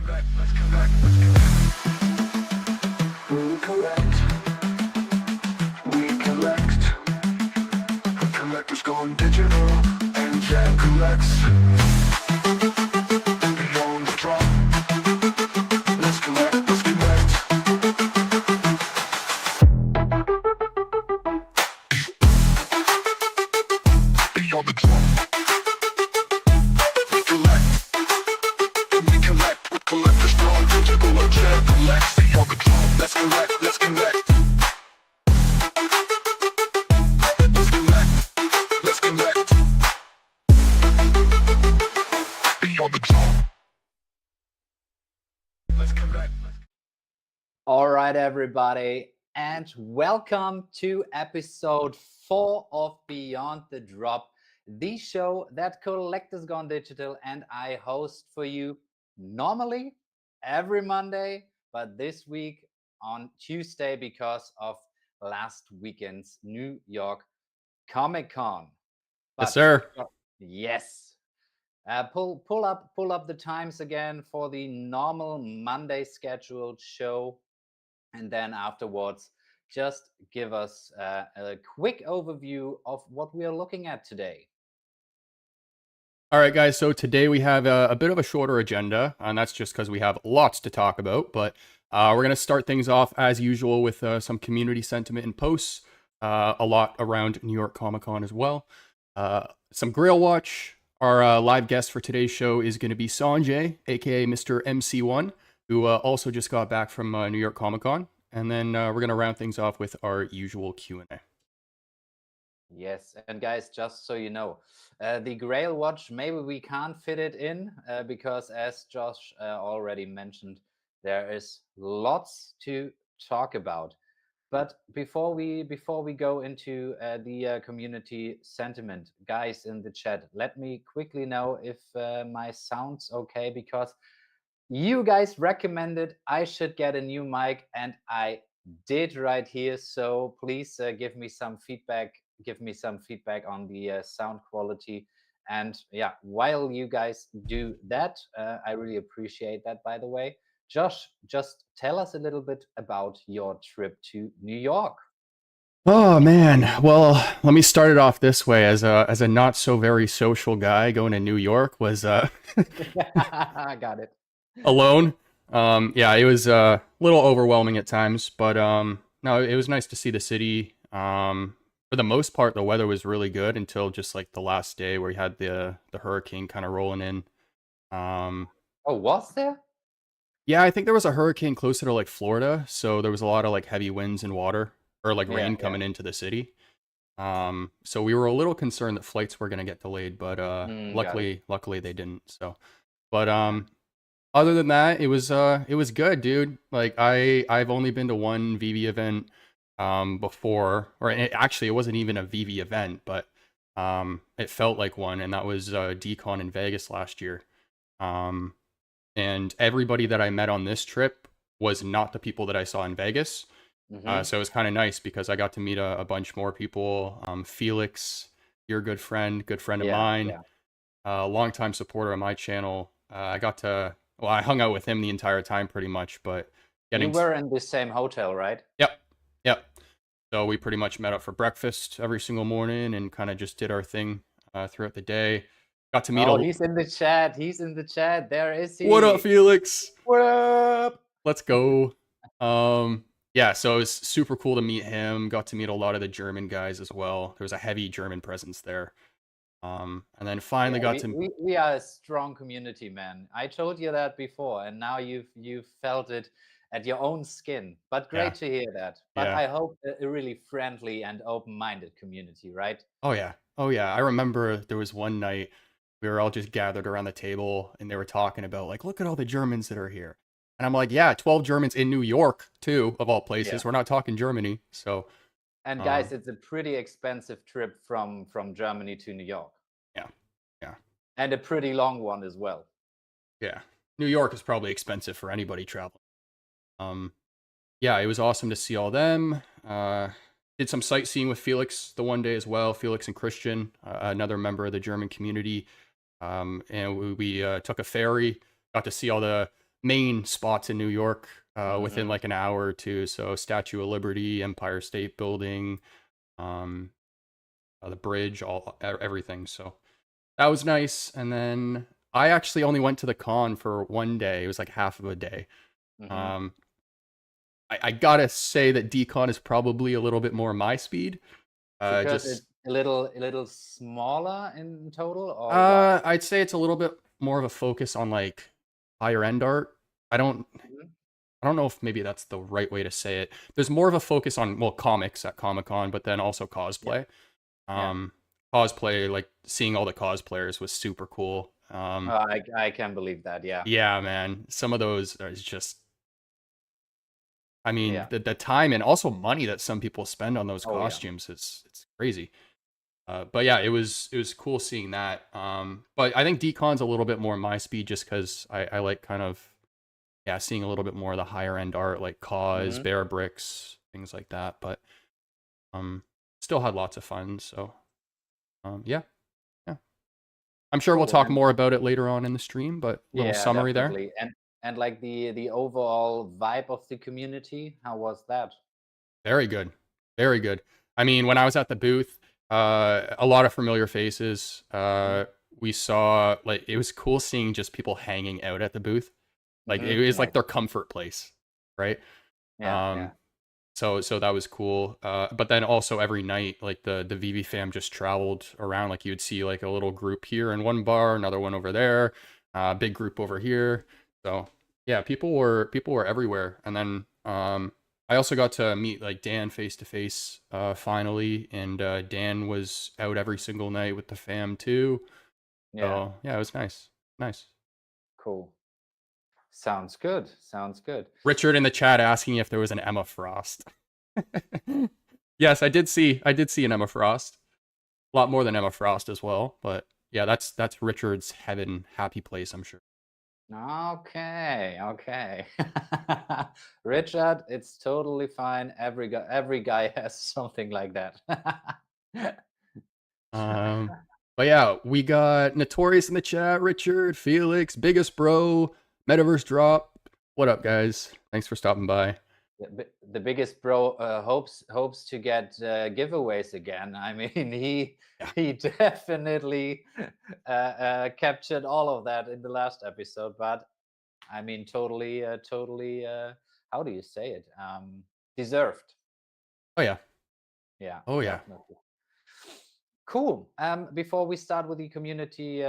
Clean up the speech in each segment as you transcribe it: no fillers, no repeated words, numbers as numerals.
collect, let's collect, let's collect. We collect. We collect. The collector's gone digital and Jack collects. Beyond the drop. Let's collect, let's collect. Beyond the drop. We collect. We collect with collector's gone digital and Jack collects. Beyond the drop. Let's collect, let's collect. Let's collect, let's collect. Beyond the drop. Let's collect. All right, everybody, and welcome to episode 4 of Beyond the Drop, the show that Collectors Gone Digital and I host for you normally every Monday, but this week on Tuesday because of last weekend's New York Comic Con. Yes, sir. Yes. Pull up the times again for the normal Monday scheduled show, and then afterwards just give us a quick overview of what we are looking at today. All right, guys. So today we have a bit of a shorter agenda, and that's just because we have lots to talk about. But we're going to start things off as usual with some community sentiment and posts, a lot around New York Comic Con as well. Some Grail Watch. Our live guest for today's show is going to be Sanjay, aka MrMC1, who also just got back from New York Comic Con. And then we're going to round things off with our usual Q&A. Yes, and guys, just so you know, the Grail Watch, maybe we can't fit it in because, as Josh already mentioned, there is lots to talk about. But before we go into the community sentiment, guys in the chat, let me quickly know if my sound's okay, because you guys recommended I should get a new mic, and I did right here. So please give me some feedback. Give me some feedback on the sound quality. And yeah, while you guys do that, I really appreciate that, by the way. Josh, just tell us a little bit about your trip to New York. Oh man, well, let me start it off this way. As a not so very social guy, going to New York was I got it. alone. Yeah, it was a little overwhelming at times, but no, it was nice to see the city. For the most part, the weather was really good until just like the last day where you had the hurricane kind of rolling in. Oh, was there? Yeah, I think there was a hurricane closer to like Florida, so there was a lot of like heavy winds and water, or like rain coming into the city. So we were a little concerned that flights were gonna get delayed, but luckily they didn't. So, but other than that, it was good, dude. Like I've only been to one VeVe event before, or actually it wasn't even a VeVe event, but it felt like one, and that was Decon in Vegas last year. And everybody that I met on this trip was not the people that I saw in Vegas. So it was kind of nice because I got to meet a bunch more people. Felix, you're a good friend of mine, longtime supporter of my channel. I hung out with him the entire time pretty much, but you were in the same hotel, right? Yep. So we pretty much met up for breakfast every single morning and kind of just did our thing throughout the day. Got to meet. Oh, he's in the chat. He's in the chat. There is he. What up, Felix? What up? Let's go. Yeah, so it was super cool to meet him. Got to meet a lot of the German guys as well. There was a heavy German presence there. And then finally we are a strong community, man. I told you that before, and now you've felt it at your own skin. But great to hear that. But I hope a really friendly and open-minded community, right? Oh yeah. I remember there was one night we were all just gathered around the table and they were talking about like, look at all the Germans that are here. And I'm like, yeah, 12 Germans in New York too, of all places. Yeah. We're not talking Germany. So and guys, it's a pretty expensive trip from Germany to New York. Yeah. And a pretty long one as well. Yeah. New York is probably expensive for anybody traveling. Yeah, it was awesome to see all them. Did some sightseeing with Felix the one day as well. Felix and Christian, another member of the German community. And we took a ferry, got to see all the main spots in New York within Mhm. like an hour or two. So Statue of Liberty, Empire State Building, um, the bridge, everything. So that was nice. And then I actually only went to the con for one day. It was like half of a day. Mhm. Um, I gotta say that decon is probably a little bit more my speed. Because Just it's a little smaller in total, or why? I'd say it's a little bit more of a focus on like higher end art. I don't Mhm. I don't know if maybe that's the right way to say it. There's more of a focus on well comics at Comic Con, but then also Yeah. cosplay. Yeah. Um, Cosplay, like seeing all the cosplayers was super cool. I can believe that. Yeah. Yeah, man, some of those are just. I mean, Yeah. the time and also money that some people spend on those Oh yeah. costumes, it's crazy. But yeah, it was cool seeing that. But I think decon's a little bit more my speed just because I like kind of yeah seeing a little bit more of the higher end art like Cause, Mhm. Bear Bricks, things like that. But um, still had lots of fun. So yeah, yeah. I'm sure we'll Cool. talk And more about it later on in the stream. But little yeah, summary there. definitely. And like the overall vibe of the community, how was that? Very good, very good. I mean, when I was at the booth, a lot of familiar faces. Mhm. We saw like it was cool seeing just people hanging out at the booth. Like it Mhm. was like Nice. their comfort place, right? Yeah. Um, Yeah. so that was cool. But then also every night, like the VeVe fam just traveled around. Like you'd see like a little group here in one bar, another one over there, big group over here. So yeah, people were everywhere. And then I also got to meet like Dan face to face finally, and Dan was out every single night with the fam too. Yeah. So yeah, it was nice, nice. Cool. Sounds good. Sounds good. Richard in the chat asking if there was an Emma Frost. Yes, I did see an Emma Frost. A lot more than Emma Frost as well, but yeah, that's Richard's heaven happy place, I'm sure. Okay, okay. Richard, it's totally fine. Every guy has something like that. Um but yeah, we got Notorious in the chat, Richard, Felix, Biggest Bro, Metaverse Drop. What up, guys? Thanks for stopping by. The biggest bro hopes to get giveaways again. I mean, he Yeah. he definitely captured all of that in the last episode. But I mean, totally. How do you say it? Deserved. Oh yeah. Yeah, Oh yeah. definitely. Cool. Before we start with the community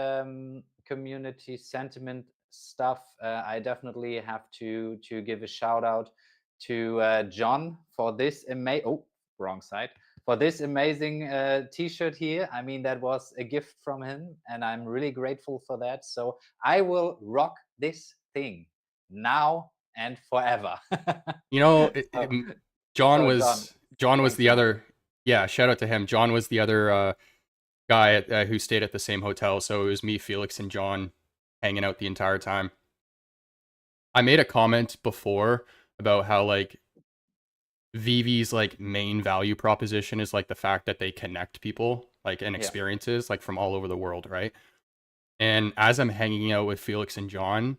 sentiment stuff, I definitely have to give a shout out to John for this amazing. Oh, wrong side. For this amazing T-shirt here. I mean, that was a gift from him, and I'm really grateful for that. So I will rock this thing now and forever. You know, so, John so John, was thanks, the man. other yeah, shout out to him. John was the other guy who stayed at the same hotel, so it was me, Felix, and John hanging out the entire time. I made a comment before about how like VeVe's like main value proposition is like the fact that they connect people like and Yeah. experiences like from all over the world, right? And as I'm hanging out with Felix and John,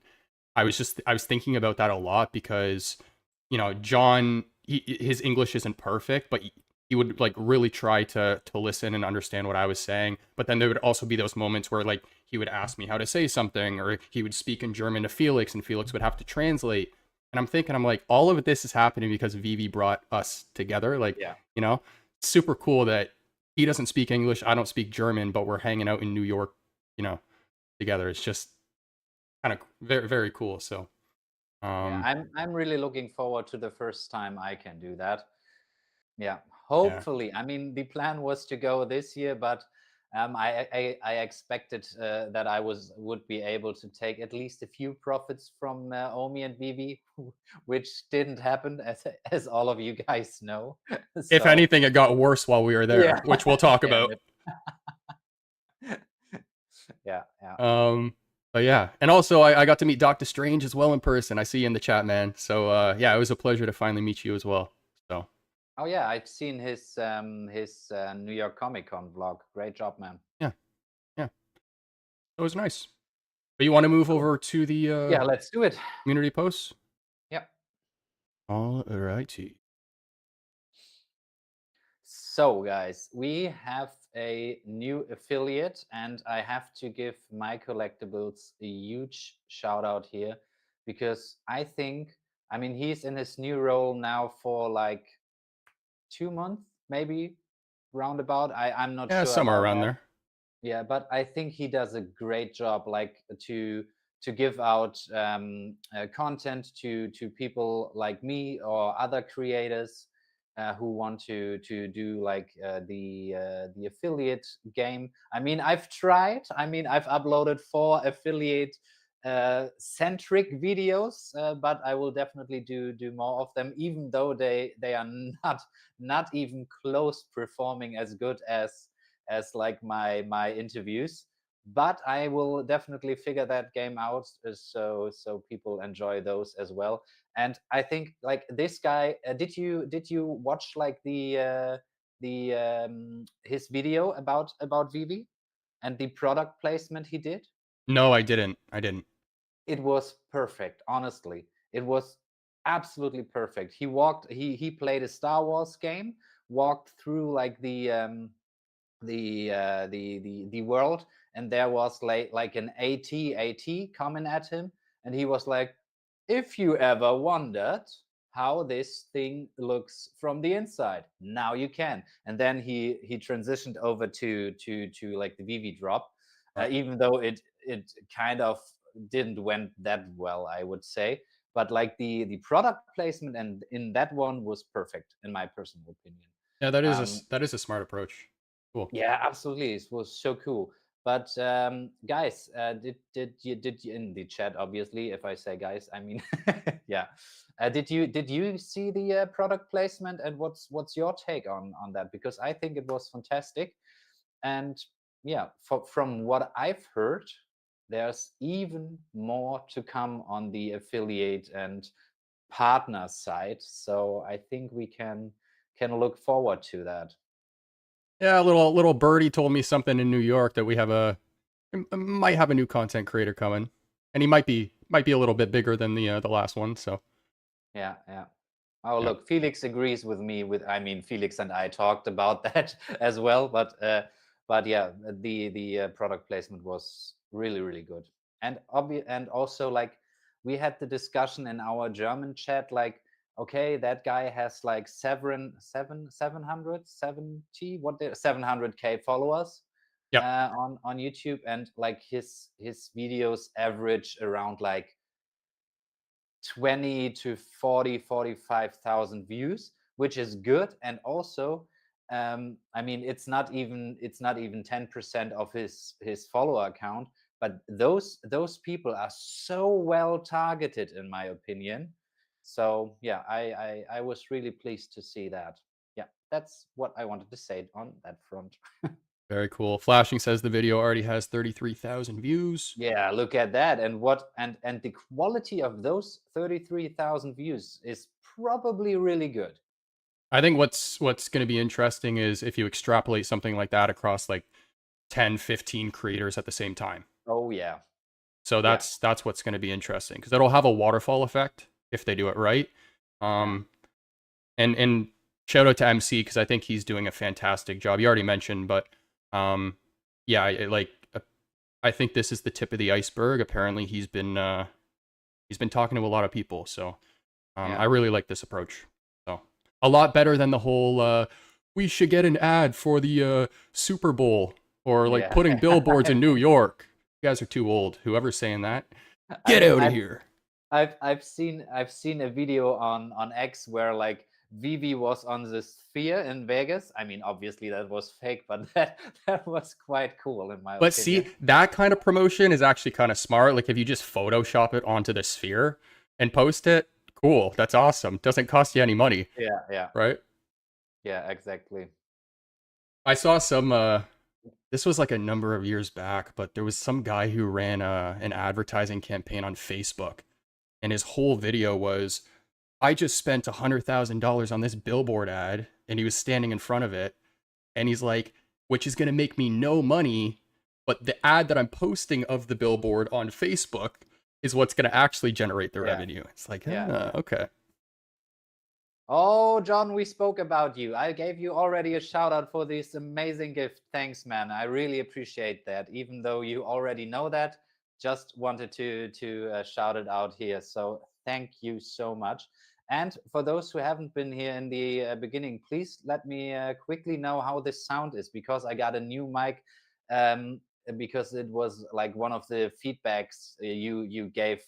I was thinking about that a lot because John his English isn't perfect, but he would like really try to listen and understand what I was saying. But then there would also be those moments where like he would ask me how to say something, or he would speak in German to Felix, and Felix would have to translate. And I'm like, all of this is happening because VeVe brought us together. Like, Yeah. you know, it's super cool that he doesn't speak English, I don't speak German, but we're hanging out in New York, you know, together. It's just kind of very, very cool. So, Yeah, um, I'm really looking forward to the first time I can do that. Yeah, yeah. hopefully. I mean, the plan was to go this year, but I expected that would be able to take at least a few profits from OMI and VeVe, which didn't happen, as all of you guys know. If So anything, it got worse while we were there, yeah, which we'll talk damn about. it. Yeah, yeah. Um, but yeah, and also I got to meet Doctor Strange as well in person. I see you in the chat, man. So yeah, it was a pleasure to finally meet you as well. So Oh yeah, I've seen his New York Comic Con vlog. Great job, man. yeah, yeah, it was nice. But you want to move over to the Yeah, let's do it. community posts? Yeah. All righty. So, guys, we have a new affiliate, and I have to give my collectibles a huge shout out here because I think, I mean, he's in his new role now for like 2 months, maybe roundabout. I'm not Yeah, sure somewhere about around that. there. Yeah, but I think he does a great job, like to give out content to people like me or other creators who want to do like the affiliate game. I mean, I've tried. I mean, I've uploaded 4 affiliate centric videos, but I will definitely do more of them, even though they are not even close performing as good as like my interviews, but I will definitely figure that game out so people enjoy those as well. And I think like this guy, did you watch like the his video about VeVe and the product placement he did? No, I didn't. I didn't. It was perfect, honestly. It was absolutely perfect. He played a Star Wars game, walked through like the world, and there was like an AT coming at him, and he was like, if you ever wondered how this thing looks from the inside, now you can. And then he transitioned over to like the VV drop, even though it kind of didn't went that well, I would say. But like the product placement and in that one was perfect in my personal opinion. Yeah, um, that is a smart approach. Cool. yeah, absolutely. It was so cool. But guys, did you in the chat? Obviously, if I say guys, I mean yeah. Did you see the product placement, and what's your take on that? Because I think it was fantastic, and yeah, from what I've heard, there's even more to come on the affiliate and partner side. So I think we can look forward to that. Yeah, little birdie told me something in New York that we have might have a new content creator coming, and he might be a little bit bigger than the last one. So Yeah, yeah. Oh, yeah, look, Felix agrees with me. I mean, Felix and I talked about that as well. But yeah, the product placement was really, really good. And also like we had the discussion in our German chat, like, okay, that guy has like 770 what 700K followers yep. on YouTube, and like his videos average around like 20 to 40, 45,000 views, which is good. And also, I mean, it's not even 10% of his follower account, but those people are so well targeted, in my opinion. So yeah, I was really pleased to see that. Yeah, that's what I wanted to say on that front. Very cool. Flashing says the video already has 33,000 views. Yeah, look at that. And the quality of those 33,000 views is probably really good. I think what's going to be interesting is if you extrapolate something like that across like 10, 15 creators at the same time. Oh yeah. So Yeah. that's what's going to be interesting because it'll have a waterfall effect if they do it right. And shout out to MC because I think he's doing a fantastic job. You already mentioned, but yeah, I think this is the tip of the iceberg. Apparently, he's been talking to a lot of people, so I really like this approach. So a lot better than the whole we should get an ad for the Super Bowl or like putting billboards in New York. You guys are too old. Whoever's saying that, get out of here. I've seen a video on X where like VeVe was on the sphere in Vegas. I mean, obviously that was fake, but that was quite cool in my opinion. But see, that kind of promotion is actually kind of smart. Like if you just Photoshop it onto the sphere and post it, cool. That's awesome. Doesn't cost you any money. Yeah, yeah. Right? Yeah, exactly. I saw some this was like a number of years back, but there was some guy who ran an advertising campaign on Facebook, and his whole video was, I just spent $100,000 on this billboard ad, and he was standing in front of it, and he's like, which is going to make me no money, but the ad that I'm posting of the billboard on Facebook is what's going to actually generate the revenue. It's like, okay. Oh, John, we spoke about you. I gave you already a shout out for this amazing gift. Thanks, man. I really appreciate that. Even though you already know that, just wanted to shout it out here. So thank you so much. And for those who haven't been here in the beginning, please let me quickly know how this sound is, because I got a new mic. Because it was like one of the feedbacks you gave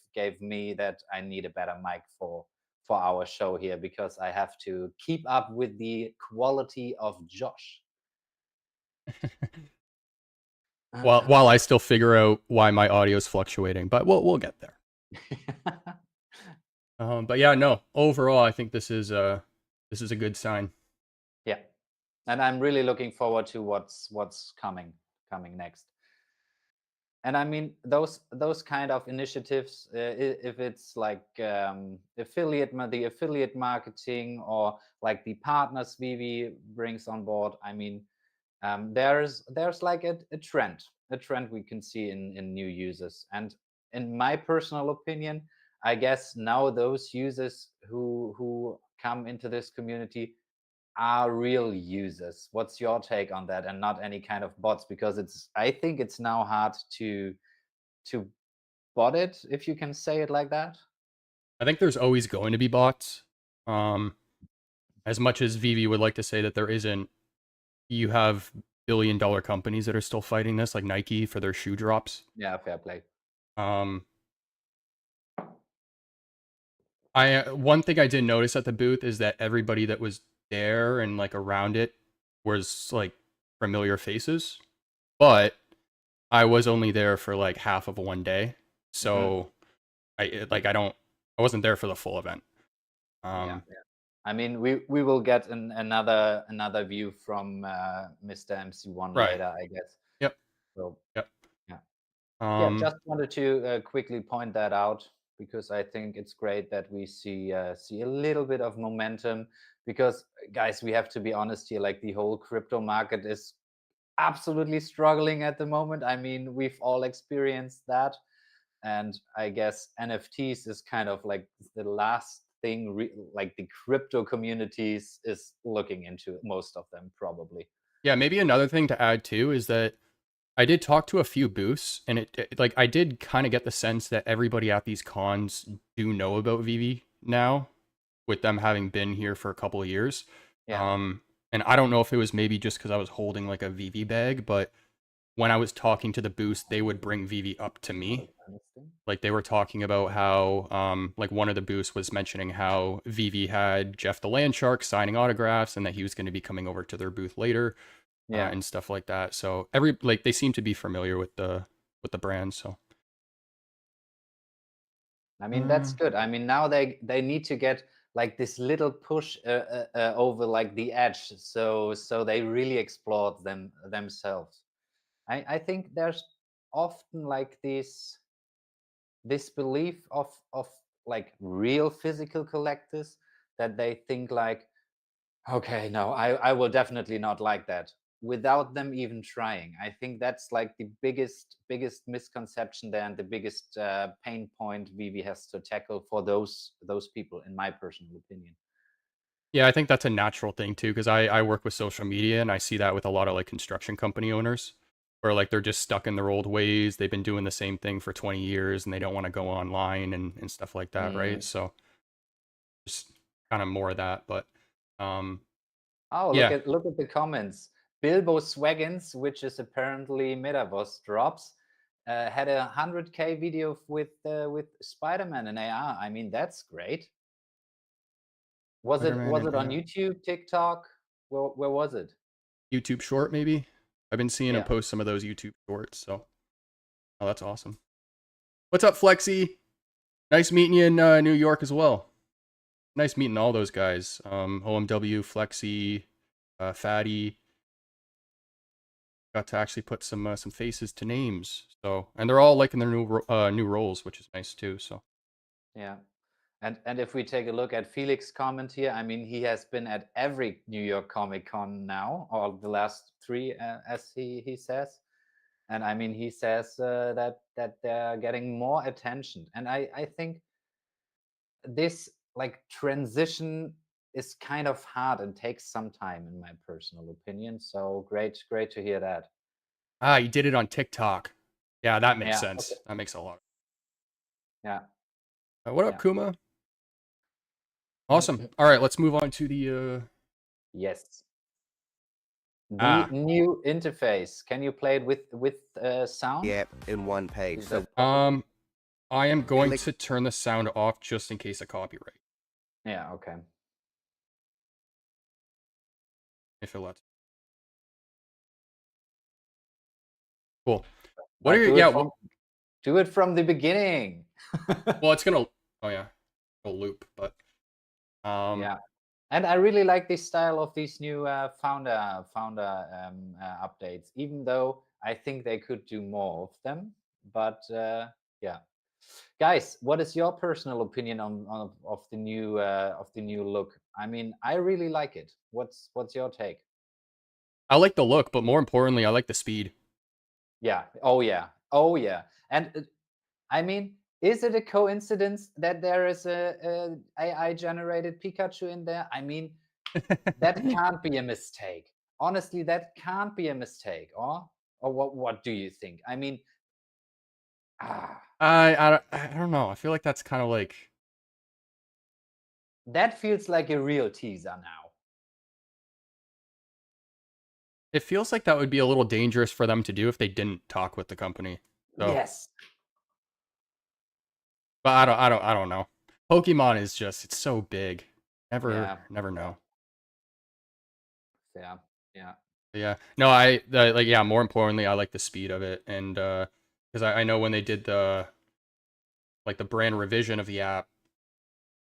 me, that I need a better mic for our show here, because I have to keep up with the quality of Josh. While I still figure out why my audio is fluctuating, but we'll get there. But yeah, no. Overall, I think this is a good sign. Yeah, and I'm really looking forward to what's coming next. And I mean, those kind of initiatives, if it's like the affiliate marketing, or like the partners VeVe brings on board, I mean, there's like a trend we can see in new users. And in my personal opinion, I guess now those users who come into this community are real users. What's your take on that? And not any kind of bots, because I think it's now hard to bot it, if you can say it like that. I think there's always going to be bots. As much as VeVe would like to say that there isn't, you have billion-dollar companies that are still fighting this, like Nike for their shoe drops. Yeah, fair play. One thing I did notice at the booth is that everybody that was there and like around it was like familiar faces, but I was only there for like half of one day, so I wasn't there for the full event. Yeah. I mean, we will get another view from MrMC1 Right. later, I guess. Yep. So Yep. yeah, just wanted to quickly point that out, because I think it's great that we see a little bit of momentum. Because guys, we have to be honest here, like the whole crypto market is absolutely struggling at the moment. I mean, we've all experienced that. And I guess NFTs is kind of like the last thing like the crypto communities is looking into, most of them probably. Yeah, maybe another thing to add too is that I did talk to a few booths, and it like I did kind of get the sense that everybody at these cons do know about VeVe now, with them having been here for a couple of years. Yeah. And I don't know if it was maybe just because I was holding like a VeVe bag, but when I was talking to the booths, they would bring VeVe up to me. Like they were talking about how, like one of the booths was mentioning how VeVe had Jeff the Land Shark signing autographs, and that he was going to be coming over to their booth later, and stuff like that. So they seem to be familiar with the brand. So I mean, that's good. I mean, now they need to get like this little push over like the edge, so they really explore themselves. I think there's often like this belief of like real physical collectors, that they think like, okay, no, I will definitely not like that, without them even trying. I think that's like the biggest misconception there, and the biggest pain point VeVe has to tackle for those people, in my personal opinion. yeah, I think that's a natural thing too, because I work with social media, and I see that with a lot of like construction company owners, where like they're just stuck in their old ways. They've been doing the same thing for 20 years, and they don't want to go online and stuff like that, right? So just kind of more of that, but Oh, yeah. look at the comments. Bilbo Swaggins, which is apparently Metaverse drops, had a 100K video with Spider-Man in AR. I mean, that's great. Was it Spider-Man on and YouTube, TikTok? Where was it? YouTube short, maybe. I've been seeing him Yeah. post some of those YouTube shorts, so oh, that's awesome. What's up, Flexi? Nice meeting you in New York as well. Nice meeting all those guys. OMW, Flexi, Fatty. Got to actually put some faces to names. So, and they're all like in their new roles, which is nice too. So Yeah. And if we take a look at Felix's comment here, I mean, he has been at every New York Comic Con now, or the last 3, as he says. And I mean, he says that they're getting more attention, and I think this like transition is kind of hard and takes some time, in my personal opinion. So great to hear that. Ah, you did it on TikTok. Yeah, that makes Yeah. sense. Okay. That makes a lot. Yeah. What up, Yeah. Kuma? Awesome. All right, let's move on to the Yes. The new interface. Can you play it with sound? the app in one page. Is So that possible? I am going Click- to turn the sound off just in case of copyright. Yeah. Okay. If it lets. Cool. What But are your do it yeah? from, do it from the beginning. Well, it's gonna. Oh yeah, it'll loop. But Yeah. And I really like the style of these new founder updates, even though I think they could do more of them. But yeah, guys, what is your personal opinion on of the new look? I mean, I really like it. What's your take? I like the look, but more importantly, I like the speed. Yeah. Oh yeah. Oh yeah. And I mean, is it a coincidence that there is a AI generated Pikachu in there? I mean, that can't be a mistake. Honestly, that can't be a mistake. Or what do you think? I mean, I don't know. I feel like that's kind of like that feels like a real teaser now. it feels like that would be a little dangerous for them to do if they didn't talk with the company. So, Yes. but I don't know. Pokemon is just it's so big. Yeah. Never know. Yeah. Yeah. Yeah. No, like yeah, more importantly, I like the speed of it, and because I know when they did the like the brand revision of the app,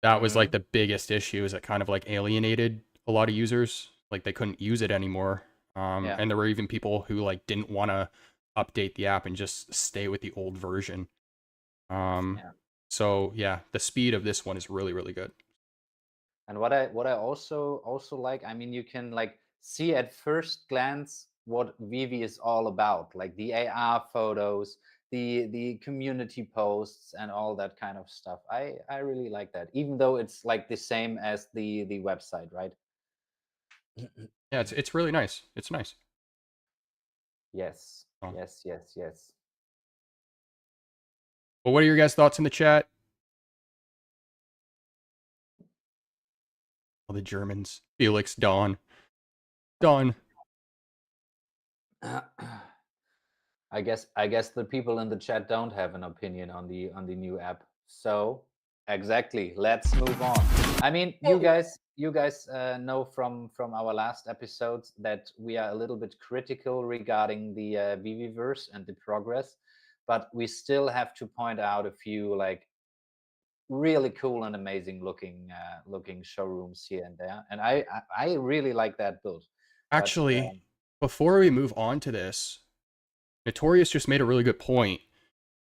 that was like the biggest issue, is it kind of like alienated a lot of users. Like they couldn't use it anymore. Yeah. And there were even people who like didn't want to update the app and just stay with the old version. Yeah. So yeah, the speed of this one is really, really good. And what I also like, I mean, you can like see at first glance what VeVe is all about, like the AR photos, the community posts, and all that kind of stuff. I really like that, even though it's like the same as the website, right? Yeah, it's really nice. It's nice. Yes. Oh. Yes. Well, what are your guys' thoughts in the chat? All the Germans. Felix, Don. I guess the people in the chat don't have an opinion on the new app. So exactly, let's move on. I mean, you guys know from our last episodes that we are a little bit critical regarding the VeVeverse and the progress, but we still have to point out a few like really cool and amazing looking showrooms here and there, and I really like that build. Actually, before we move on to this, Notorious just made a really good point.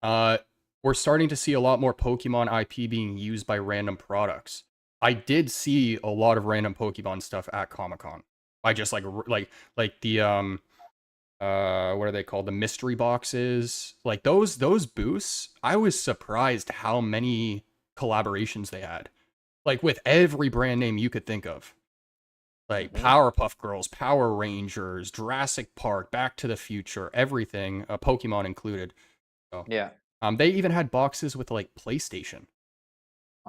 We're starting to see a lot more Pokemon IP being used by random products. I did see a lot of random Pokemon stuff at Comic Con. I just like the what are they called? The mystery boxes. Like those booths. I was surprised how many collaborations they had. Like with every brand name you could think of. Like Powerpuff Girls, Power Rangers, Jurassic Park, Back to the Future, everything, Pokemon included. So, Yeah. they even had boxes with like PlayStation,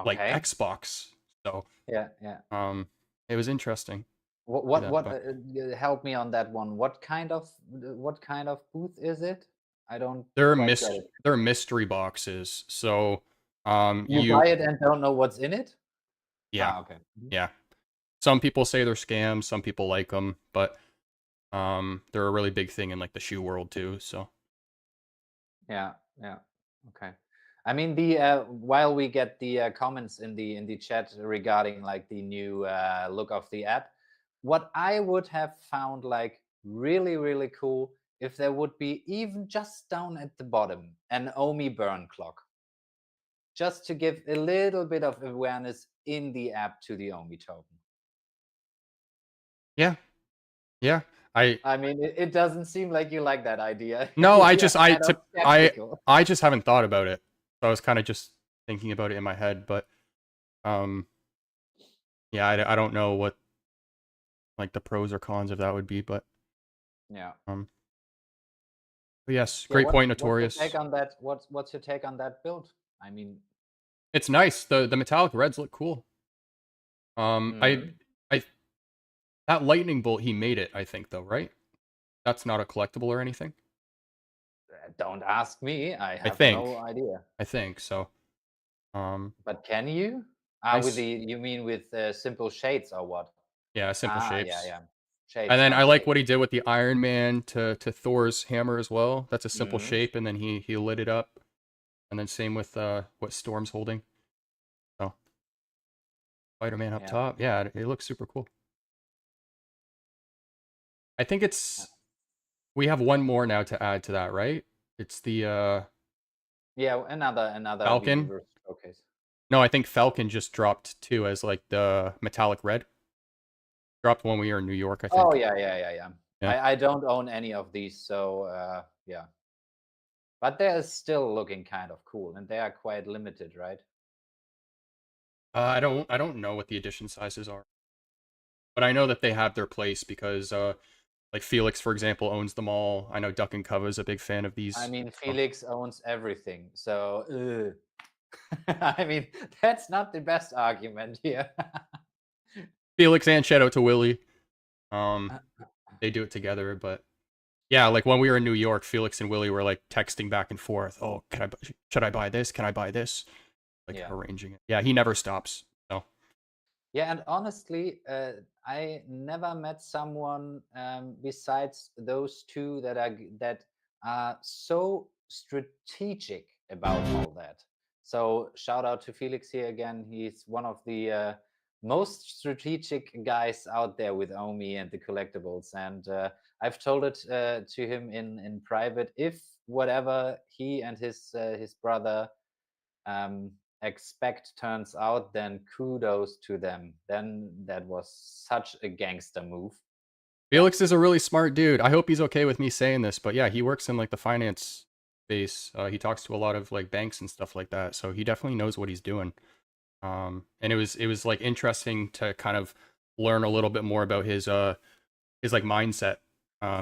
like Okay. Xbox. So Yeah. it was interesting. What help me on that one? What kind of booth is it? I don't They're quite get it. they're mystery boxes. So You buy it and don't know what's in it? yeah. Ah, okay. Yeah. Some people say they're scams, some people like them, but they're a really big thing in like the shoe world too, so Yeah. Okay. I mean, the while we get the comments in the chat regarding like the new look of the app, what I would have found like really cool if there would be even just down at the bottom an OMI burn clock, just to give a little bit of awareness in the app to the OMI token. yeah. I mean, it doesn't seem like you like that idea. No, You're I just kind of skeptical. I just haven't thought about it. So I was kind of just thinking about it in my head, but um yeah, I don't know what like the pros or cons of that would be, but Yeah. um but yes, Yeah. great point, What's your Notorious. take on that? What's your take on that build? I mean, It's nice. The metallic reds look cool. mhm. I that lightning bolt he made it, I think though, right? That's not a collectible or anything. Don't ask me. I I have no think. idea. I think so. Um But can you? Ah, with the nice. you mean with simple shades or what? Yeah, simple Ah, yeah, shapes. yeah. And Shapes, then I not like shapes. what he did with the Iron Man to Thor's hammer as well. That's a simple Mhm. shape, and then he lit it up. And then same with what Storm's holding. So Spider-Man up Yeah. top. Yeah, it looks super cool. I think Yeah. it's we have one more now to add to that, right? It's the Yeah, another Falcon. Weverse showcase. No, I think Falcon just dropped too as like the metallic red. Dropped when we were in New York, I Oh, think. yeah, yeah, yeah, yeah. Yeah. I don't own any of these, so yeah. But they're still looking kind of cool, and they are quite limited, right? I don't know what the edition sizes are, but I know that they have their place because like Felix, for example, owns them all. I know Duck and Cover is a big fan of I these. mean, So. Felix owns everything, so I mean, that's not the best argument here. Felix and shout out to Willie. Um, they do it together, but yeah, like when we were in New York, Felix and Willie were like texting back and forth. Oh, should I buy this? Can I buy this? Like Yeah. arranging it. Yeah, he never stops. So Yeah, and honestly, I never met someone besides those two that are so strategic about all that. So shout out to Felix here again. He's one of the most strategic guys out there with OMI and the collectibles. And I've told it to him in private. If whatever he and his brother um, expect turns out, then kudos to them. Then that was such a gangster move. Yeah. Felix is a really smart dude. I hope he's okay with me saying this, but yeah, he works in like the finance space. He talks to a lot of like banks and stuff like that, so he definitely knows what he's doing. And it was like interesting to kind of learn a little bit more about his like mindset.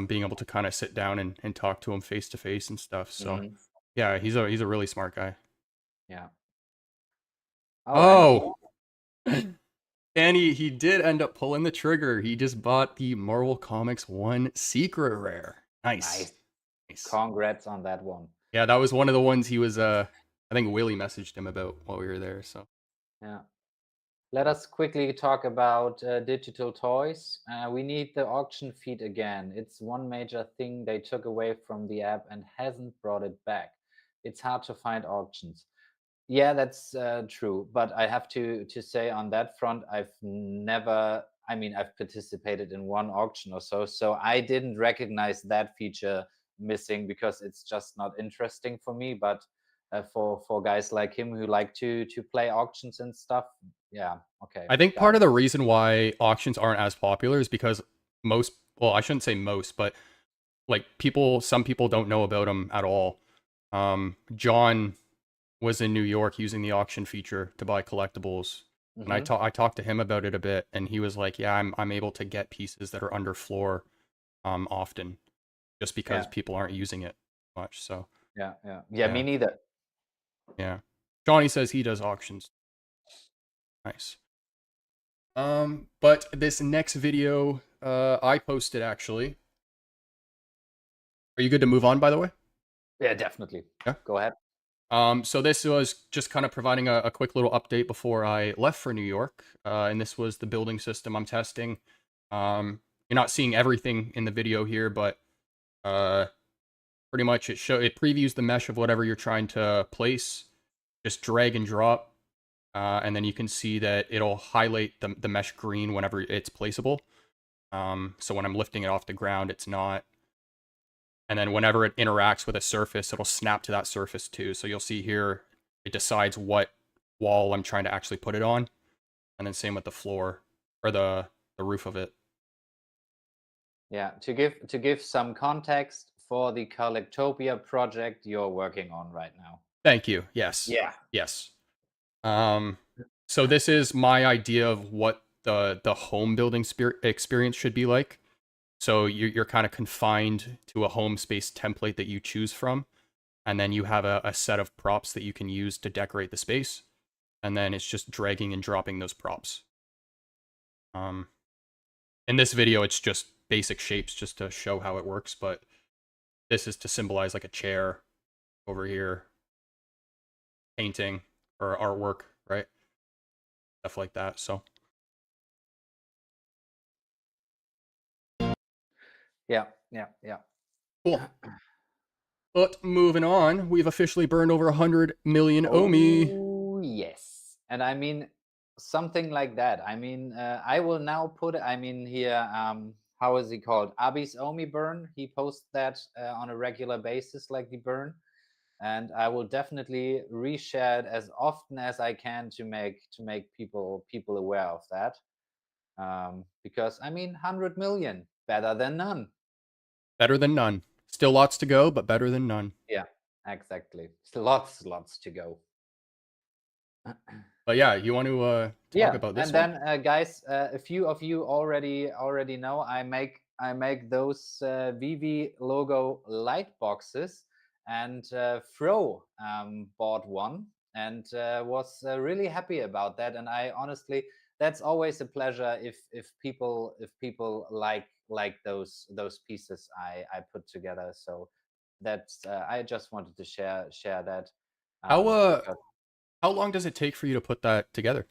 Being able to kind of sit down and talk to him face to face and stuff. So Mhm. yeah, he's a really smart guy. Yeah. Oh, and Oh, and he did end up pulling the trigger. He just bought the Marvel Comics 1 secret rare. Nice. nice. Nice. Congrats on that one. Yeah, that was one of the ones he was I think Willie messaged him about while we were there, so. Yeah. Let us quickly talk about digital toys. We need the auction feed again. It's one major thing they took away from the app and hasn't brought it back. It's hard to find auctions. Yeah, that's true. But I have to say on that front, I've never. I mean, I've participated in one auction or so, so I didn't recognize that feature missing because it's just not interesting for me. But for guys like him who like to play auctions and stuff, yeah, okay, I think got part it. of the reason why auctions aren't as popular is because most, well, I shouldn't say most, but like some people don't know about them at all. John was in New York using the auction feature to buy collectibles, and Hmm. I talked to him about it a bit, and he was like, "Yeah, I'm able to get pieces that are under floor, often, just because Yeah, people aren't using it much." So yeah, yeah, yeah. Me yeah, neither. yeah. Johnny says he does auctions. Nice. But this next video, I posted actually. Are you good to move on, by the way? Yeah, definitely. Yeah. Go ahead. So this was just kind of providing a quick little update before I left for New York. And this was the building system I'm testing. You're not seeing everything in the video here, but pretty much it previews the mesh of whatever you're trying to place. Just drag and drop, and then you can see that it'll highlight the mesh green whenever it's placeable. So when I'm lifting it off the ground, it's not. And then whenever it interacts with a surface, it'll snap to that surface too. So you'll see here, it decides what wall I'm trying to actually put it on. And then same with the floor, or the roof of it. Yeah, to give some context for the Collectopia project you're working on right now. Thank you. Yes. Yeah. Yes. So this is my idea of what the home building experience should be like. So you're kind of confined to a home space template that you choose from, and then you have a set of props that you can use to decorate the space, and then it's just dragging and dropping those props. In this video, it's just basic shapes just to show how it works, but this is to symbolize like a chair over here, painting or artwork, right? Stuff like that. So Yeah. cool. But moving on, we've officially burned over 100 million OMI. Oh, yes. And I mean, something like that. I mean, I will now put, I mean, here, how is he called? Abby's OMI burn. He posts that on a regular basis, like the burn. And I will definitely reshare it as often as I can to make people aware of that. Because I mean, 100 million, better than none. Better than none. Still lots to go, but better than none. Yeah, exactly. Lots to go. But yeah, you want to talk about this and one? then guys, a few of you already know I make those VeVe logo light boxes, and Fro bought one and was really happy about that. And I honestly, that's always a pleasure if people like those pieces I put together. So that's I just wanted to share that. Because How long does it take for you to put that together?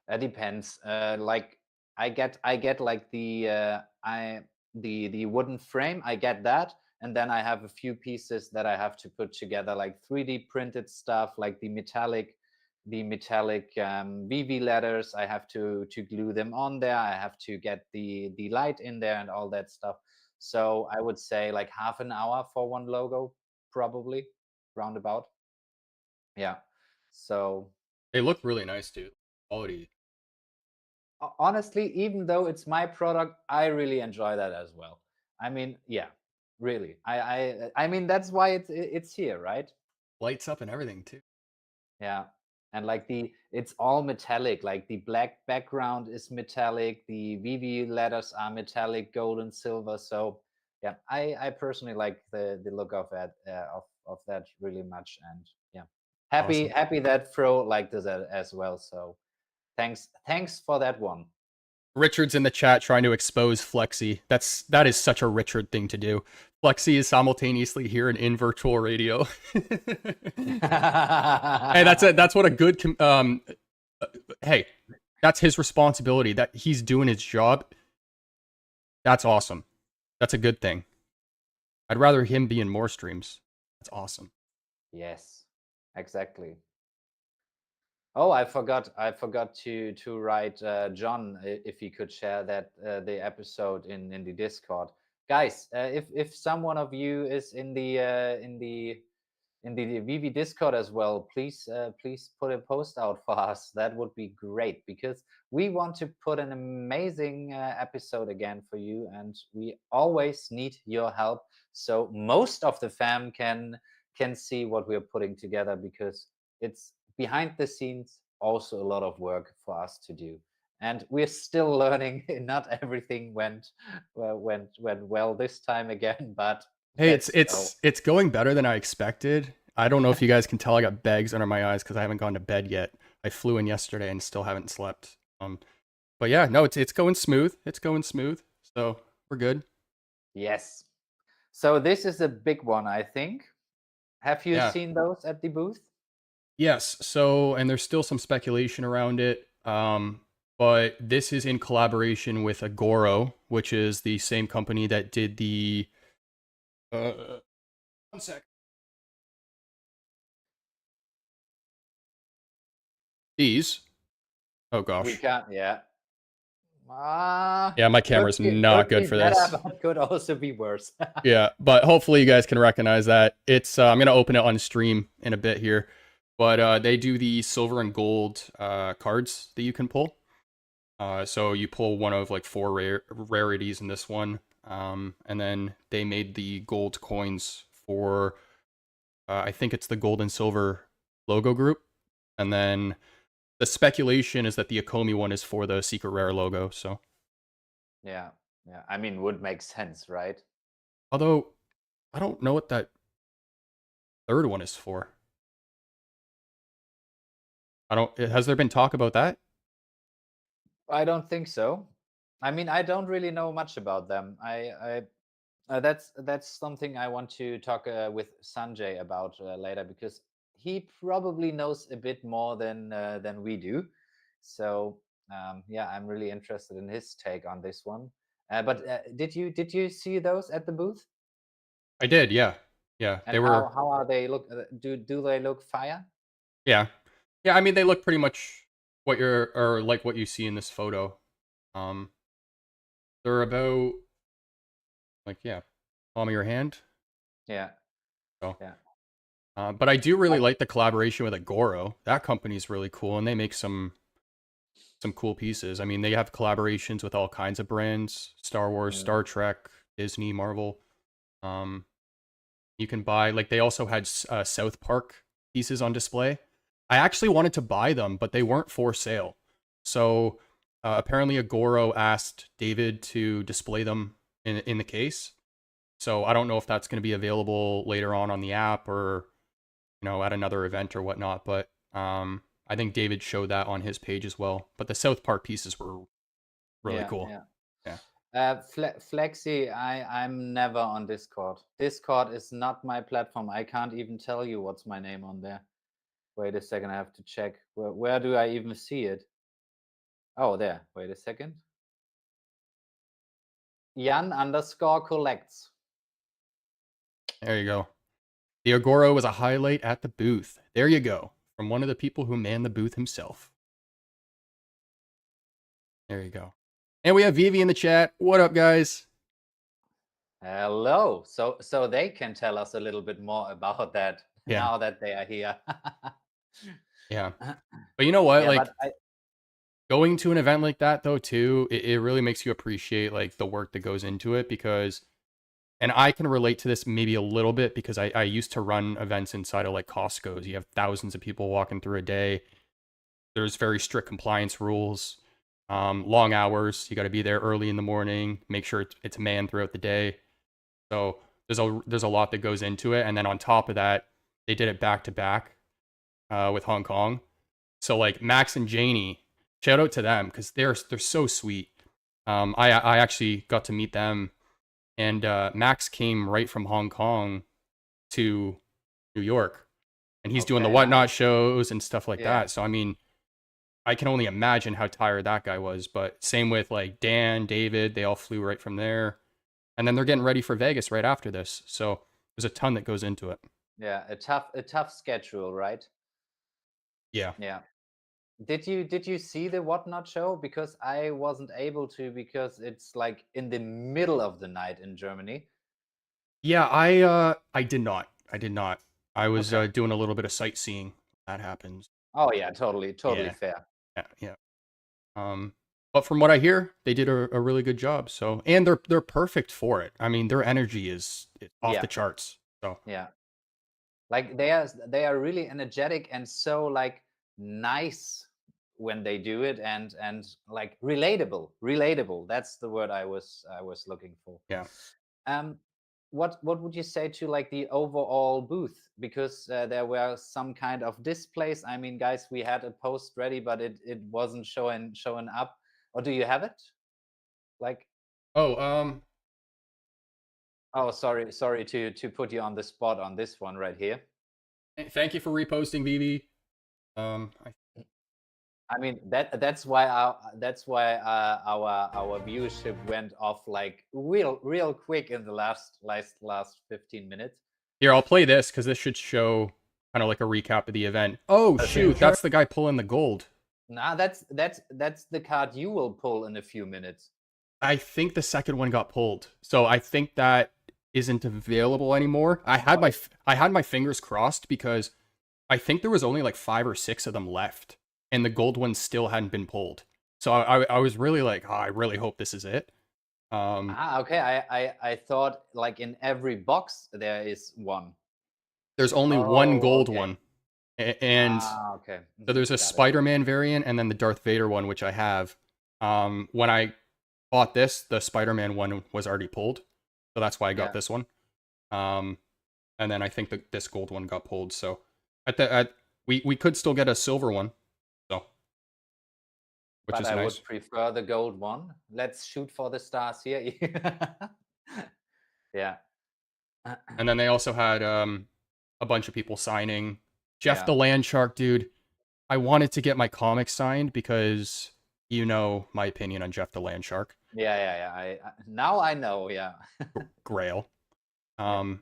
that depends. Like I get like the the wooden frame. I get that, and then I have a few pieces that I have to put together, like 3D printed stuff, like the metallic VV letters. I have to glue them on there. I have to get the light in there and all that stuff. So I would say like half an hour for one logo, probably roundabout. Yeah. So They look really nice, dude. Quality. honestly, even though it's my product, I really enjoy that as well. I mean, yeah, really. I mean, that's why it's here, right? Lights up and everything too. Yeah. And like it's all metallic, like the black background is metallic, the VV letters are metallic, gold and silver. So yeah, I personally like the look of that of that really much. And yeah, Awesome. happy that Fro liked this as well. So thanks for that one. Richard's in the chat trying to expose Flexi. That is such a Richard thing to do. Flexi is simultaneously here and in virtual radio. Hey, that's what a good hey, that's his responsibility. That he's doing his job. That's awesome. That's a good thing. I'd rather him be in more streams. That's awesome. Yes, exactly. Oh, I forgot to write John if he could share that the episode in the Discord. Guys, if someone of you is in the VV Discord as well, please please put a post out for us. That would be great, because we want to put an amazing episode again for you, and we always need your help so most of the fam can see what we're putting together, because it's behind the scenes also a lot of work for us to do, and we're still learning. Not everything went well this time again, but hey, let's go. it's going better than I expected. I don't know if you guys can tell I got bags under my eyes because I haven't gone to bed yet. I flew in yesterday and still haven't slept. But yeah, no, it's going smooth. It's going smooth. So we're good. Yes. So this is a big one, I think. Have you Yeah. seen those at the booth? Yes. So, and there's still some speculation around it. But this is in collaboration with Agoro, which is the same company that did the. One sec. These. Oh gosh. We can't. Yeah. Yeah, my camera's not good for this. But could also be worse. Yeah, but hopefully you guys can recognize that. It's I'm gonna open it on stream in a bit here, but they do the silver and gold cards that you can pull. So you pull one of like 4 rarities in this one. And then they made the gold coins for, I think it's the gold and silver logo group. And then the speculation is that the ECOMI one is for the secret rare logo. So, Yeah. Yeah. I mean, would make sense, right? although I don't know what that third one is for. Has there been talk about that? I don't think so. I mean, I don't really know much about them. That's something I want to talk with Sanjay about later, because he probably knows a bit more than we do. So yeah, I'm really interested in his take on this one. But did you see those at the booth? I did, yeah. Yeah, And they were, how are they look? Do they look fire? yeah. Yeah, I mean, they look pretty much or like what you see in this photo. Um, they're about, like, yeah, palm of your hand. Yeah, So, yeah. but I do really I- like the collaboration with Agoro. That company's really cool, and they make some cool pieces. I mean, they have collaborations with all kinds of brands: Star Wars, Mm. Star Trek, Disney, Marvel. Um, you can buy, like, they also had South Park pieces on display. I actually wanted to buy them, but they weren't for sale. So apparently Agoro asked David to display them in the case. So I don't know if that's going to be available later on the app, or at another event or whatnot. But I think David showed that on his page as well. But the South Park pieces were really Yeah, cool. yeah. Yeah. Flexi, I'm never on Discord. Discord is not my platform. I can't even tell you what's my name on there. Wait a second, I have to check. Where do I even see it? Oh, there. Wait a second. Jan_collects. There you go. The Agoro was a highlight at the booth. There you go. From one of the people who manned the booth himself. There you go. And we have VeVe in the chat. What up, guys? Hello. So they can tell us a little bit more about that Yeah. now that they are here. Yeah. But you know what? Yeah, Like, but going to an event like that, though, too, it really makes you appreciate, like, the work that goes into it, because, and I can relate to this maybe a little bit, because I used to run events inside of, like, Costco's. You have thousands of people walking through a day. There's very strict compliance rules, long hours. You got to be there early in the morning, make sure it's manned throughout the day. So there's a lot that goes into it. And then on top of that, they did it back to back with Hong Kong. So, like, Max and Janie, shout out to them, because they're so sweet. I actually got to meet them, and Max came right from Hong Kong to New York, and he's doing the Okay, Whatnot nice. shows and stuff like Yeah. that. So I mean, I can only imagine how tired that guy was. But same with, like, Dan, David, they all flew right from there, and then they're getting ready for Vegas right after this. So there's a ton that goes into it. Yeah, a tough schedule, right? Yeah. Yeah. Did you see the Whatnot show? Because I wasn't able to, because it's like in the middle of the night in Germany. Yeah, I did not. I did not. I was Okay. doing a little bit of sightseeing. That happens. Oh yeah, totally Yeah. fair. Yeah, yeah. But from what I hear, they did a really good job. So, and they're perfect for it. I mean, their energy is off Yeah, the charts. So, yeah. Like they are really energetic and so like nice when they do it, and like relatable. That's the word I was looking for. yeah. Um, what would you say to like the overall booth? Because there were some kind of displays. I mean, guys, we had a post ready, but it wasn't showing up. Or do you have it? Like, Oh, oh, sorry to put you on the spot on this one right here. thank you for reposting, VV. I, I mean that's why our viewership went off like real quick in the last 15 minutes. here, I'll play this because this should show kind of like a recap of the event. Oh, shoot, that's the guy pulling the gold. Nah, that's the card you will pull in a few minutes. I think the second one got pulled, so I think that isn't available anymore. I had my fingers crossed, because I think there was only like 5 or 6 of them left, and the gold one still hadn't been pulled. So I was really like, oh, I really hope this is it. Okay. I thought like in every box there is one. There's only one Oh, gold okay. one, and Okay. so there's a Got it. Spider-Man variant and then the Darth Vader one, which I have. When I bought this, the Spider-Man one was already pulled, so that's why I got Yeah. this one. And then I think that this gold one got pulled. So we could still get a silver one, so which But is I nice. would prefer the gold one. Let's shoot for the stars here. Yeah. And then they also had a bunch of people signing. Jeff Yeah. the Land Shark, dude. I wanted to get my comic signed because you know my opinion on Jeff the Land Shark. Yeah. Now I know. Yeah. Grail. Yeah.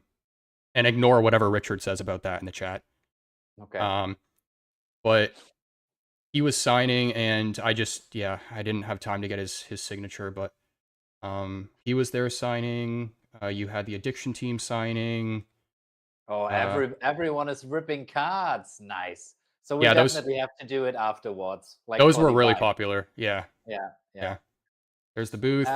And ignore whatever Richard says about that in the chat. Okay. But he was signing, and I didn't have time to get his signature, but he was there signing. You had the Addiction team signing. Oh, everyone is ripping cards. Nice. So we Yeah, definitely have to do it afterwards. Like those for were the really vibe. popular. Yeah. Yeah. There's the booth.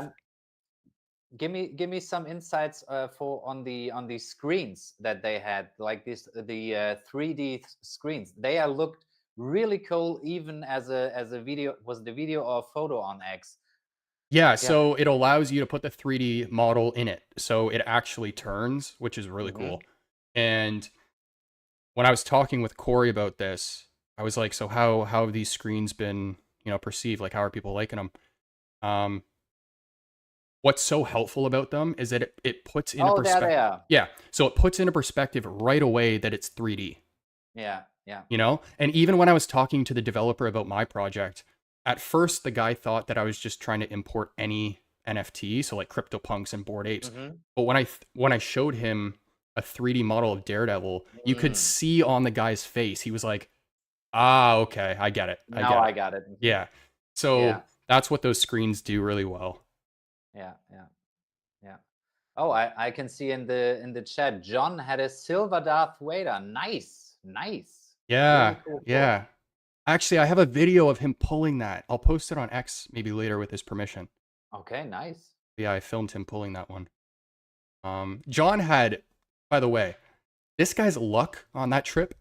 Give me some insights for on the screens that they had, like the 3D screens. They are looked really cool, even as a video. Was the video or photo on X? Yeah, so it allows you to put the 3D model in it. So it actually turns, which is really cool. And when I was talking with Corey about this, I was like, so how have these screens been, perceived? Like, how are people liking them? What's so helpful about them is that it puts into perspective. There they are. Yeah, so it puts into perspective right away that it's 3D. Yeah. And even when I was talking to the developer about my project, at first the guy thought that I was just trying to import any NFT, so like CryptoPunks and Bored Apes. But when I showed him a 3D model of Daredevil, you could see on the guy's face, he was like, "Ah, okay, I get it. I got it. Yeah. So that's what those screens do really well. Yeah. Oh, I can see in the chat, John had a silver Darth Vader. Nice. Yeah. Really cool. Yeah. Actually, I have a video of him pulling that. I'll post it on X maybe later with his permission. Okay, nice. Yeah, I filmed him pulling that one. John had, by the way, this guy's luck on that trip.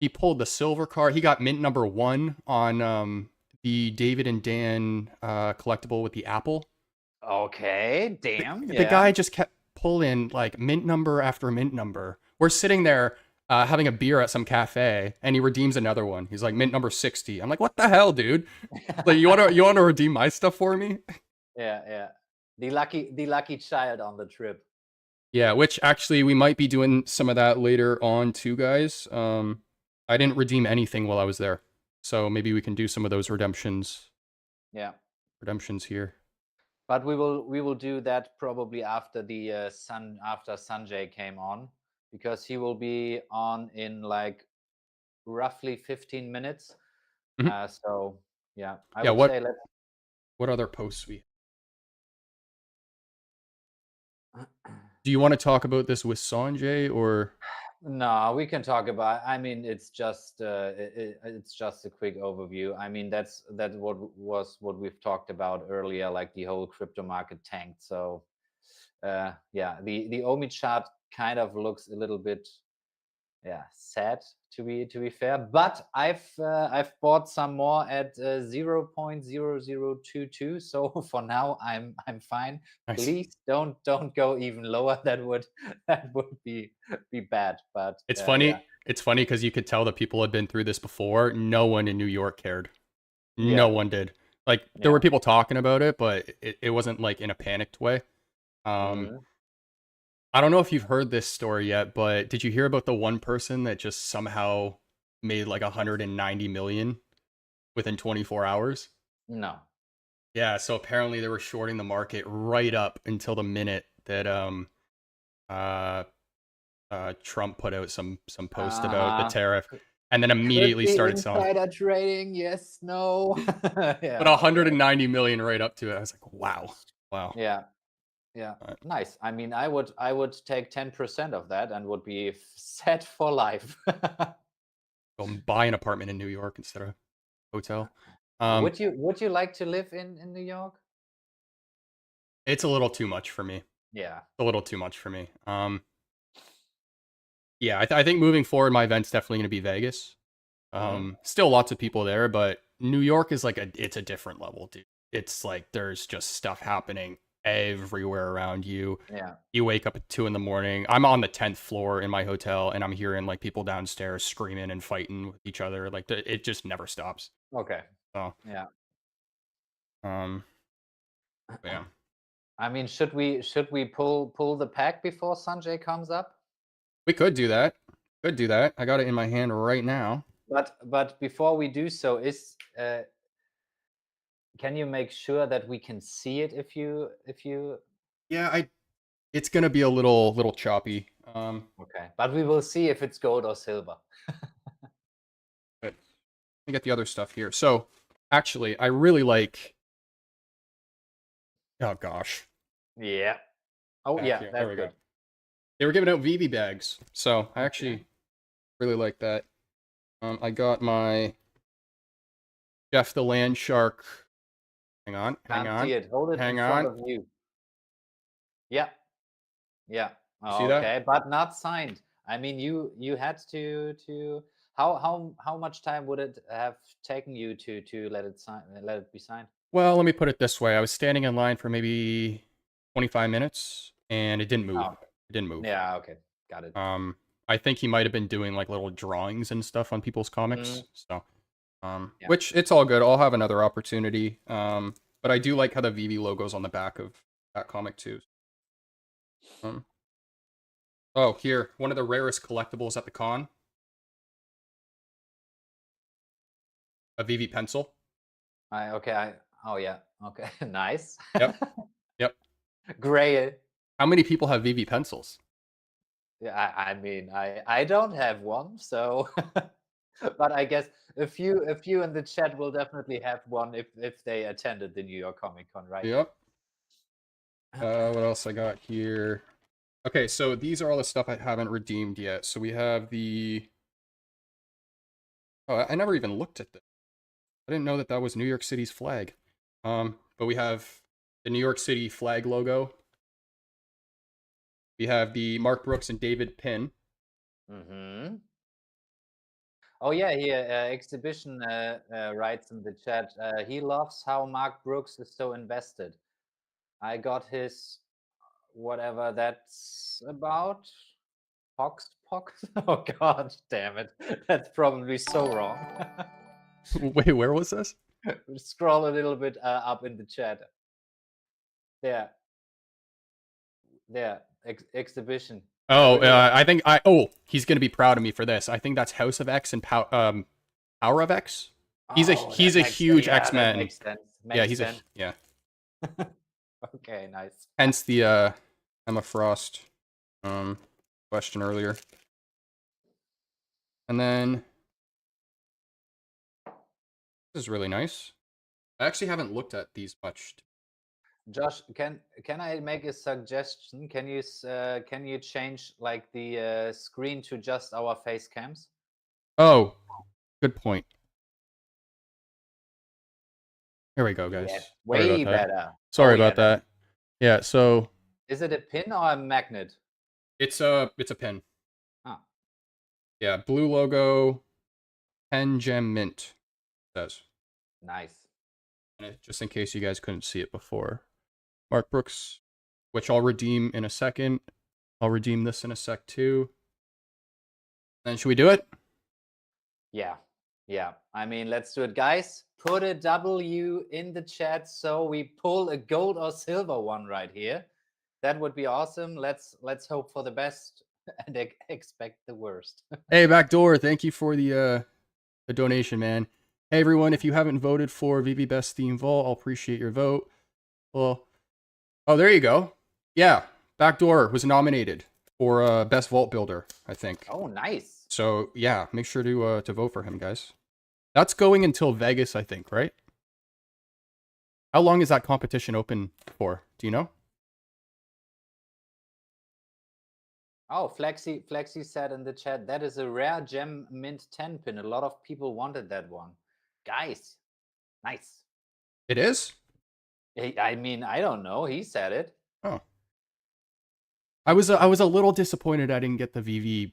He pulled the silver card. He got mint number 1 on the David and Dan collectible with the apple. Okay, damn. The guy just kept pulling like mint number after mint number. We're sitting there having a beer at some cafe, and he redeems another one. He's like mint number 60. I'm like, what the hell, dude? Like, you wanna redeem my stuff for me? Yeah. The lucky child on the trip. Yeah, which actually we might be doing some of that later on too, guys. I didn't redeem anything while I was there, so maybe we can do some of those redemptions. Yeah. Redemptions here. But we will do that probably after the after Sanjay came on, because he will be on in like roughly 15 minutes. So yeah, I would say let's. What other posts we? Do you want to talk about this with Sanjay or? No, we can talk about. I mean, it's just it's just a quick overview. I mean, that's what we've talked about earlier, like the whole crypto market tanked. So, yeah, the OMI chart kind of looks a little bit, sad to be fair. But I've bought some more at 0.0022. So for now, I'm fine. Nice. Please don't go even lower. That would be bad. But it's funny. Yeah. It's funny because you could tell that people had been through this before. No one in New York cared. No one did. Like there were people talking about it, but it wasn't like in a panicked way. I don't know if you've heard this story yet, but did you hear about the one person that just somehow made like 190 million within 24 hours? No. Yeah, so apparently they were shorting the market right up until the minute that Trump put out some post about the tariff, and then immediately started selling. Insider trading, yes, no. Yeah. But 190 million right up to it. I was like, wow. Yeah, nice. I mean, I would take 10% of that and would be set for life. Go buy an apartment in New York instead of hotel. Would you like to live in New York? It's a little too much for me. Yeah. A little too much for me. Yeah, I think moving forward, my event's definitely going to be Vegas. Still lots of people there, but New York is like it's a different level, dude. It's like there's just stuff happening everywhere around you. Yeah. You wake up at 2 a.m. I'm on the 10th floor in my hotel, and I'm hearing like people downstairs screaming and fighting with each other. Like it just never stops. Okay. So Yeah. Yeah. I mean, should we pull the pack before Sanjay comes up? We could do that. Could do that. I got it in my hand right now. But before we do so, can you make sure that we can see it if you Yeah, it's gonna be a little choppy. Okay, but we will see if it's gold or silver. But let me get the other stuff here. So actually, I really like. Oh gosh. Yeah. Oh Back yeah, here. that's There we good. go. They were giving out VeVe bags, so I actually really like that. I got my Jeff the Land Shark. Hang on. Can't see it. Hold it in front of you. Yeah. Yeah. You see Okay, that? but not signed. I mean, you had to. How much time would it have taken you to let it be signed? Well, let me put it this way. I was standing in line for maybe 25 minutes, and it didn't move. Oh, It didn't move. yeah. Okay, got it. I think he might have been doing like little drawings and stuff on people's comics. So, Yeah. which it's all good. I'll have another opportunity. But I do like how the VeVe logo's on the back of that comic too. Oh, here, one of the rarest collectibles at the con. A VeVe pencil. Oh yeah. Okay. Nice. Yep. Yep. Gray. How many people have VeVe pencils? Yeah, I mean, I don't have one, so but I guess a few in the chat will definitely have one if they attended the New York Comic Con, right? Yep. What else I got here? Okay, so these are all the stuff I haven't redeemed yet. So we have the. Oh, I never even looked at this. I didn't know that that was New York City's flag. But we have the New York City flag logo. We have the Mark Brooks and David pin. Oh yeah, here exhibition writes in the chat. He loves how Mark Brooks is so invested. I got his whatever that's about. Pox. Oh god, damn it! That's probably so wrong. Wait, where was this? Scroll a little bit up in the chat. There. Exhibition. Oh, I think he's gonna be proud of me for this. I think that's House of X and Power of X. He's a huge X-Men. Makes sense. Yeah, he's sense. Yeah. Okay, nice. Hence the Emma Frost question earlier. And then this is really nice. I actually haven't looked at these much. Josh, can I make a suggestion? Can you change like the screen to just our face cams? Oh, good point. Here we go, guys. Yeah, way better. Sorry about that. Yeah, so is it a pin or a magnet? It's a pin. Oh. Yeah, blue logo, pen gem mint. It says. Nice. And just in case you guys couldn't see it before. Mark Brooks, which I'll redeem in a second. I'll redeem this in a sec too. Then should we do it? Yeah. Yeah. I mean, let's do it, guys. Put a W in the chat so we pull a gold or silver one right here. That would be awesome. Let's hope for the best and expect the worst. Hey, Backdoor, thank you for the donation, man. Hey everyone, if you haven't voted for VeVe Best Theme Vault, I'll appreciate your vote. Well, oh, there you go. Yeah, Backdoor was nominated for Best Vault Builder, I think. Oh, nice. So yeah, make sure to vote for him, guys. That's going until Vegas, I think, right? How long is that competition open for? Do you know? Oh, Flexi said in the chat, that is a rare gem mint 10 pin. A lot of people wanted that one. Guys, Nice. It is? I mean, I don't know. He said it. Oh. I was a little disappointed I didn't get the VeVe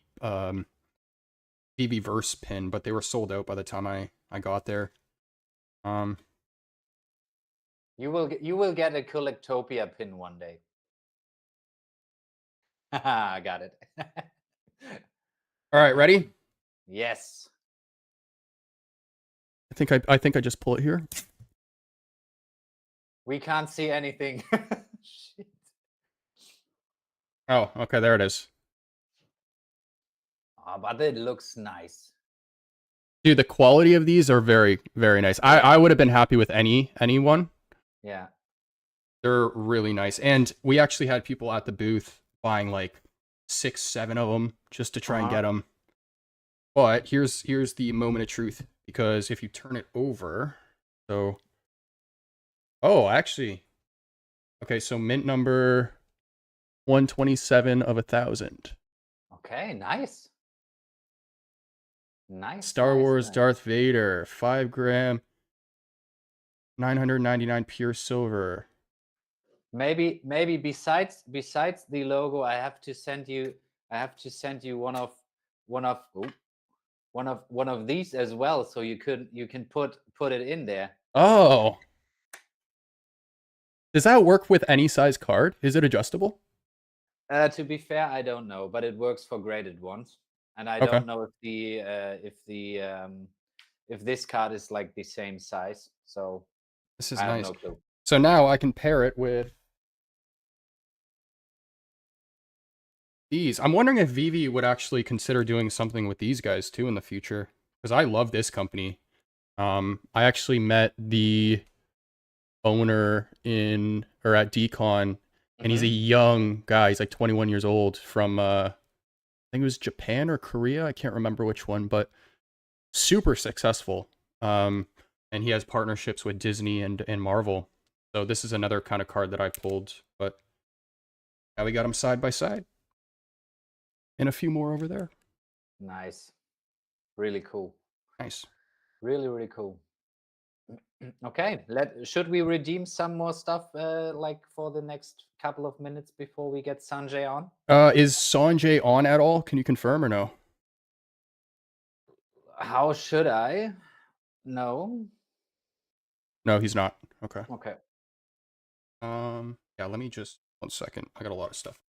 Verse pin, but they were sold out by the time I got there. You will get a Collectopia pin one day. I got it. All right, ready? Yes. I think I just pull it here. We can't see anything. Shit. Oh, okay, there it is. Oh, but it looks nice. Dude, the quality of these are very, very nice. I would have been happy with any one. Yeah. They're really nice. And we actually had people at the booth buying like 6, 7 of them just to try and get them. But here's the moment of truth, because if you turn it over, so actually, okay, so mint number 127 of 1,000. Okay, nice. Nice. Star nice, Wars nice. Darth Vader, 5 gram, 999 pure silver. Maybe besides the logo, I have to send you one of these as well, so you can put it in there. Oh. Does that work with any size card? Is it adjustable? To be fair, I don't know, but it works for graded ones, and I don't know if this card is like the same size. So This is I have nice. no clue. So now I can pair it with these. I'm wondering if VeVe would actually consider doing something with these guys too in the future, because I love this company. I actually met the owner at DCon, and he's a young guy. He's like 21 years old from I think it was Japan or Korea. I can't remember which one, but super successful. And he has partnerships with Disney and Marvel. So this is another kind of card that I pulled, but now we got them side by side. And a few more over there. Nice. Really cool. Nice. Really, really cool. Okay, should we redeem some more stuff like for the next couple of minutes before we get Sanjay on? Is Sanjay on at all? Can you confirm or no? How should I? No. No, he's not. Okay. Okay. Yeah, let me just 1 second. I got a lot of stuff.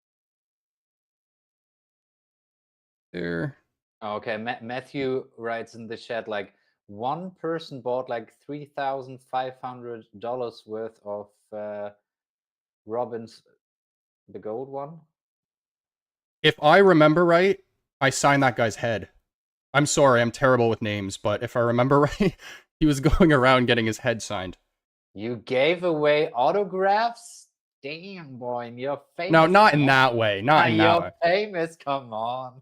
There. Okay, Matthew writes in the chat like one person bought like $3,500 worth of Robin's the gold one. If I remember right, I signed that guy's head. I'm sorry, I'm terrible with names, but if I remember right, he was going around getting his head signed. You gave away autographs? Damn, boy, you're famous. No, not in that way. Not in that way. You're famous, come on.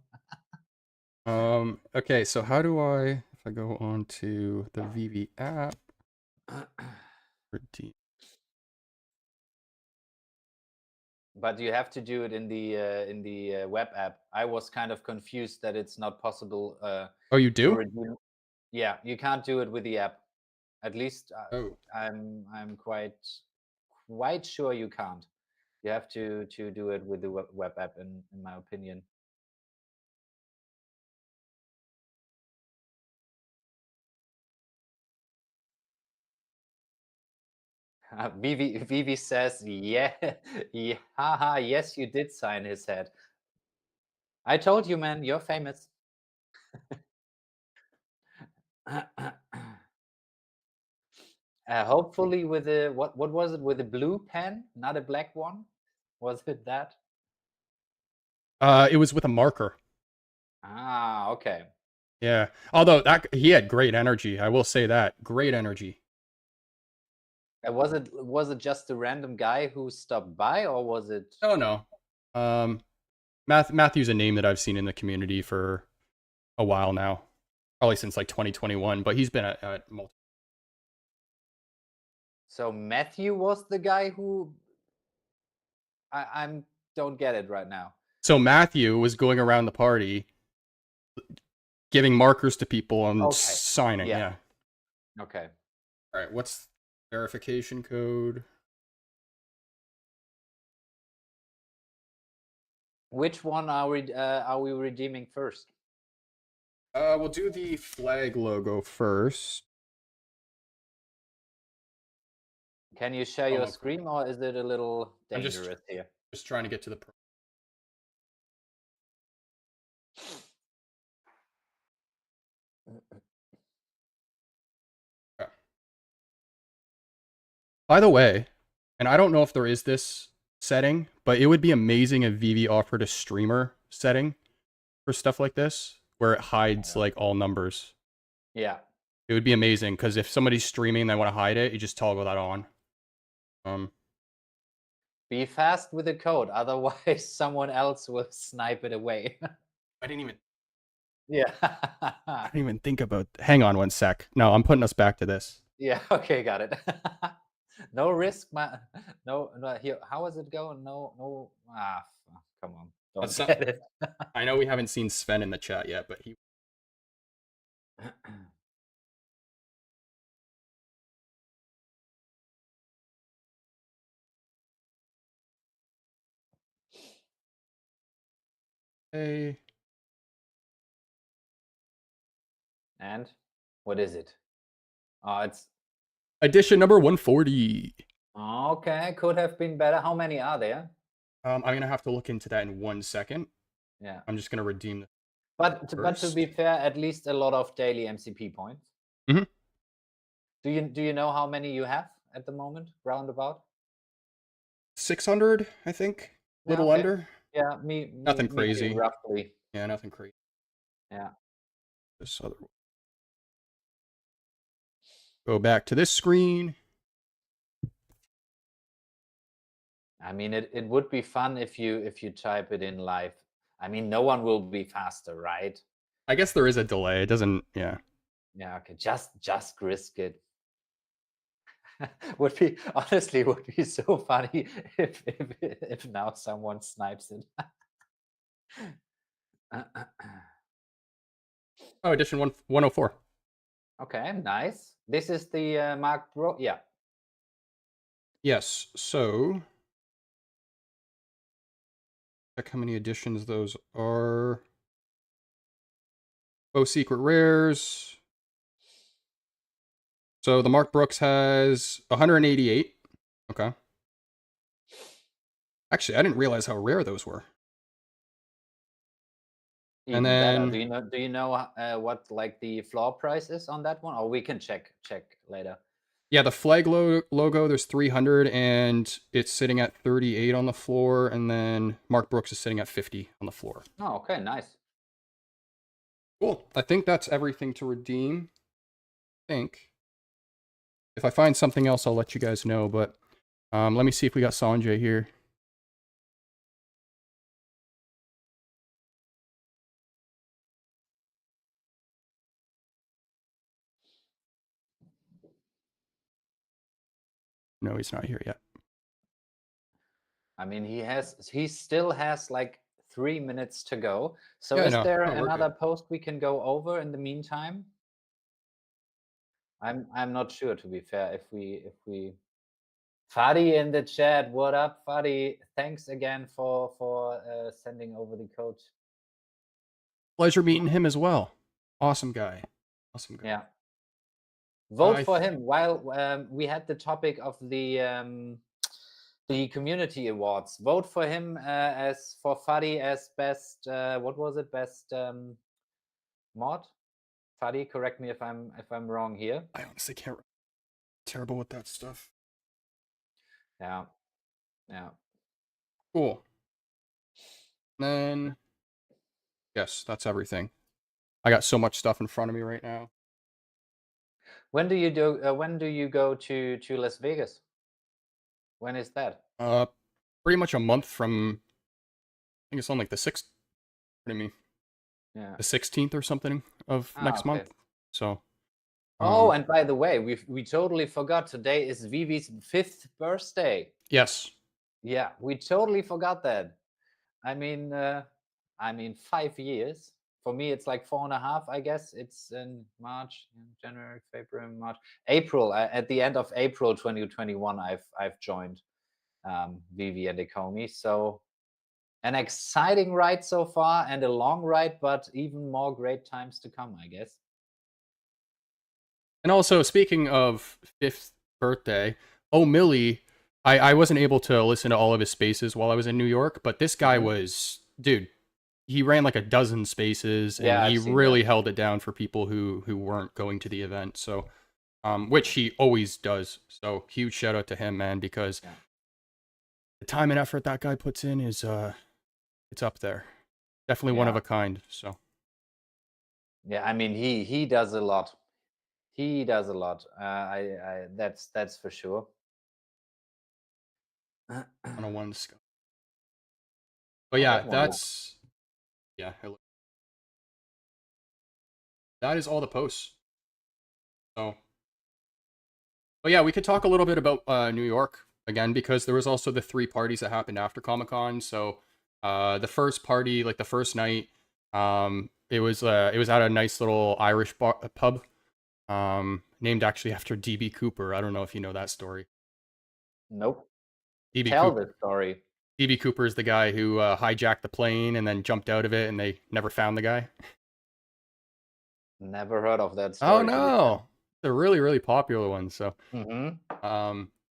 Okay, so how do if I go on to the VeVe app, redeem. But you have to do it in the web app. I was kind of confused that it's not possible. Oh, you do? Yeah, you can't do it with the app. At least I'm quite sure you can't. You have to do it with the web app, in my opinion. VeVe says, yeah, haha, yes, you did sign his head. I told you, man, you're famous. Hopefully with a what was it, with a blue pen, not a black one? Was it that? It was with a marker. Ah, okay. Yeah. Although he had great energy, I will say that. Great energy. Was it just a random guy who stopped by, or was it? Oh no. Matthew's a name that I've seen in the community for a while now. Probably since like 2021, but he's been at multiple. So Matthew was the guy who I don't get it right now. So Matthew was going around the party giving markers to people and signing. Yeah. Okay. All right, what's verification code? Which one are we redeeming first? We'll do the flag logo first. Can you share your screen, or is it a little I'm dangerous here? just trying to get to the. Okay. By the way, and I don't know if there is this setting, but it would be amazing if VeVe offered a streamer setting for stuff like this, where it hides like all numbers. Yeah. It would be amazing, because if somebody's streaming and they want to hide it, you just toggle that on. Be fast with the code, otherwise someone else will snipe it away. I didn't even. Yeah. I didn't even think about. Hang on one sec. No, I'm putting us back to this. Yeah. Okay, got it. No risk, no. Here, how does it go? No. Come on. Don't get it. I know we haven't seen Sven in the chat yet, but he. Hey. And what is it? Oh, it's Edition number 140. okay. Could have been better. How many are there? I'm gonna have to look into that in 1 second. Yeah. I'm just gonna redeem. But to be fair, at least a lot of daily MCP points. Mm-hmm. Do you know how many you have at the moment, roundabout? 600, I think. A little under. Yeah, Nothing crazy. Too, roughly. Yeah, nothing crazy. Yeah. This other one. Go back to this screen. I mean, it would be fun if you type it in live. I mean, no one will be faster, right? I guess there is a delay. It doesn't. Yeah. Yeah. Okay. Just risk it. Would be so funny if now someone snipes it. Oh, edition 104. Okay, nice. This is the Mark Bro. Yeah. Yes. So check how many editions those are. Oh, secret rares. So the Mark Brooks has 188. Okay. Actually, I didn't realize how rare those were. Even and then better. Do you know what like the floor price is on that one, or we can check later? Yeah, the flag logo, there's 300, and it's sitting at 38 on the floor, and then Mark Brooks is sitting at 50 on the floor. Oh, okay, nice. Cool. I think that's everything to redeem. I think. If I find something else, I'll let you guys know, but let me see if we got Sanjay here. No, he's not here yet. I mean, he still has like 3 minutes to go. So Yeah, is no. there No, another post we can go over in the meantime? I'm not sure, to be fair. If we Fadi in the chat, what up, Fadi? Thanks again for sending over the code. Pleasure meeting him as well. Awesome guy. Awesome guy. Yeah. Vote for him. While we had the topic of the community awards, vote for him as for Fadi as best. What was it? Best mod. Fadi, correct me if I'm wrong here. I honestly can't. Terrible with that stuff. Yeah. Cool. Then yes, that's everything. I got so much stuff in front of me right now. When do you go to Las Vegas? When is that? Pretty much a month from. I think it's on like the 6th. What do you mean? Yeah. The 16th or something of next month. So. Oh, and by the way, we totally forgot. Today is VeVe's 5th birthday. Yes. Yeah, we totally forgot that. I mean, 5 years. for me it's like 4.5, I guess. It's in March, January, February, March, April. At the end of April 2021, I've joined VeVe and ECOMI. So an exciting ride so far and a long ride, but even more great times to come, I guess. And also, speaking of 5th birthday, oh Millie, I wasn't able to listen to all of his spaces while I was in New York, but this guy was, dude, he ran like a dozen spaces, and Yeah, he I've seen really that. held it down for people who weren't going to the event. So, which he always does. So huge shout out to him, man, because Yeah. the time and effort that guy puts in is it's up there. Definitely one of Yeah. a kind. So Yeah, I mean he does a lot. He does a lot. That's for sure. on a one scale. But Oh, yeah, that one. that's yeah. That is all the posts. So, but yeah, we could talk a little bit about New York again, because there was also the 3 parties that happened after Comic Con. So, the first party, like the first night, it was at a nice little Irish pub, named actually after DB Cooper. I don't know if you know that story. Nope. DB Tell Cooper. the story. DB Cooper is the guy who hijacked the plane and then jumped out of it, and they never found the guy. Never heard of that Oh story, to be no, it's a really popular one. So, honest.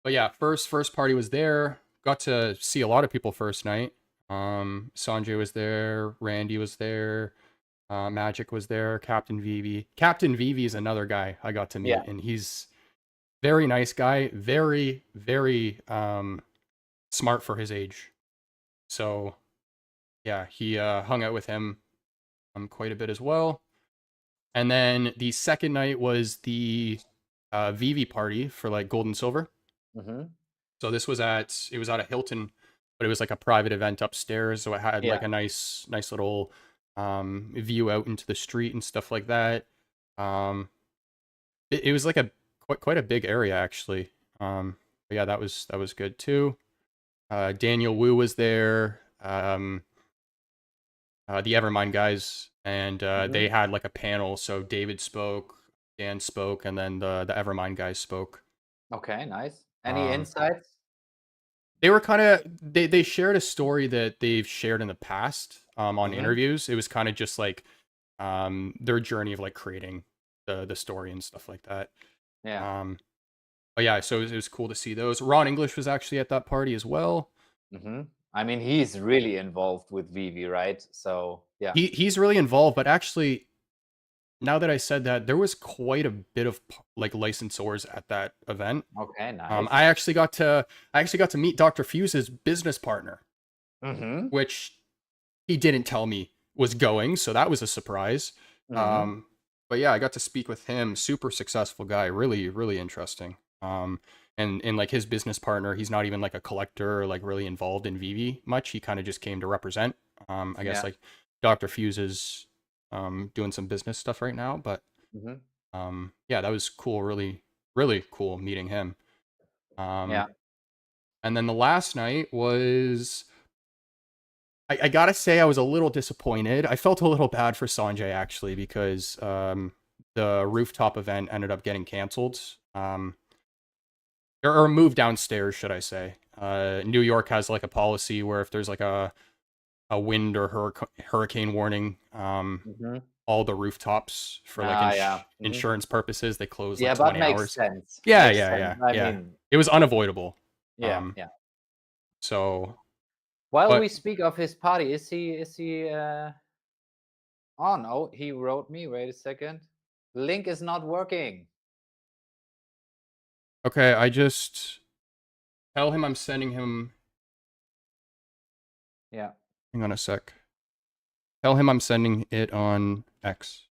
but yeah, first party was there. Got to see a lot of people first night. Sanjay was there, Randy was there, Magic was there, Captain VeVe. Captain VeVe is another guy I got to meet, Yeah. and he's very nice guy, very smart for his age. So yeah, he hung out with him quite a bit as well. And then the second night was the VeVe party for like gold and silver. Mm-hmm. So it was at a Hilton, but it was like a private event upstairs. So it had like Yeah. a nice little view out into the street and stuff like that. It was like a quite a big area actually. But yeah, that was good too. Daniel Wu was there. The Evermind guys, and they had like a panel. So David spoke, Dan spoke, and then the Evermind guys spoke. Okay, nice. Any Um, insights? They were kind of they shared a story that they've shared in the past on Mhm. interviews. It was kind of just like their journey of like creating the story and stuff like that. Yeah. But yeah, so it was cool to see those. Ron English was actually at that party as well. Mm-hmm. I mean, he's really involved with VeVe, right? So yeah. He's really involved, but actually, now that I said that, there was quite a bit of like licensors at that event. Okay, nice. I actually got to meet Dr. Fuse's business partner, Mm-hmm. which he didn't tell me was going, so that was a surprise. Mm-hmm. But yeah, I got to speak with him. Super successful guy, really interesting. And like his business partner, he's not even like a collector or like really involved in VeVe much. He kind of just came to represent. I guess Yeah. like Dr. Fuse is doing some business stuff right now, but Mm-hmm. yeah, that was cool. Really cool meeting him. Yeah. And then the last night was, I gotta say, I was a little disappointed. I felt a little bad for Sanjay actually, because the rooftop event ended up getting canceled. Or moved downstairs, should I say. New York has like a policy where if there's like a wind or hurricane warning, Mm-hmm. all the rooftops for like Yeah. Mm-hmm. insurance purposes, they close Yeah, like but 20 makes hours. sense. Yeah, Makes yeah, sense. yeah, I yeah. mean, It was unavoidable. yeah. So, While but we speak of his party, is he oh no, he wrote me. Wait a second. Link is not working. okay, I just tell him I'm sending him. Yeah. Hang on a sec. Tell him I'm sending it on X.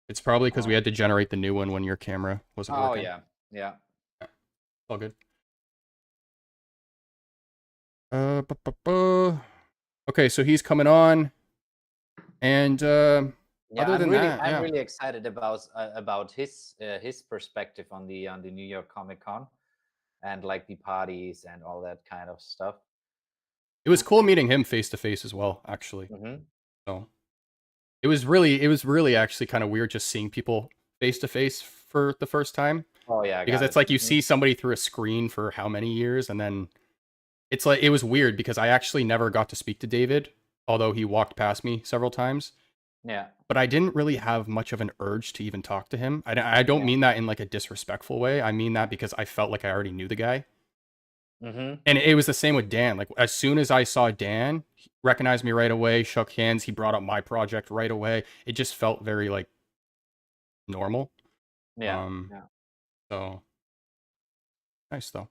It's probably because we had to generate the new one when your camera wasn't Oh working. yeah. Yeah. All good. Okay, so he's coming on, and Yeah, other than that, I'm yeah. really excited about his perspective on the New York Comic Con, and like the parties and all that kind of stuff. It was cool meeting him face to face as well, actually. Mm-hmm. So it was really actually kind of weird just seeing people face to face for the first time. Oh yeah, Because it's like you see somebody through a screen for how many years, and then it's like it was weird because I actually never got to speak to David, although he walked past me several times. Yeah. But I didn't really have much of an urge to even talk to him. I don't mean that in like a disrespectful way. I mean that because I felt like I already knew the guy. Mm-hmm. And it was the same with Dan. Like as soon as I saw Dan, he recognized me right away, shook hands. He brought up my project right away. It just felt very like normal. Yeah. So nice though.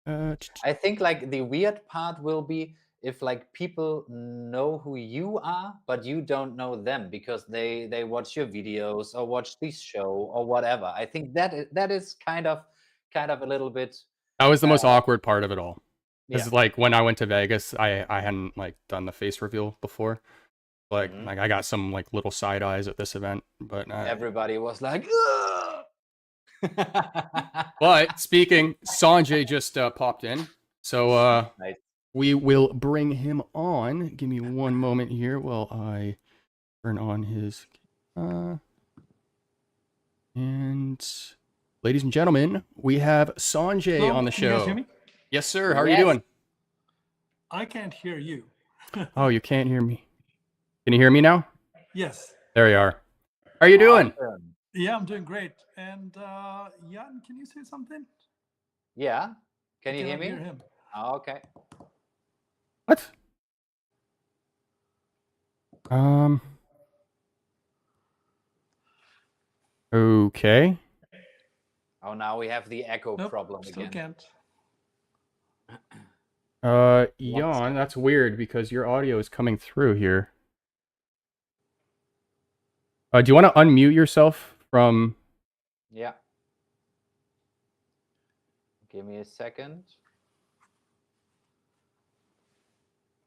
I think like the weird part will be if like people know who you are, but you don't know them because they watch your videos or watch this show or whatever. I think that is kind of a little bit. That was the most awkward part of it all. Because Yeah. like when I went to Vegas, I hadn't like done the face reveal before. Like I got some like little side eyes at this event, but Everybody was like, but speaking, Sanjay just popped in, so nice. we will bring him on. Give me one moment here while I turn on his and ladies and gentlemen, we have Sanjay Hello, on the can you guys show. hear me? Yes, sir. How are Yes. you doing? I can't hear you. Oh, you can't hear me. Can you hear me now? Yes. There you are. How are you doing? Awesome. Yeah, I'm doing great. And Jan, can you say something? Yeah. Can I you hear cannot me? Hear him. Oh, okay. What? Okay. Oh, now we have the echo Nope, problem still again. can't. Jan, that's weird because your audio is coming through here. Do you want to unmute yourself from? Yeah. Give me a second.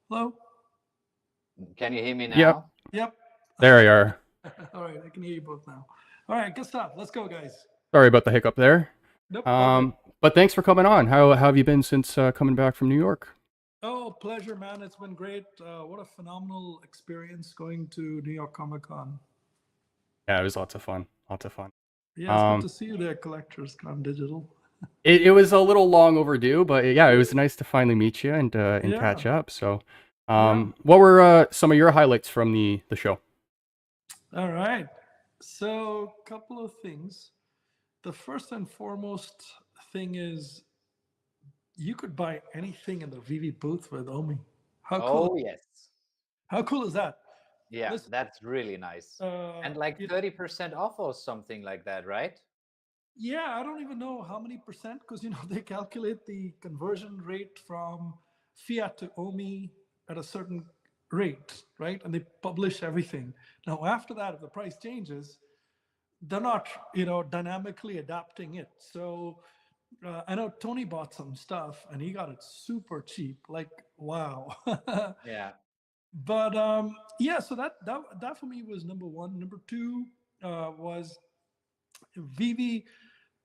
Hello? Can you hear me now? Yep. Yep. There you are. All right, I can hear you both now. All right, good stuff. Let's go, guys. Sorry about the hiccup there. Nope. But thanks for coming on. How have you been since coming back from New York? Oh, pleasure, man. It's been great. What a phenomenal experience going to New York Comic Con. Yeah, it was lots of fun. Lots of fun. Yeah, it's good to see you there, collectorsgonedigital. It was a little long overdue, but yeah, it was nice to finally meet you and catch up. So, what were some of your highlights from the show? All right. So, a couple of things. The first and foremost thing is you could buy anything in the VeVe booth with OMI. How cool? Oh, yes. How cool is that? Yeah, Listen, that's really nice. And like 30% off or something like that, right? Yeah, I don't even know how many percent because they calculate the conversion rate from fiat to OMI at a certain rate, right? And they publish everything. Now, after that, if the price changes, they're not, dynamically adapting it. So I know Tony bought some stuff and he got it super cheap. Like, wow. Yeah. But yeah, so that for me was number one. Number two was VeVe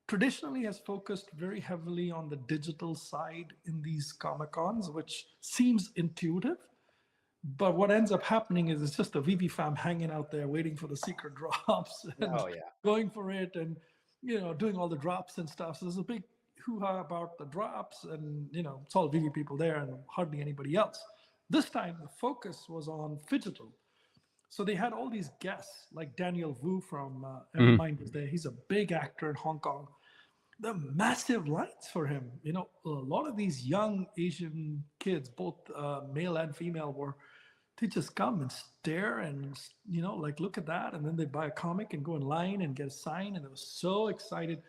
traditionally has focused very heavily on the digital side in these Comic Cons, which seems intuitive. But what ends up happening is it's just a VeVe fam hanging out there waiting for the secret drops and going for it and, doing all the drops and stuff. So there's a big hoo-ha about the drops and, it's all VeVe people there and hardly anybody else. This time the focus was on phygital. So they had all these guests, like Daniel Wu from Evermind was there. He's a big actor in Hong Kong. The massive lines for him. A lot of these young Asian kids, both male and female, they just come and stare and, like, look at that. And then they buy a comic and go in line and get a sign. And they were so excited.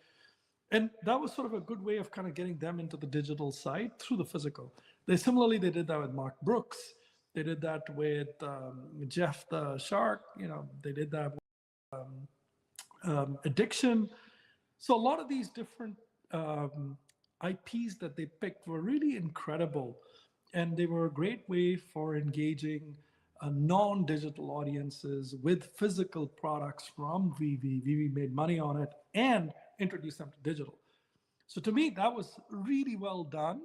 And that was sort of a good way of kind of getting them into the digital side through the physical. They did that with Mark Brooks. They did that with Jeff the Shark. They did that with Addiction. So a lot of these different IPs that they picked were really incredible. And they were a great way for engaging non-digital audiences with physical products from VeVe. VeVe made money on it and introduced them to digital. So to me, that was really well done.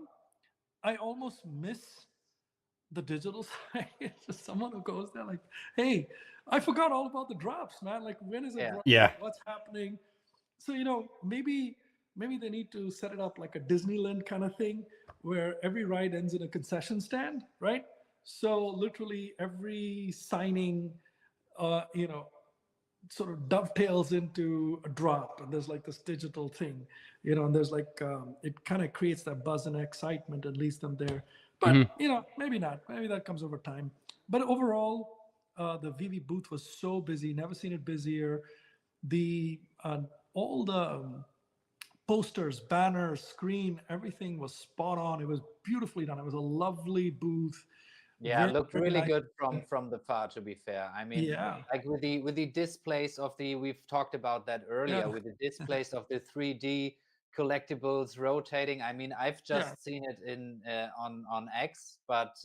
I almost miss the digital side. It's just someone who goes there like, hey, I forgot all about the drops, man. Like, when is it Yeah. dropping? Yeah. What's happening? So, maybe they need to set it up like a Disneyland kind of thing where every ride ends in a concession stand, right? So literally every signing, sort of dovetails into a drop, and there's like this digital thing, and there's like it kind of creates that buzz and excitement and leads them there. But maybe not. Maybe that comes over time. But overall, the VeVe booth was so busy. Never seen it busier. The all the posters, banners, screen, everything was spot on. It was beautifully done. It was a lovely booth. Yeah, it looked really nice. good from the far, to be fair. I mean, Yeah. like with the displays of we've talked about that earlier, Yeah. with the displays of the 3D collectibles rotating. I mean, I've just seen it in on X, but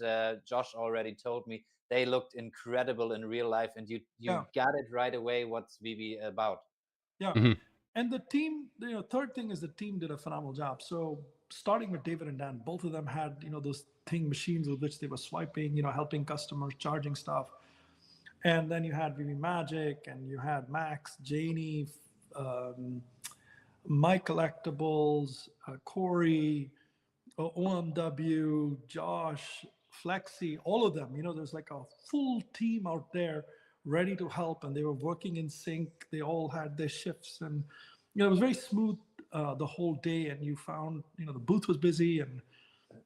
Josh already told me they looked incredible in real life, and you got it right away what's VeVe about. Yeah. And the team, third thing is the team did a phenomenal job. So starting with David and Dan, both of them had, those machines with which they were swiping, helping customers, charging stuff. And then you had VeVe Magic, and you had Max, Janie, My Collectibles, Corey, OMW, Josh, Flexi, all of them. There's like a full team out there ready to help, and they were working in sync. They all had their shifts, and it was very smooth the whole day. And you found, the booth was busy, and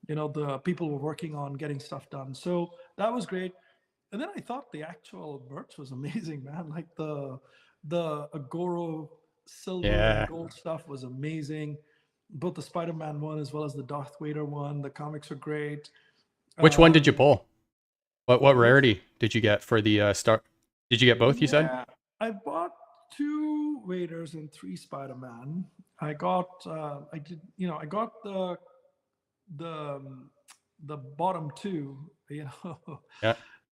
the people were working on getting stuff done. So that was great. And then I thought the actual merch was amazing, man. Like the Agoro silver and gold stuff was amazing. Both the Spider-Man one as well as the Darth Vader one. The comics are great. Which one did you pull? What rarity did you get for the start? Did you get both? You said. I bought 2 Vaders and 3 Spider-Man. I got I got the bottom 2,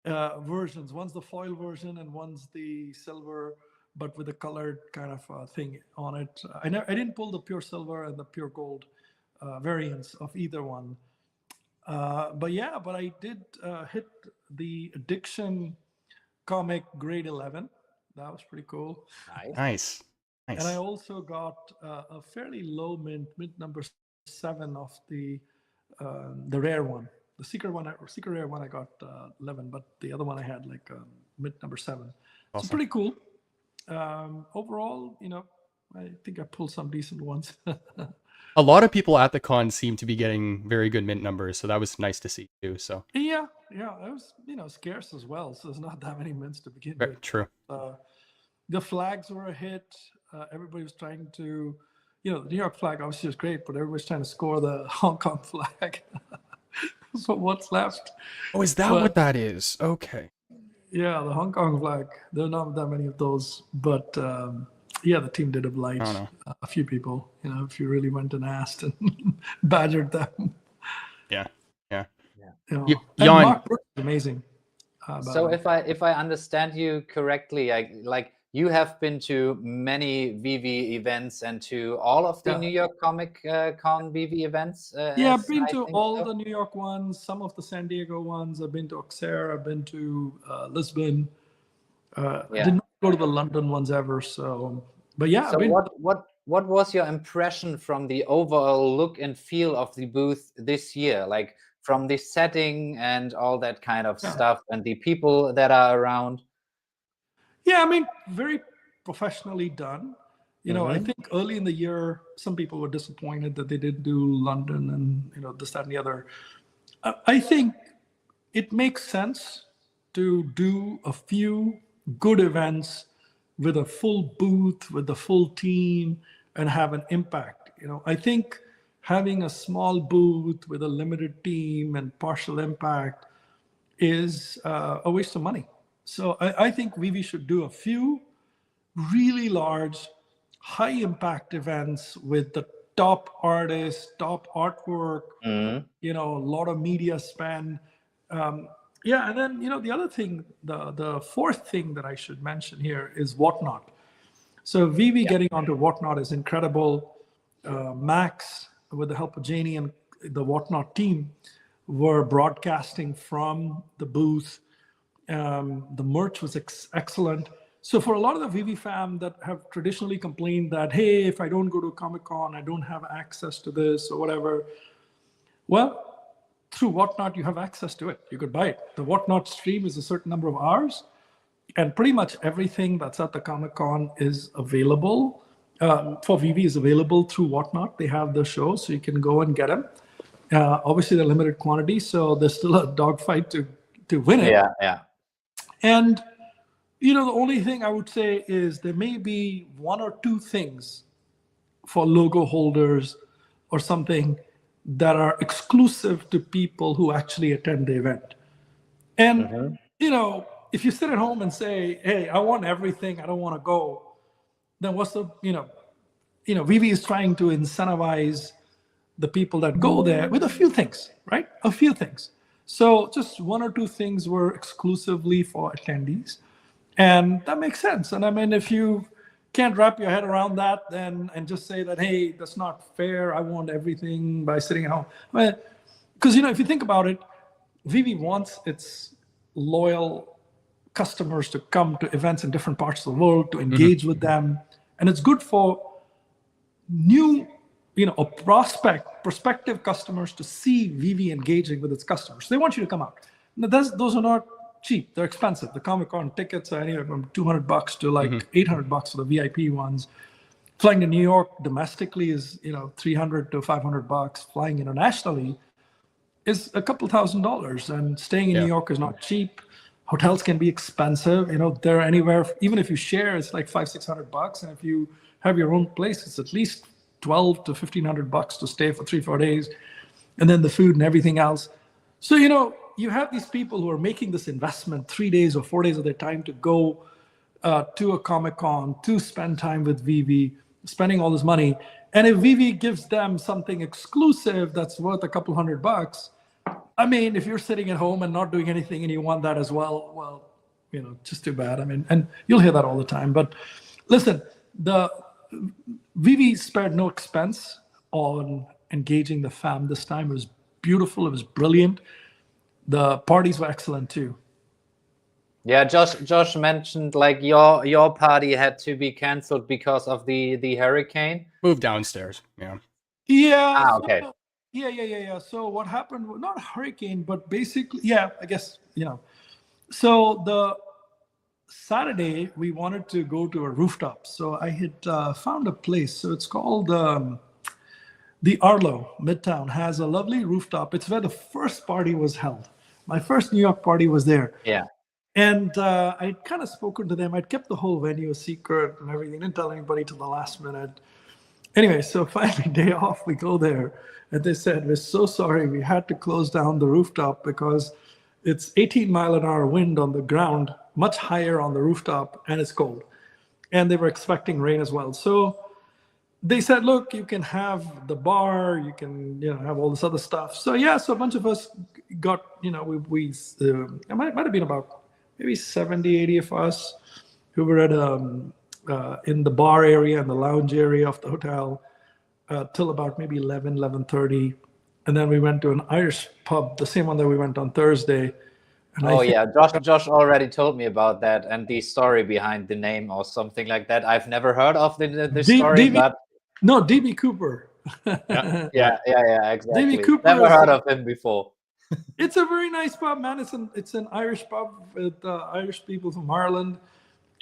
versions. One's the foil version and one's the silver, but with a colored kind of thing on it. I didn't pull the pure silver and the pure gold variants of either one. But I did hit the Addiction comic grade 11. That was pretty cool. Nice. And I also got a fairly low mint number 7 of the rare one. The secret rare one I got 11, but the other one I had like mint number 7. Awesome. So pretty cool. Overall, I think I pulled some decent ones. A lot of people at the con seem to be getting very good mint numbers, so that was nice to see too. So yeah, it was scarce as well, so there's not that many mints to begin with. True. The flags were a hit. Everybody was trying to, the New York flag obviously was great, but everybody's trying to score the Hong Kong flag. So what's left? Oh, is that what that is? Okay. Yeah, the Hong Kong flag. There are not that many of those, but the team did oblige a few people. If you really went and asked and badgered them. Yeah. And Mark Brooks is amazing. So if I understand you correctly, like you have been to many VeVe events and to all of the New York Comic Con VeVe events. I've been to all the New York ones, some of the San Diego ones. I've been to Auxerre. I've been to Lisbon. I did not go to the London ones ever. So, but yeah. So what was your impression from the overall look and feel of the booth this year? Like from the setting and all that kind of stuff, and the people that are around. Yeah, I mean, very professionally done. I think early in the year, some people were disappointed that they didn't do London and, this, that, and the other. I think it makes sense to do a few good events with a full booth, with the full team, and have an impact. I think having a small booth with a limited team and partial impact is a waste of money. So I think VeVe should do a few really large, high impact events with the top artists, top artwork, a lot of media spend. And then, the other thing, the fourth thing that I should mention here is Whatnot. So VeVe getting onto Whatnot is incredible. Max, with the help of Janie and the Whatnot team, were broadcasting from the booth. The merch was excellent. So for a lot of the VeVe fam that have traditionally complained that, hey, if I don't go to Comic Con, I don't have access to this or whatever. Well, through Whatnot, you have access to it. You could buy it. The Whatnot stream is a certain number of hours, and pretty much everything that's at the Comic Con is available. For VeVe is available through Whatnot. They have the show, so you can go and get them. Obviously, they're limited quantity, so there's still a dogfight to win it. Yeah. And the only thing I would say is there may be one or two things for logo holders or something that are exclusive to people who actually attend the event. And, if you sit at home and say, hey, I want everything, I don't want to go, then what's the, VeVe is trying to incentivize the people that go there with a few things, right? A few things. So just one or two things were exclusively for attendees. And that makes sense. And I mean, if you can't wrap your head around that, then and just say that, hey, that's not fair, I want everything by sitting at home. Because, if you think about it, VeVe wants its loyal customers to come to events in different parts of the world, to engage with them. And it's good for new, prospective customers to see VeVe engaging with its customers. They want you to come out. Now, those are not cheap. They're expensive. The Comic Con tickets are anywhere from $200 to like $800 for the VIP ones. Flying to New York domestically is, $300 to $500. Flying internationally is a couple $1,000s. And staying in New York is not cheap. Hotels can be expensive. They're anywhere, even if you share, it's like $500-600. And if you have your own place, it's at least $1,200 to $1,500 to stay for 3-4 days. And then the food and everything else. So, you have these people who are making this investment 3 days or 4 days of their time to go to a Comic Con, to spend time with VeVe, spending all this money. And if VeVe gives them something exclusive that's worth a couple $100, I mean, if you're sitting at home and not doing anything and you want that as well, just too bad. I mean, and you'll hear that all the time. But listen, the VeVe spared no expense on engaging the fam this time. It was beautiful. It was brilliant. The parties were excellent too. Yeah, Josh mentioned like your party had to be canceled because of the hurricane. Moved downstairs. Yeah. Yeah. Okay. Yeah. So what happened? Not a hurricane, but basically, I guess So the Saturday we wanted to go to a rooftop. So I had found a place. So it's called the Arlo Midtown. Has a lovely rooftop. It's where the first party was held. My first New York party was there. Yeah. And I'd kind of spoken to them. I'd kept the whole venue a secret and everything. Didn't tell anybody till the last minute. Anyway, so finally, day off, we go there. And they said, we're so sorry. We had to close down the rooftop because it's 18-mile-an-hour wind on the ground, much higher on the rooftop, and it's cold. And they were expecting rain as well. So they said, look, you can have the bar, you can have all this other stuff. So so a bunch of us got, it might have been about maybe 70, 80 of us who were at in the bar area and the lounge area of the hotel till about maybe 11:30. And then we went to an Irish pub, the same one that we went on Thursday. And Josh already told me about that and the story behind the name or something like that. I've never heard of the story, but no, DB Cooper. yeah, exactly. DB Cooper. Never heard of him before. It's a very nice pub, man. It's an Irish pub with Irish people from Ireland,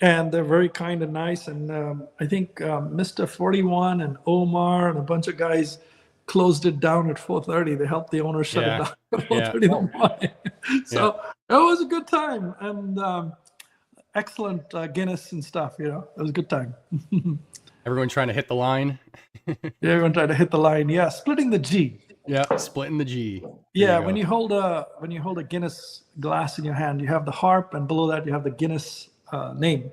and they're very kind and nice. And I think Mr. 41 and Omar and a bunch of guys closed it down at 4:30. They helped the owner shut it down at 4:30 in the morning. So it was a good time and excellent Guinness and stuff. It was a good time. Everyone trying to hit the line. Everyone trying to hit the line. Yeah, splitting the G. Yeah, splitting the G. Yeah, when you hold a Guinness glass in your hand, you have the harp, and below that you have the Guinness name.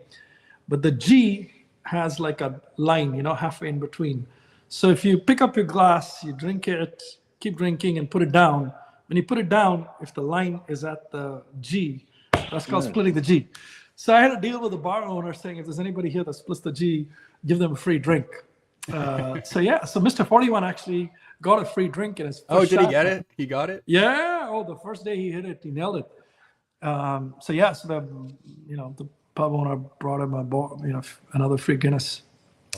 But the G has like a line, halfway in between. So if you pick up your glass, you drink it, keep drinking, and put it down. When you put it down, if the line is at the G, that's called splitting the G. So I had a deal with the bar owner saying, if there's anybody here that splits the G, give them a free drink. So yeah, so Mr. 41 actually got a free drink in his first Oh, did he shot. get it? He got it? Yeah. Oh, the first day he hit it, he nailed it. So yeah, so the pub owner brought him another free Guinness.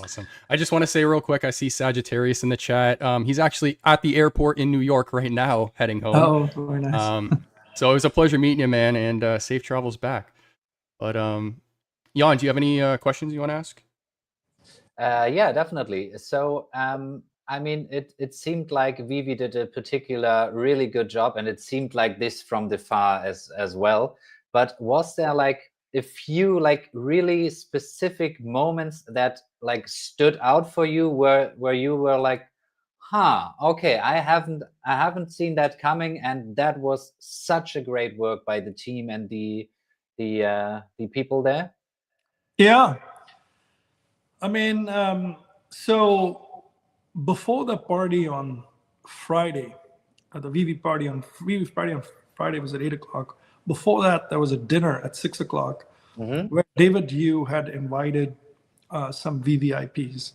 Awesome. I just want to say real quick, I see Sagittarius in the chat. He's actually at the airport in New York right now, heading home. Oh, very nice. So it was a pleasure meeting you, man, and safe travels back. But Jan, do you have any questions you want to ask? Yeah, definitely. So, I mean, it seemed like VeVe did a particular really good job, and it seemed like this from the far as well. But was there like a few like really specific moments that like stood out for you, where you were like, huh, okay, I haven't seen that coming, and that was such a great work by the team and the people there? Yeah. I mean, so before the party on Friday, the VeVe party on Friday was at 8 o'clock. Before that, there was a dinner at 6 o'clock where David Yu had invited some VVIPs.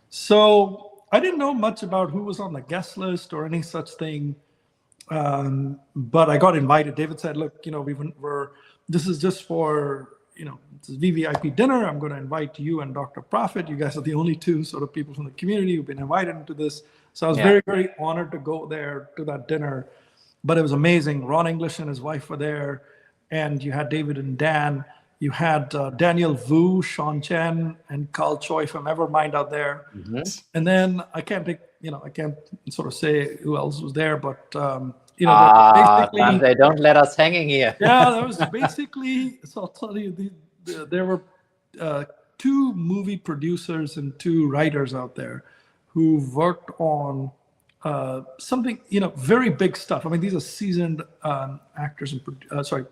So I didn't know much about who was on the guest list or any such thing, but I got invited. David said, "Look, this is just for this VVIP dinner. I'm going to invite you and Dr. Prophet. You guys are the only two sort of people from the community who've been invited into this." So I was very, very honored to go there to that dinner. But it was amazing. Ron English and his wife were there, and you had David and Dan. You had Daniel Wu, Sean Chen, and Carl Choi from Evermind out there. And then I can't sort of say who else was there, but basically, they don't let us hanging here. Yeah, that was basically. So I'll tell you, there were 2 movie producers and 2 writers out there who worked on something, very big stuff. I mean, these are seasoned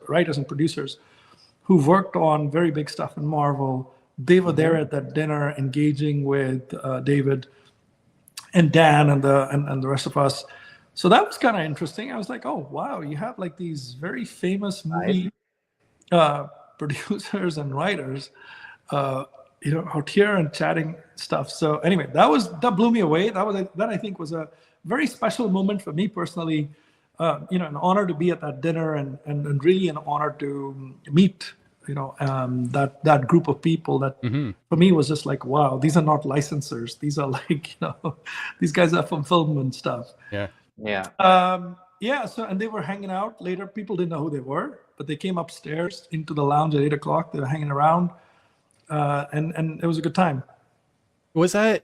writers and producers who worked on very big stuff in Marvel. They were there at that dinner, engaging with David and Dan and the rest of us. So that was kind of interesting. I was like, oh wow, you have like these very famous movie producers and writers, out here and chatting stuff. So anyway, that blew me away. That I think was a very special moment for me personally. An honor to be at that dinner and really an honor to meet that group of people that for me was just like, wow, these are not licensors. These are like, these guys are from film and stuff. So, and they were hanging out later. People didn't know who they were, but they came upstairs into the lounge at 8 o'clock. They were hanging around, and it was a good time. Was that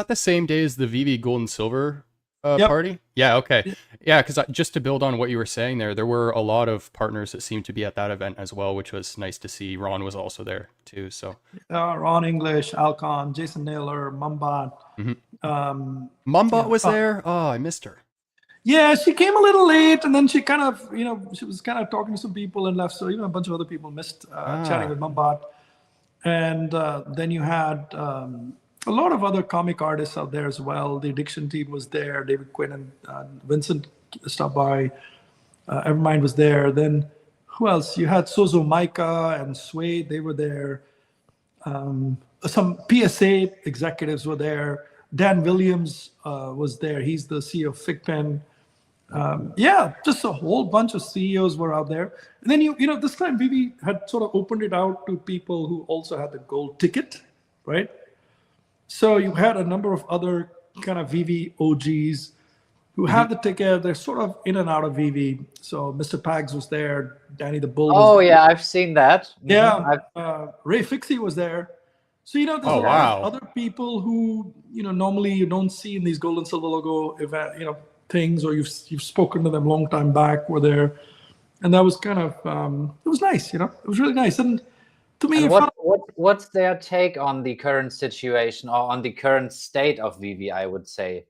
the same day as the VeVe Gold and Silver party? Yeah, okay. Yeah, because just to build on what you were saying there were a lot of partners that seemed to be at that event as well, which was nice to see. Ron was also there too. So Ron English, Alcon, Jason Naylor, Mumbat. Mumbat was there. Oh, I missed her. Yeah, she came a little late, and then she kind of, she was kind of talking to some people and left. So even a bunch of other people missed chatting with Mumbat. And then you had a lot of other comic artists out there as well. The Addiction team was there. David Quinn and Vincent stopped by. Evermind was there. Then who else? You had Sozo Micah and Swade. They were there. Some PSA executives were there. Dan Williams was there. He's the CEO of Figpen. Just a whole bunch of CEOs were out there. And then this time VeVe had sort of opened it out to people who also had the gold ticket, right? So you had a number of other kind of VeVe OGs who have the ticket. They're sort of in and out of VeVe. So Mr. Pags was there. Danny the Bull. Oh yeah, I've seen that. Yeah, Ray Fixie was there. So there's a lot of other people who normally you don't see in these gold and silver logo event things, or you've spoken to them a long time back, were there, and that was kind of it was nice. It was really nice. And to me, what's their take on the current situation or on the current state of VeVe? I would say.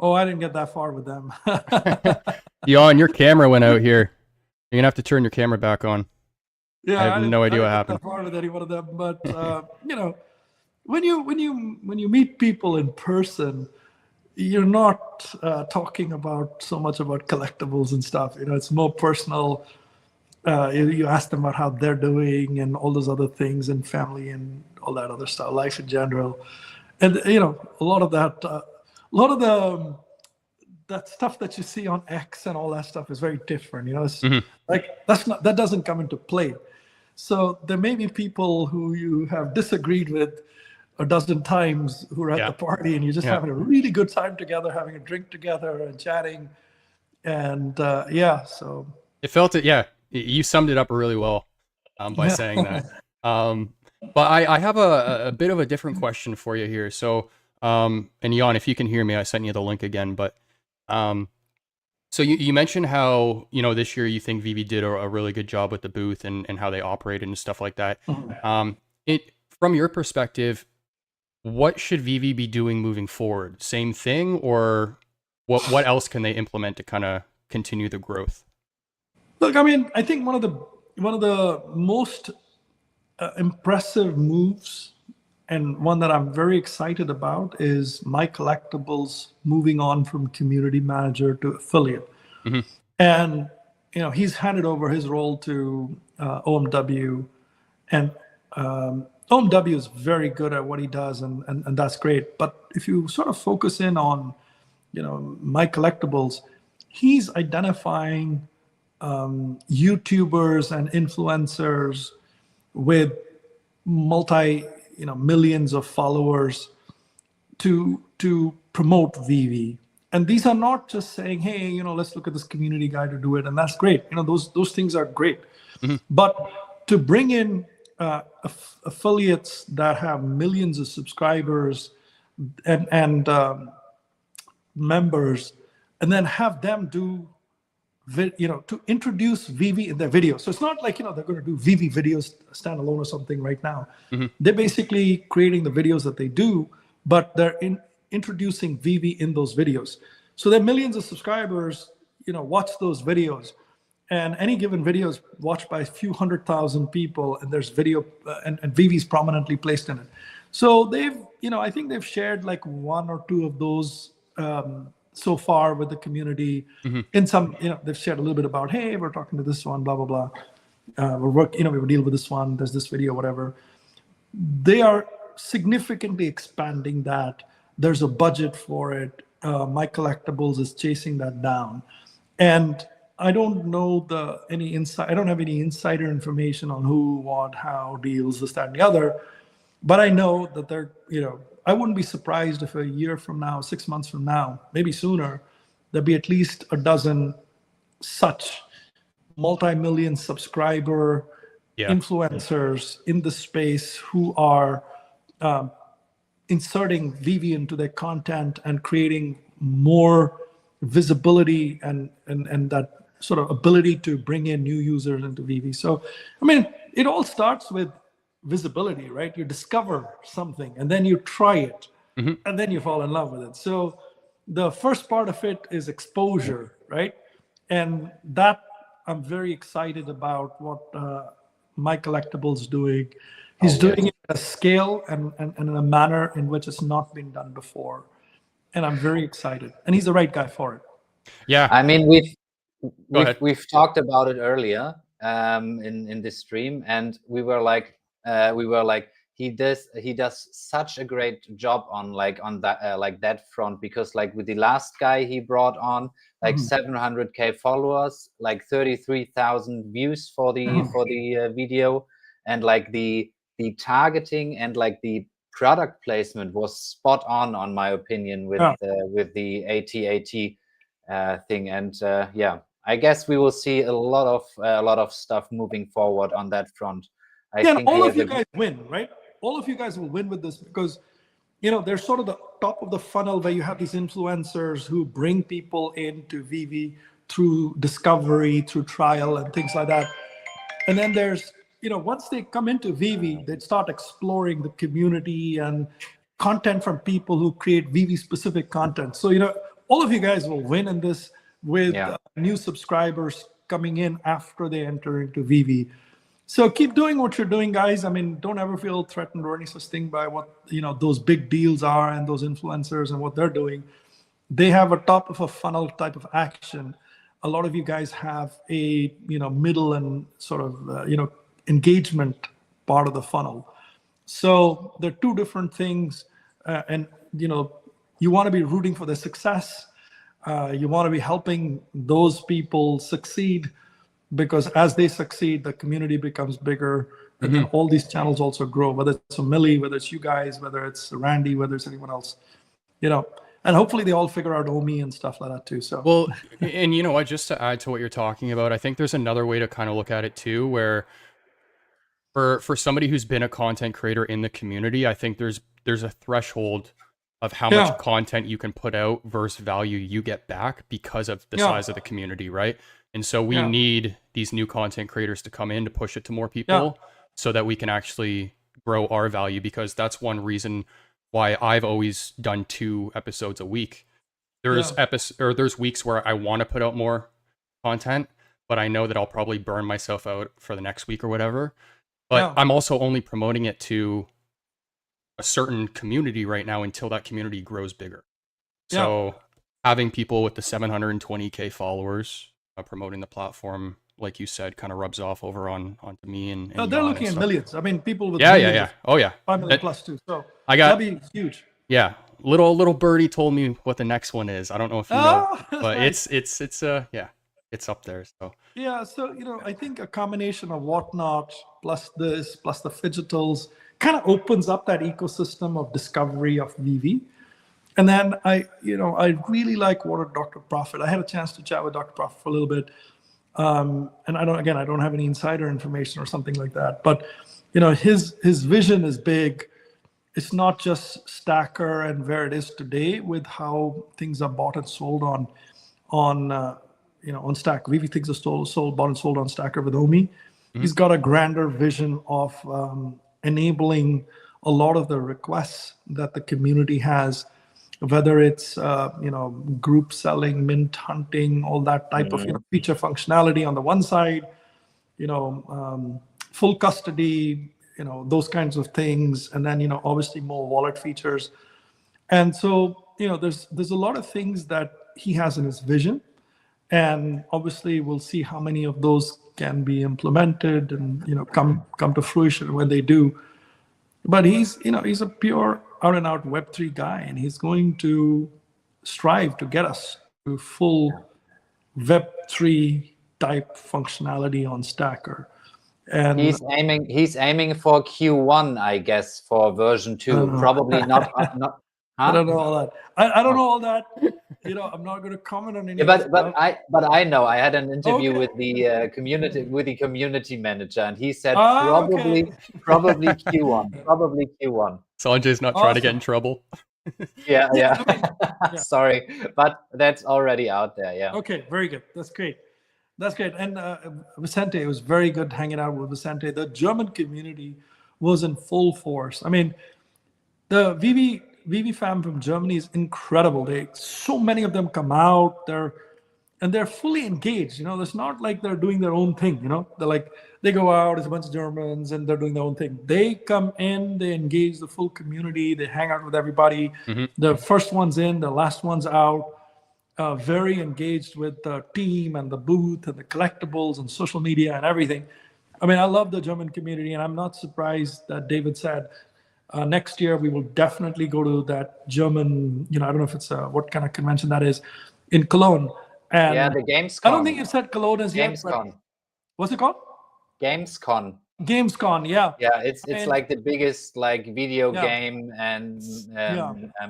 Oh, I didn't get that far with them. Jan, your camera went out here. You're gonna have to turn your camera back on. Yeah, I have no idea what happened. That far with any one of them, but when you meet people in person, you're not talking so much about collectibles and stuff. It's more personal. You ask them about how they're doing and all those other things, and family and all that other stuff, life in general. And you know, a lot of the that stuff that you see on X and all that stuff is very different. You know, it's like that doesn't come into play. So there may be people who you have disagreed with a dozen times who are at the party, and you're just having a really good time together, having a drink together and chatting. And so it felt it. Yeah, you summed it up really well by saying that. But I have a bit of a different question for you here. So, and Jan, if you can hear me, I sent you the link again. But so you mentioned how, you know, this year you think VeVe did a really good job with the booth and how they operated and stuff like that. From your perspective, what should VeVe be doing moving forward? Same thing, or what else can they implement to kind of continue the growth? Look, I mean, I think one of the most impressive moves, and one that I'm very excited about, is My Collectibles moving on from community manager to affiliate. And you know, he's handed over his role to OMW, and OMW is very good at what he does, and that's great. But if you sort of focus in on, you know, My Collectibles, he's identifying YouTubers and influencers with millions of followers to promote VeVe. And these are not just saying, hey, you know, let's look at this community guy to do it, and that's great. You know, those things are great. But to bring in affiliates that have millions of subscribers and members, and then have them do, you know, to introduce VeVe in their videos. So it's not like, you know, they're going to do VeVe videos standalone or something right now. They're basically creating the videos that they do, but they're introducing VeVe in those videos. So there are millions of subscribers, you know, watch those videos, and any given video is watched by a few 100,000 people, and there's video and VeVe is prominently placed in it. So they've, you know, I think they've shared like one or two of those so far with the community. In some, you know, they've shared a little bit about, hey, we're talking to this one, blah, blah, blah. You know, we will deal with this one, there's this video, whatever. They are significantly expanding that. There's a budget for it. My Collectibles is chasing that down. And I don't know any insight. I don't have any insider information on who, what, how, deals, this, that, and the other. But I know that they're, you know, I wouldn't be surprised if a year from now, 6 months from now, maybe sooner, there'll be at least a dozen such multi-million subscriber influencers in the space who are inserting VeVe into their content and creating more visibility and that sort of ability to bring in new users into VeVe. So, I mean, it all starts with visibility, right? You discover something and then you try it and then you fall in love with it. So the first part of it is exposure, right? And that I'm very excited about what My Collectibles is doing. He's doing it at a scale and in a manner in which it's not been done before. And I'm very excited. And he's the right guy for it. Yeah. I mean, we've talked about it earlier in this stream, and we were like he does such a great job on that front, because like with the last guy he brought on, like 700K followers, like 33,000 views for the video, and like the targeting and like the product placement was spot on my opinion, with the AT thing. And yeah, I guess we will see a lot of stuff moving forward on that front. I think all of you guys win, right? All of you guys will win with this, because, you know, there's sort of the top of the funnel where you have these influencers who bring people into VeVe through discovery, through trial and things like that. And then there's, you know, once they come into VeVe, they start exploring the community and content from people who create VeVe specific content. So, you know, all of you guys will win in this, with new subscribers coming in after they enter into VeVe. So keep doing what you're doing, guys. I mean, don't ever feel threatened or any such thing by what, you know, those big deals are and those influencers and what they're doing. They have a top of a funnel type of action. A lot of you guys have a, you know, middle and sort of, you know, engagement part of the funnel. So they're two different things. and you want to be rooting for their success. You want to be helping those people succeed, because as they succeed, the community becomes bigger, and then all these channels also grow, whether it's Millie, whether it's you guys, whether it's Randy, whether it's anyone else, and hopefully they all figure out OMI and stuff like that too. So, well, and you know what, just to add to what you're talking about, I think there's another way to kind of look at it too, where for somebody who's been a content creator in the community, I think there's a threshold of how much content you can put out versus value you get back because of the size of the community, right? And so we need these new content creators to come in to push it to more people so that we can actually grow our value, because that's one reason why I've always done 2 episodes a week. There's weeks where I want to put out more content, but I know that I'll probably burn myself out for the next week or whatever. But I'm also only promoting it to a certain community right now until that community grows bigger. So having people with the 720K followers promoting the platform, like you said, kind of rubs off over onto me and they're looking at millions. I mean, people with oh yeah, 5 million plus too. So that'd be huge. Yeah, little birdie told me what the next one is. I don't know if you know, but nice. it's up there. So so I think a combination of Whatnot plus this plus the Fidgetals kind of opens up that ecosystem of discovery of VeVe. And then I really like what Dr. Profit. I had a chance to chat with Dr. Profit for a little bit. And I don't have any insider information or something like that. But his vision is big. It's not just Stacker and where it is today with how things are bought and sold on Stack. VeVe things are bought and sold on Stacker with OMI. He's got a grander vision of enabling a lot of the requests that the community has, whether it's group selling, mint hunting, all that type of feature functionality on the one side, full custody, those kinds of things, and then obviously more wallet features. And so there's a lot of things that he has in his vision, and obviously we'll see how many of those can be implemented and come to fruition when they do. But he's a pure out and out Web3 guy, and he's going to strive to get us to full Web3 type functionality on Stacker. And he's aiming for Q1, I guess, for version 2. Probably not. I don't know all that. I don't know all that. I'm not going to comment on any. Yeah, but I know. I had an interview with the community manager, and he said probably Q1, probably Q1. Sanjay's not trying to get in trouble. Yeah. Sorry, but that's already out there. Yeah. Okay, very good. That's great. And Vicente, it was very good hanging out with Vicente. The German community was in full force. I mean, the VeVe fam from Germany is incredible. So many of them come out. They're fully engaged. It's not like they're doing their own thing. They go out. There's a bunch of Germans and they're doing their own thing. They come in. They engage the full community. They hang out with everybody. The first one's in. The last one's out. Very engaged with the team and the booth and the collectibles and social media and everything. I mean, I love the German community, and I'm not surprised that David said next year we will definitely go to that German, I don't know if it's what kind of convention that is, in Cologne. And the Gamescom. I don't think it said Cologne as yet. Gamescom. What's it called? Gamescon. Gamescon, yeah. Yeah, it's like the biggest video game and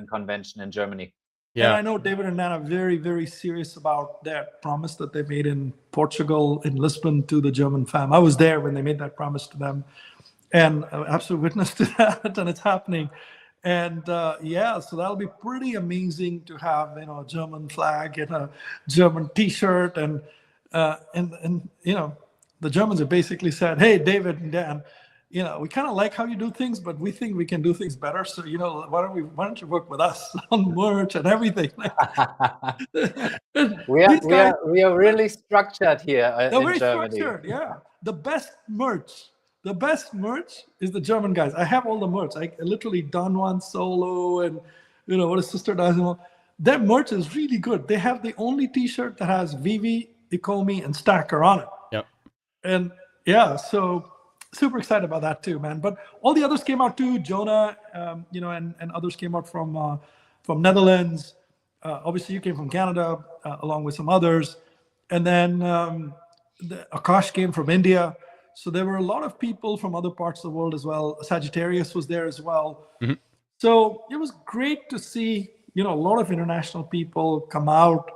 convention in Germany. Yeah. And I know David and Nan are very, very serious about that promise that they made in Portugal, in Lisbon, to the German fam. I was there when they made that promise to them, and absolute witness to that, and it's happening. And so that'll be pretty amazing to have a German flag and a German T-shirt, and the Germans have basically said, "Hey, David and Dan, we kind of like how you do things, but we think we can do things better. So why don't you work with us on merch and everything?" we are really structured here in very Germany. Structured, yeah. The best merch is the German guys. I have all the merch. I literally done one solo, and what his sister does. Their merch is really good. They have the only T-shirt that has VeVe, ECOMI, and Stacker on it. Yep. And so super excited about that too, man. But all the others came out too. Jonah, and others came out from Netherlands. Obviously, you came from Canada, along with some others, and then Akash came from India. So there were a lot of people from other parts of the world as well. Sagittarius was there as well. Mm-hmm. So it was great to see, a lot of international people come out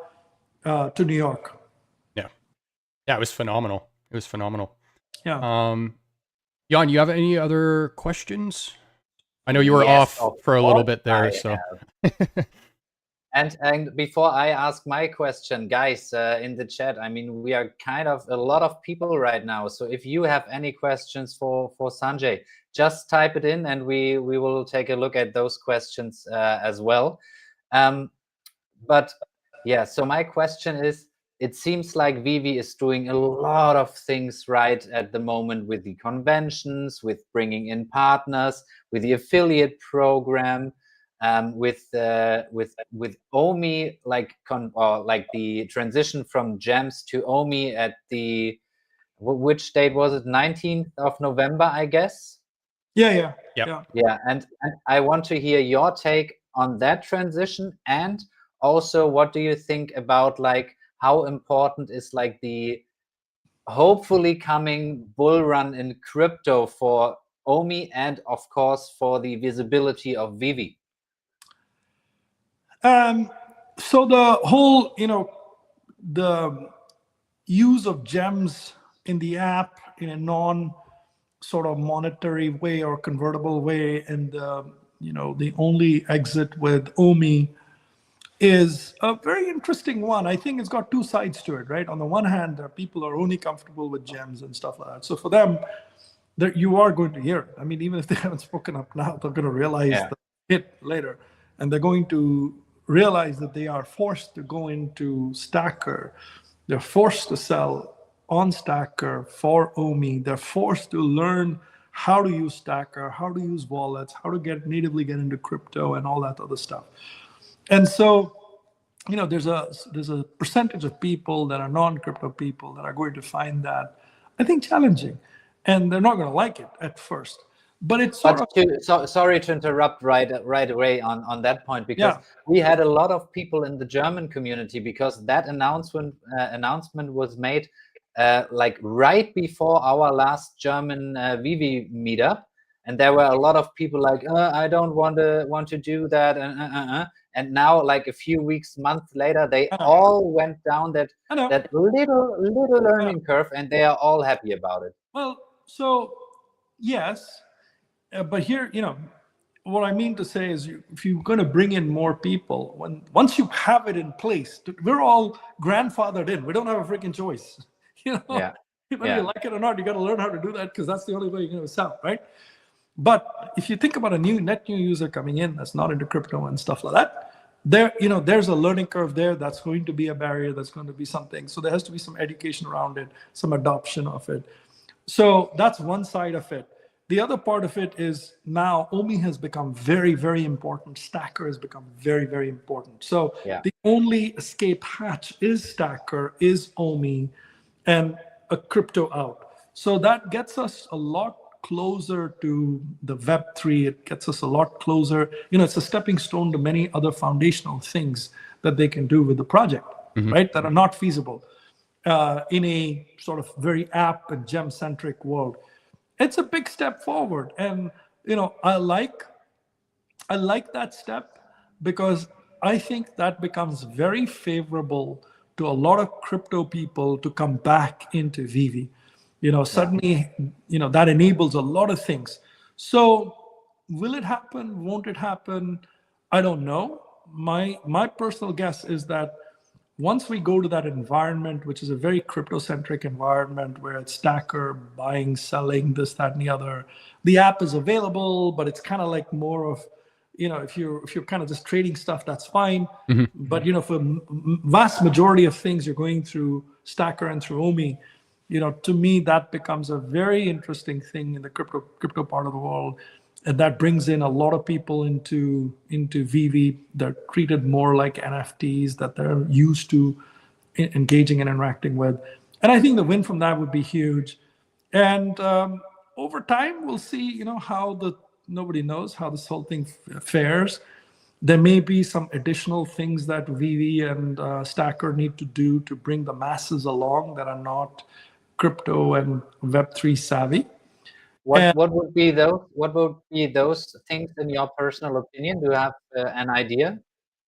to New York. Yeah, it was phenomenal. It was phenomenal. Yeah. Jan, you have any other questions? I know you were off for a little bit there, so. And before I ask my question, guys, in the chat, I mean, we are kind of a lot of people right now. So if you have any questions for Sanjay, just type it in and we will take a look at those questions as well. But yeah, so my question is, it seems like VeVe is doing a lot of things right at the moment with the conventions, with bringing in partners, with the affiliate program, with OMI, like the transition from gems to OMI at the, which date was it? 19th of November, I guess. Yeah. And I want to hear your take on that transition, and also what do you think about like how important is like the hopefully coming bull run in crypto for OMI and of course for the visibility of VeVe? So the whole, the use of gems in the app in a non sort of monetary way or convertible way, and the only exit with OMI is a very interesting one. I think it's got two sides to it, right? On the one hand, there are people who are only comfortable with gems and stuff like that. So for them, you are going to hear it. I mean, even if they haven't spoken up now, they're going to realize the hit later. And they're going to realize that they are forced to go into Stacker. They're forced to sell on Stacker for OMI. They're forced to learn how to use Stacker, how to use wallets, how to natively get into crypto and all that other stuff. And so, there's a percentage of people that are non-crypto people that are going to find that, I think, challenging, and they're not going to like it at first. But it's sorry to interrupt right away on that point, because we had a lot of people in the German community, because that announcement was made like right before our last German VeVe meetup, and there were a lot of people like, I don't want to do that, and now like a few months later, they all went down that little learning curve, and they are all happy about it. Well, so yes, but here, what I mean to say is, if you're going to bring in more people, once you have it in place, we're all grandfathered in. We don't have a freaking choice. Whether you like it or not, you got to learn how to do that, because that's the only way you're going to sell, right? But if you think about a net new user coming in that's not into crypto and stuff like that, there's a learning curve there. That's going to be a barrier. That's going to be something. So there has to be some education around it, some adoption of it. So that's one side of it. The other part of it is now OMI has become very, very important. Stacker has become very, very important. So the only escape hatch is Stacker, is OMI, and a crypto out. So that gets us a lot closer to the Web3. It gets us a lot closer. It's a stepping stone to many other foundational things that they can do with the project, right? That are not feasible in a sort of very app and gem-centric world. It's a big step forward. And, I like that step, because I think that becomes very favorable to a lot of crypto people to come back into VeVe. Suddenly, that enables a lot of things. So will it happen? Won't it happen? I don't know. My personal guess is that once we go to that environment, which is a very crypto-centric environment where it's Stacker, buying, selling, this, that, and the other, the app is available, but it's kind of like more of, if you're kind of just trading stuff, that's fine. But, for vast majority of things, you're going through Stacker and through OMI. To me, that becomes a very interesting thing in the crypto part of the world. And that brings in a lot of people into VeVe. They're treated more like NFTs that they're used to engaging and interacting with. And I think the win from that would be huge. And over time, we'll see, how nobody knows how this whole thing fares. There may be some additional things that VeVe and Stacker need to do to bring the masses along that are not crypto and Web3 savvy. What would be those things in your personal opinion? Do you have an idea?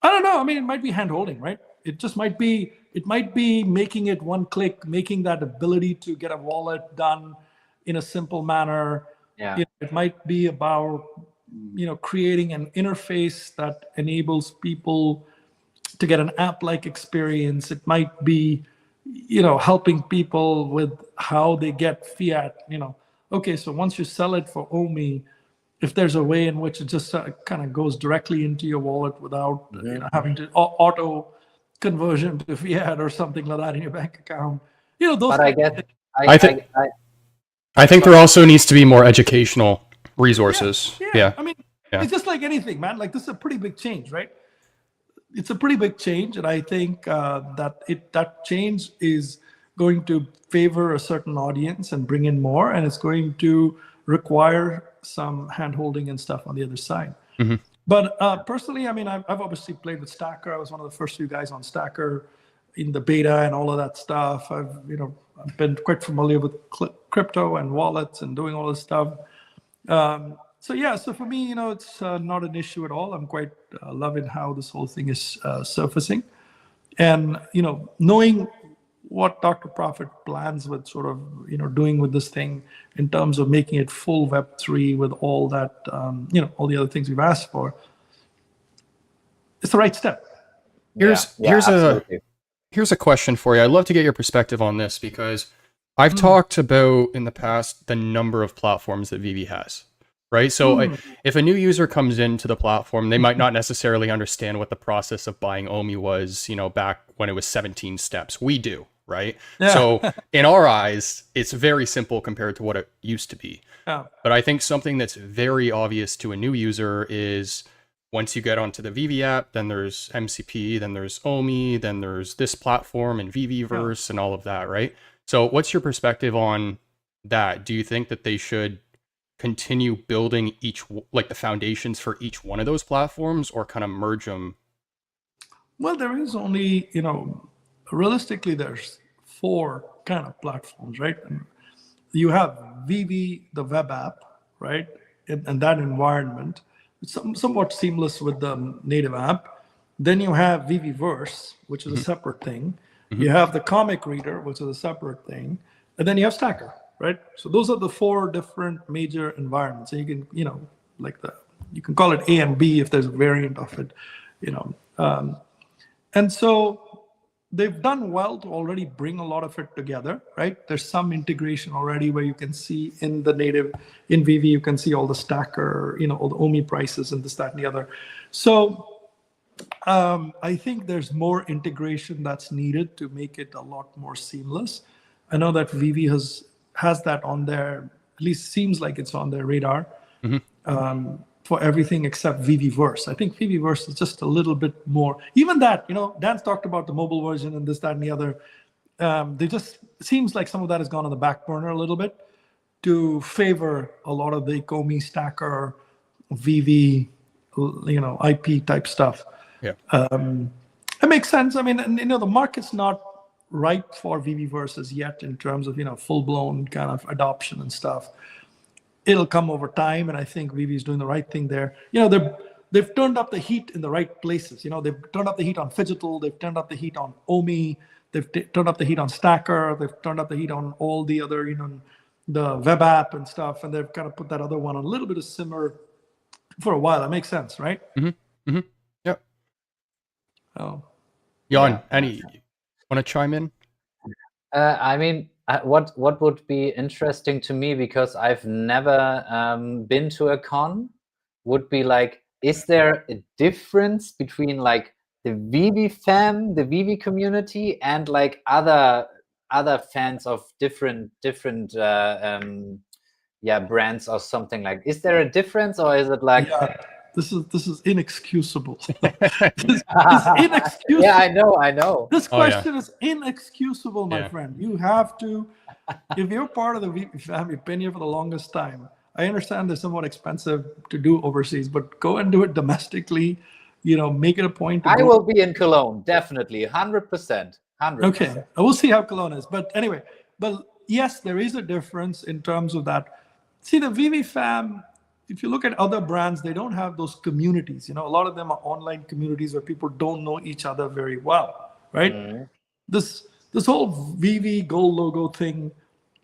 I don't know. I mean, it might be hand holding, right? It just might be. It might be making it one click, making that ability to get a wallet done in a simple manner. Yeah. It might be about creating an interface that enables people to get an app-like experience. It might be helping people with how they get fiat. Okay, so once you sell it for OMI, if there's a way in which it just kind of goes directly into your wallet without having to auto conversion to fiat or something like that in your bank account, those. But I guess I think there also needs to be more educational resources. Yeah. I mean, it's just like anything, man. Like, this is a pretty big change, right? It's a pretty big change, and I think that change is going to favor a certain audience and bring in more, and it's going to require some hand-holding and stuff on the other side. Mm-hmm. But personally, I mean, I've obviously played with Stacker. I was one of the first few guys on Stacker in the beta and all of that stuff. I've been quite familiar with crypto and wallets and doing all this stuff. So for me, it's not an issue at all. I'm quite loving how this whole thing is surfacing, and knowing what Dr. Profit plans with sort of doing with this thing in terms of making it full Web3 with all that all the other things we've asked for. It's the right step. Here's a question for you. I'd love to get your perspective on this, because I've talked about in the past the number of platforms that VeVe has. Right. So if a new user comes into the platform, they might not necessarily understand what the process of buying OMI was, back when it was 17 steps. We do. Right. Yeah. So in our eyes, it's very simple compared to what it used to be. Yeah. But I think something that's very obvious to a new user is once you get onto the VeVe app, then there's MCP, then there's OMI, then there's this platform and VeVeverse and all of that. Right. So what's your perspective on that? Do you think that they should continue building the foundations for each one of those platforms, or kind of merge them? Well, there is only, realistically, there's 4 kind of platforms, right? And you have VeVe, the web app, right? And that environment, it's somewhat seamless with the native app. Then you have VeVeverse, which is a separate thing. You have the comic reader, which is a separate thing. And then you have Stacker. Right, so those are the 4 different major environments, and you can, you can call it A and B if there's a variant of it, and so they've done well to already bring a lot of it together, right? There's some integration already where you can see in the native, in VeVe, you can see all the Stacker, all the OMI prices and this, that, and the other. So I think there's more integration that's needed to make it a lot more seamless. I know that VeVe has that on their, at least seems like it's on their radar, for everything except VeVeverse. I think VeVeverse is just a little bit more, even that, Dan's talked about the mobile version and this, that, and the other. They just, seems like some of that has gone on the back burner a little bit to favor a lot of the ECOMI, Stacker, VeVe, IP type stuff. Yeah. It makes sense. I mean, the market's not ripe for VeVeverse yet in terms of full-blown kind of adoption and stuff. It'll come over time, and I think VeVe is doing the right thing there. They've turned up the heat in the right places. They've turned up the heat on Phygital, they've turned up the heat on OMI, they've turned up the heat on Stacker, they've turned up the heat on all the other the web app and stuff, and they've kind of put that other one on a little bit of simmer for a while. That makes sense, right? Yep. Oh, Jan, any want to chime in? I mean, what would be interesting to me, because I've never been to a con, would be like, is there a difference between like the VeVe fam, the VeVe community, and like other fans of different brands or something? Like, is there a difference, or is it like This is inexcusable. This is inexcusable. Yeah, I know. This Oh, yeah. question is inexcusable, my Yeah. friend. You have to, if you're part of the VeVe family, been here for the longest time. I understand they're somewhat expensive to do overseas, but go and do it domestically. Make it a point to I go. will be in Cologne, definitely, 100%. 100%. Okay, we'll see how Cologne is. But anyway, but yes, there is a difference in terms of that. See, the VeVe fam, if you look at other brands, they don't have those communities. A lot of them are online communities where people don't know each other very well, right? Mm-hmm. This whole VeVe gold logo thing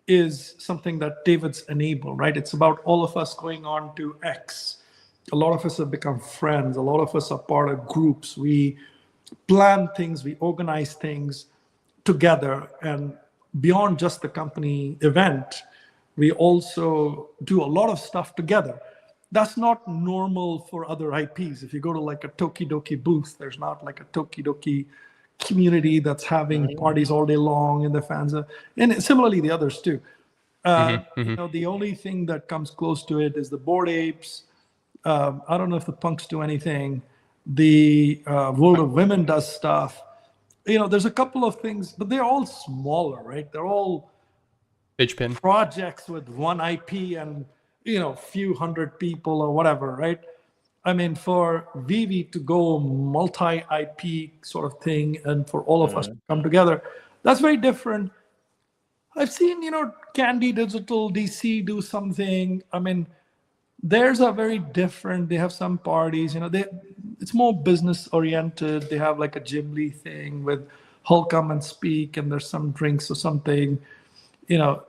is something that David's enabled, right? It's about all of us going on to X. A lot of us have become friends. A lot of us are part of groups. We plan things, we organize things together. And beyond just the company event, we also do a lot of stuff together. That's not normal for other IPs. If you go to like a Tokidoki booth, there's not like a Tokidoki community that's having parties all day long, and the fans are, and similarly the others too. The only thing that comes close to it is the Bored Apes. I don't know if the punks do anything. The World of Women does stuff. There's a couple of things, but they're all smaller, right? They're all Pitchpin projects with one IP and few hundred people or whatever, right? I mean, for VeVe to go multi-IP sort of thing, and for all of us to come together, that's very different. I've seen, Candy Digital, DC do something. I mean, theirs are very different. They have some parties, it's more business oriented. They have like a Ghibli thing with Hulk come and speak, and there's some drinks or something.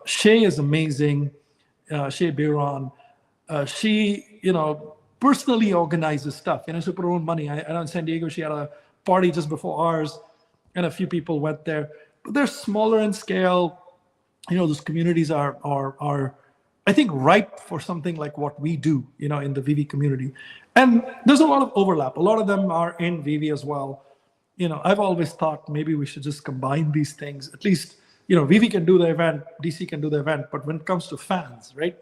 Shay is amazing. Shay Biron. She, personally organizes stuff. She put her own money. I know in San Diego, she had a party just before ours, and a few people went there. But they're smaller in scale. Those communities are I think ripe for something like what we do, in the VeVe community. And there's a lot of overlap. A lot of them are in VeVe as well. I've always thought maybe we should just combine these things. At least, VeVe can do the event, DC can do the event, but when it comes to fans, right?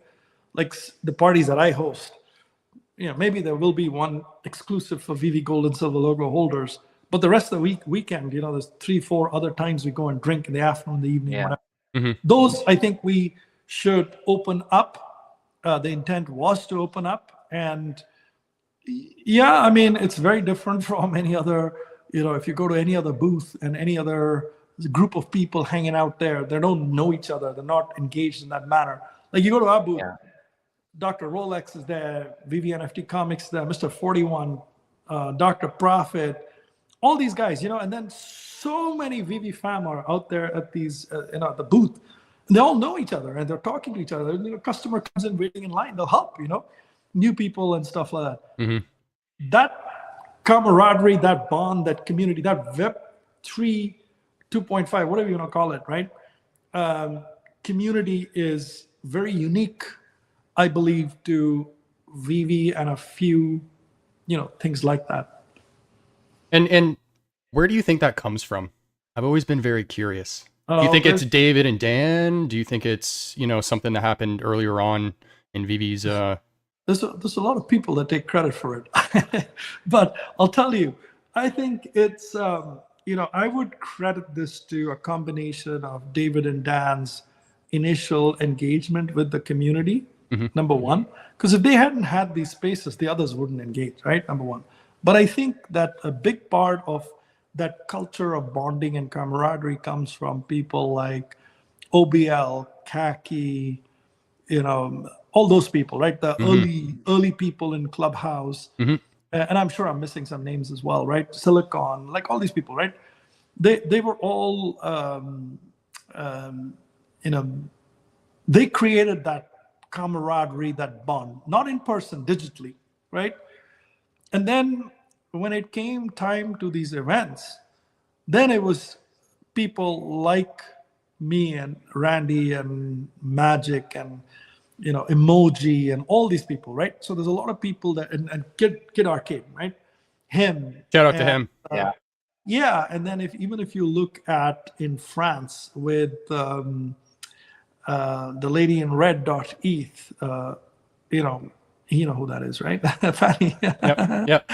Like the parties that I host, maybe there will be one exclusive for VeVe Gold and Silver logo holders, but the rest of the weekend, there's 3-4 other times we go and drink in the afternoon, the evening, whatever. Those, I think we should open up. The intent was to open up. And yeah, I mean, it's very different from any other, if you go to any other booth and any other group of people hanging out there, they don't know each other. They're not engaged in that manner. Like you go to our booth, Dr. Rolex is there, VeVe NFT Comics there, Mr. 41, Dr. Profit, all these guys, and then so many VeVe fam are out there at these, at the booth. And they all know each other and they're talking to each other. Customer comes in waiting in line, they'll help, new people and stuff like that. That camaraderie, that bond, that community, that Web3 2.5, whatever you want to call it, right? Community is very unique, I believe, to VeVe and a few, things like that. And where do you think that comes from? I've always been very curious. Do you think it's David and Dan? Do you think it's, something that happened earlier on in VeVe's? There's a lot of people that take credit for it. But I'll tell you, I think it's, I would credit this to a combination of David and Dan's initial engagement with the community, number one. Because if they hadn't had these spaces, the others wouldn't engage, right? Number one. But I think that a big part of that culture of bonding and camaraderie comes from people like OBL, Kaki, all those people, right? The early people in Clubhouse. And I'm sure I'm missing some names as well, right? Silicon, like all these people, right? They were all, they created that camaraderie, that bond, not in person, digitally, right? And then when it came time to these events, then it was people like me and Randy and Magic and Emoji and all these people, right? So there's a lot of people that and Kid Arcade, right? Him. Shout out to him. Yeah, and then even if you look at in France with the lady in red.eth, you know who that is, right? Fanny. Yep.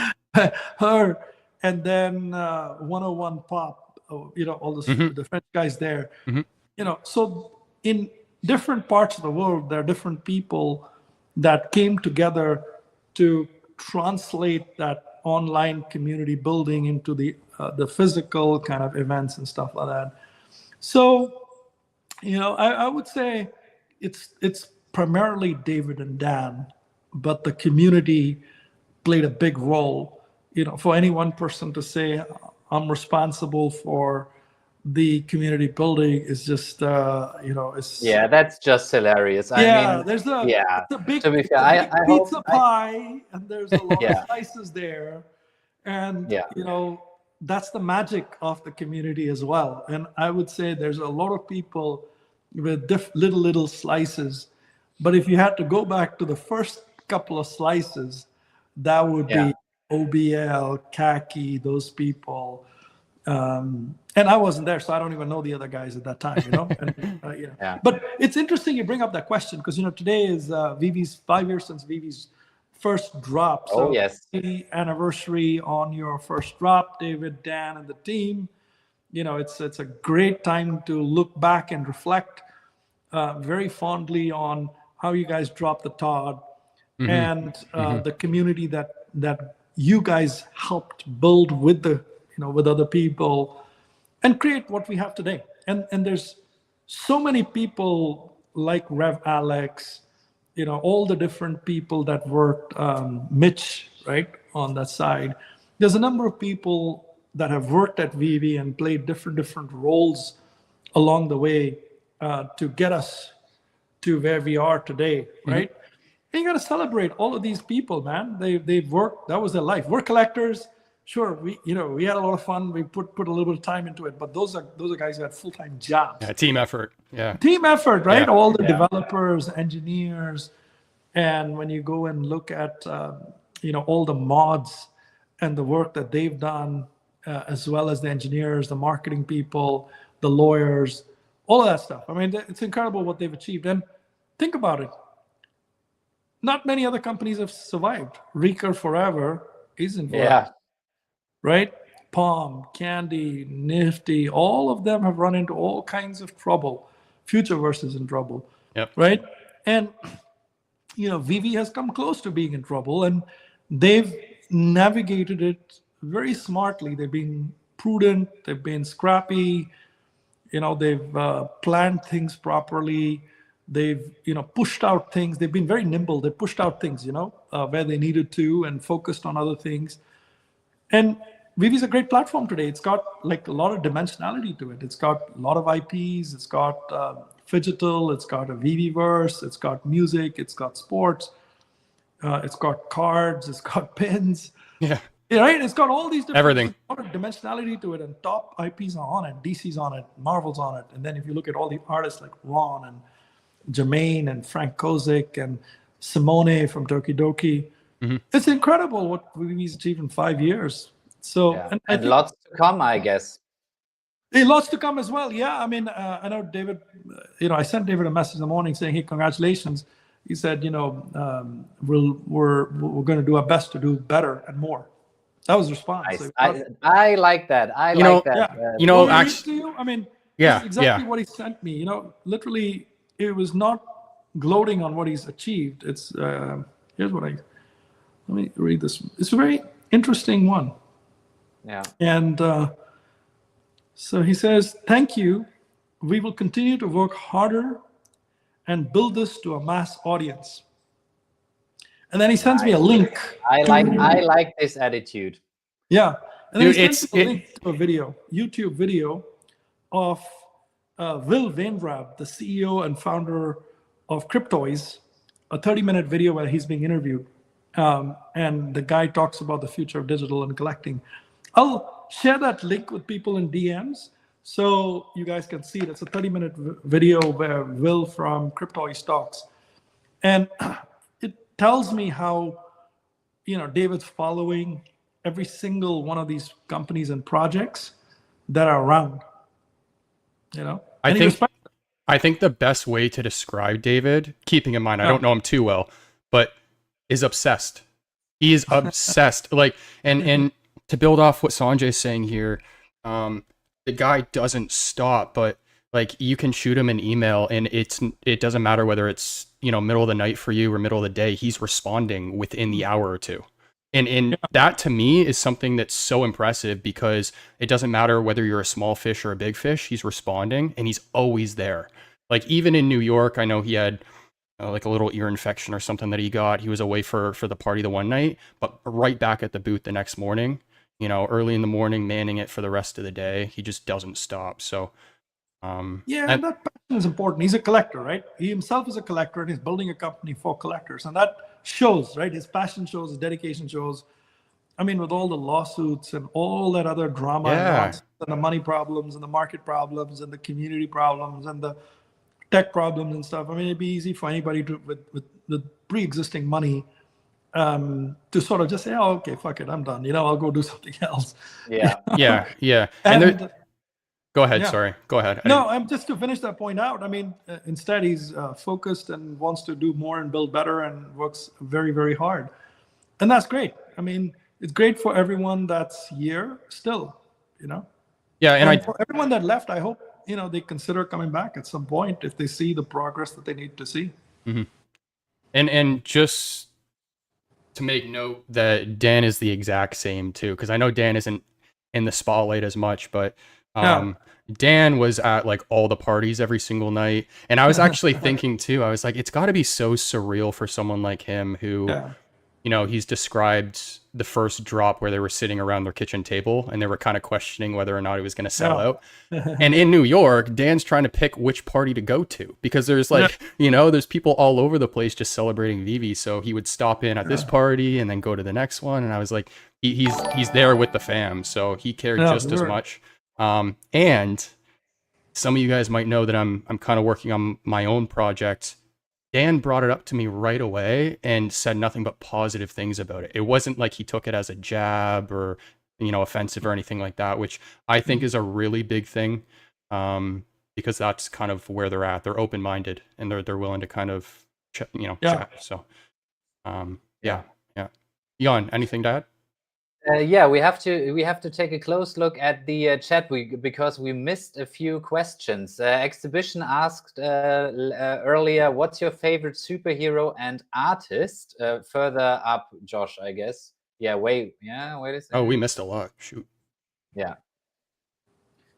Her, and then 101 Pop, you know, all the French guys there. You know, so in different parts of the world, there are different people that came together to translate that online community building into the physical kind of events and stuff like that. So, you know, I would say it's primarily David and Dan, but the community played a big role. You know, for any one person to say I'm responsible for the community building is just you know, it's that's just hilarious. I mean, there's a yeah. it's a big, To be fair, it's a big I hope pizza pie, and there's a lot Yeah. of slices there, and Yeah. you know, that's the magic of the community as well. And I would say there's a lot of people with little slices, but if you had to go back to the first couple of slices, that would Yeah. be OBL, Khaki, those people. And I wasn't there, so I don't even know the other guys at that time, you know. And, you know. Yeah. But it's interesting you bring up that question because, you know, today is VeVe's 5 years since VeVe's first drop. So Oh, yes. the anniversary on your first drop, David, Dan, and the team. You know, it's a great time to look back and reflect very fondly on how you guys dropped the Todd and the community that you guys helped build with the, you know, with other people and create what we have today. And there's so many people like Rev Alex, you know, all the different people that worked, Mitch, right, on that side. There's a number of people that have worked at VeVe and played different roles along the way to get us to where we are today, right? And you got to celebrate all of these people, man. They've worked. That was their life. We're collectors. Sure, we had a lot of fun. We put a little bit of time into it, but those are guys who had full-time jobs. Yeah, team effort. Yeah. Team effort, right? Yeah. All the developers, engineers, and when you go and look at you know, all the mods and the work that they've done, as well as the engineers, the marketing people, the lawyers, all of that stuff. I mean, it's incredible what they've achieved. And think about it. Not many other companies have survived. Reeker Forever isn't. Yeah. Right? Palm, Candy, Nifty, all of them have run into all kinds of trouble. Futureverse is in trouble. Yep. Right? And, you know, VeVe has come close to being in trouble, and they've navigated it very smartly. They've been prudent. They've been scrappy. You know, they've planned things properly. They've, you know, pushed out things. They've been very nimble. They pushed out things, you know, where they needed to and focused on other things. And VeVe is a great platform today. It's got like a lot of dimensionality to it. It's got a lot of IPs. It's got Phygital. It's got a VeVeverse. It's got music. It's got sports. It's got cards. It's got pins. Yeah. Right? It's got all these different Everything. A lot of dimensionality to it, and top IPs are on it. DC's on it. Marvel's on it. And then if you look at all the artists like Ron and Jermaine and Frank Kozik and Simone from Doki Doki, it's incredible what VeVe's achieved in 5 years. So And I think lots to come, I guess. lots to come as well. Yeah, I mean, I know David. You know, I sent David a message in the morning saying, "Hey, congratulations." He said, "You know, we're going to do our best to do better and more." That was the response. Nice. So, I like that. I You know, like that. yeah. You know, Will I read actually, to you? I mean, Yeah, that's exactly yeah. what he sent me. You know, literally, it was not gloating on what he's achieved. It's here's what let me read this. It's a very interesting one. Yeah. And so he says, "Thank you. We will continue to work harder and build this to a mass audience." And then he sends me a link. I like this attitude. Yeah. And then Dude, he sends me a link to a video, YouTube video of Will Wainwright, the CEO and founder of Cryptoys, a 30-minute video where he's being interviewed. And the guy talks about the future of digital and collecting. I'll share that link with people in DMs so you guys can see it. It's a 30-minute video where Will from Cryptoys talks. And it tells me how, you know, David's following every single one of these companies and projects that are around. You know, I think the best way to describe David, keeping in mind I don't know him too well, but is obsessed. He is obsessed. Like, and to build off what Sanjay's saying here, the guy doesn't stop, but like you can shoot him an email and it doesn't matter whether it's, you know, middle of the night for you or middle of the day, he's responding within the hour or two. And that to me is something that's so impressive, because it doesn't matter whether you're a small fish or a big fish, he's responding and he's always there. Like even in New York, I know he had like a little ear infection or something that he got. He was away for the party the one night, but right back at the booth the next morning, you know, early in the morning, manning it for the rest of the day. He just doesn't stop. So yeah, and that passion is important. He's a collector, right? He himself is a collector, and he's building a company for collectors, and that shows, right? His passion shows, his dedication shows. I mean, with all the lawsuits and all that other drama and the money problems and the market problems and the community problems and the tech problems and stuff. I mean, it'd be easy for anybody to with the pre-existing money to sort of just say, "Oh, okay, fuck it, I'm done. You know, I'll go do something else." Yeah, yeah. And go ahead. Yeah. Sorry, go ahead. No, I'm just to finish that point out. I mean, instead he's focused and wants to do more and build better and works very, very hard, and that's great. I mean, it's great for everyone that's here still, you know. Yeah, and for everyone that left, I hope, you know, they consider coming back at some point if they see the progress that they need to see. Mm-hmm. And just to make note that Dan is the exact same too, because I know Dan isn't in the spotlight as much, but Dan was at like all the parties every single night. And I was actually thinking too, I was like, it's got to be so surreal for someone like him who, you know, he's described the first drop where they were sitting around their kitchen table and they were kind of questioning whether or not it was going to sell out. And in New York, Dan's trying to pick which party to go to, because there's like, you know, there's people all over the place just celebrating VeVe. So he would stop in at this party and then go to the next one. And I was like, he's there with the fam. So he cared just as much. And some of you guys might know that I'm kind of working on my own project. Dan brought it up to me right away and said nothing but positive things about it. It wasn't like he took it as a jab or, you know, offensive or anything like that, which I think is a really big thing, because that's kind of where they're at. They're open-minded and they're willing to kind of, you know, chat. So, yeah. Jan, anything to add? Yeah, we have to take a close look at the chat because we missed a few questions. Exhibition asked earlier, what's your favorite superhero and artist? Further up, Josh, I guess. Yeah, wait a second. Oh, we missed a lot. Shoot. Yeah.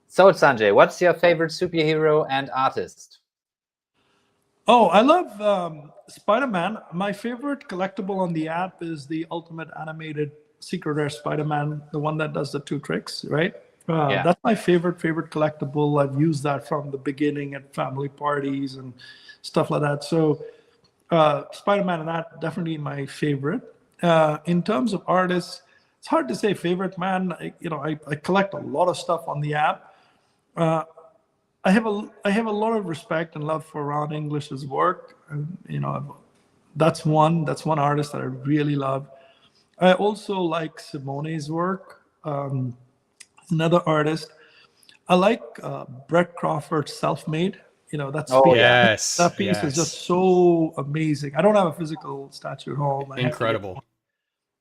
So, Sanjay, what's your favorite superhero and artist? Oh, I love Spider-Man. My favorite collectible on the app is the Ultimate Animated Secret Rare Spider-Man, the one that does the 2 tricks, right? That's my favorite collectible. I've used that from the beginning at family parties and stuff like that. So Spider-Man and that, definitely my favorite. In terms of artists, it's hard to say favorite, man. I collect a lot of stuff on the app. I have a lot of respect and love for Ron English's work. And, you know, that's one artist that I really love. I also like Simone's work, another artist. I like Brett Crawford's Self-Made. You know, that piece is just so amazing. I don't have a physical statue at home. Incredible.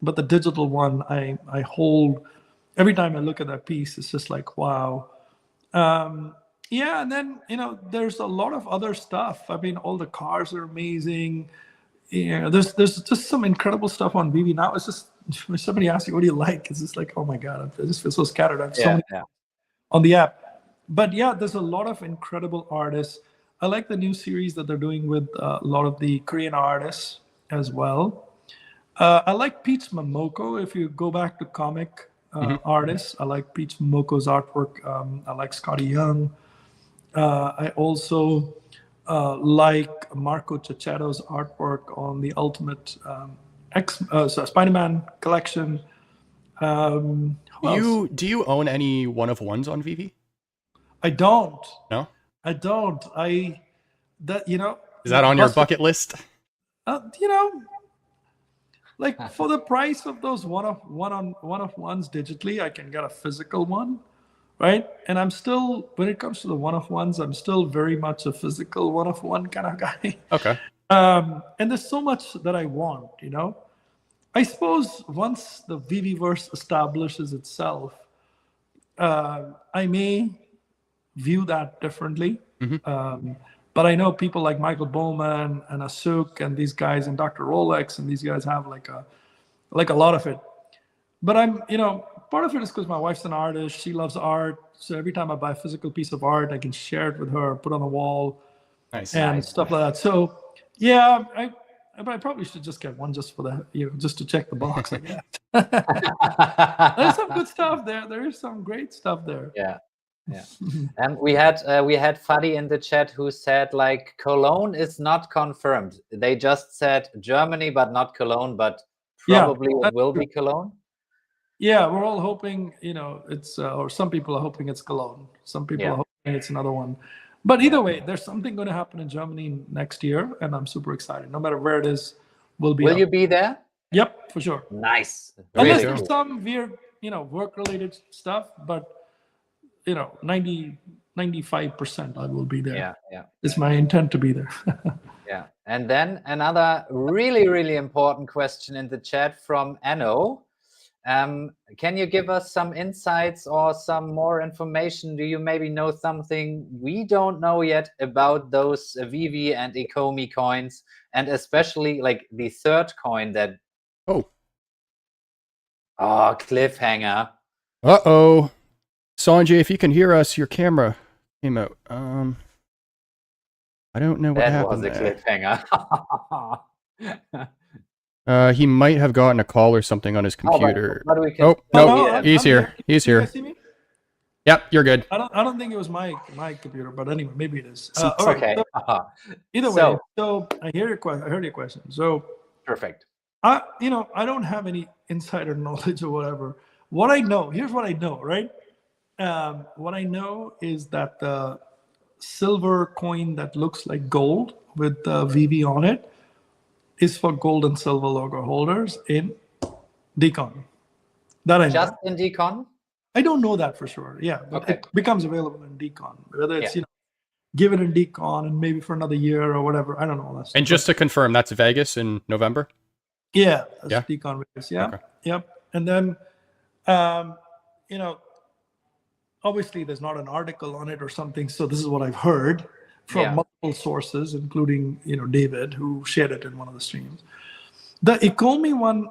But the digital one, I hold. Every time I look at that piece, it's just like, wow. And then, you know, there's a lot of other stuff. I mean, all the cars are amazing. Yeah, there's just some incredible stuff on VeVe now. It's just when somebody asks you, what do you like? It's just like, oh my God, I just feel so scattered. I have so many on the app. But yeah, there's a lot of incredible artists. I like the new series that they're doing with a lot of the Korean artists as well. I like Peach Momoko. If you go back to comic artists, I like Peach Momoko's artwork. I like Scotty Young. I also like Marco Cicchetto's artwork on the Ultimate Spider-Man collection. Do you own any one-of-ones on VeVe? I don't. No? I don't. Is that on your bucket list? You know, like for the price of those one-of-ones digitally, I can get a physical one. Right. And I'm still, when it comes to the one-of-ones, I'm still very much a physical one-of-one kind of guy. Okay. And there's so much that I want, you know. I suppose once the VeVeverse establishes itself, I may view that differently. But I know people like Michael Bowman and Asuk and these guys and Dr. Rolex and these guys have like a lot of it. But I'm, you know, part of it is because my wife's an artist. She loves art. So every time I buy a physical piece of art, I can share it with her, put it on the wall, Nice. and stuff like that. So yeah, I probably should just get one just for the, you know, just to check the box, I guess. There's some good stuff there. There is some great stuff there. Yeah. Yeah. And we had Fadi in the chat who said like Cologne is not confirmed. They just said Germany, but not Cologne, but probably it will be Cologne. Yeah, we're all hoping, you know, it's, or some people are hoping it's Cologne. Some people are hoping it's another one. But either way, there's something going to happen in Germany next year, and I'm super excited. No matter where it is, we'll be. Will you be there? Yep, for sure. Nice. Unless Really there's some weird, you know, work-related stuff, but, you know, 95% I will be there. Yeah, yeah. It's my intent to be there. Yeah. And then another really, really important question in the chat from Anno. Can you give us some insights or some more information? Do you maybe know something we don't know yet about those VeVe and ECOMI coins, and especially like the third coin that... Oh, cliffhanger. Uh-oh. Sanjay, if you can hear us, your camera came out. I don't know what happened there. That was a cliffhanger. He might have gotten a call or something on his computer. No, he's here. He's here. You guys see me? Yep, you're good. I don't think it was my computer, but anyway, maybe it is. Okay. Either way, so I hear your question. I heard your question. So perfect. You know, I don't have any insider knowledge or whatever. What I know, here's what I know, right? What I know is that the silver coin that looks like gold with the VeVe on it is for gold and silver logo holders in Decon. That I know. Just in Decon? I don't know that for sure. Yeah, but it becomes available in Decon. Whether it's you know, give it in Decon and maybe for another year or whatever. I don't know. And just to confirm, that's Vegas in November? Yeah, that's Decon Vegas. Yeah, yep. And then, you know, obviously there's not an article on it or something. So this is what I've heard from multiple sources, including, you know, David, who shared it in one of the streams. The ECOMI one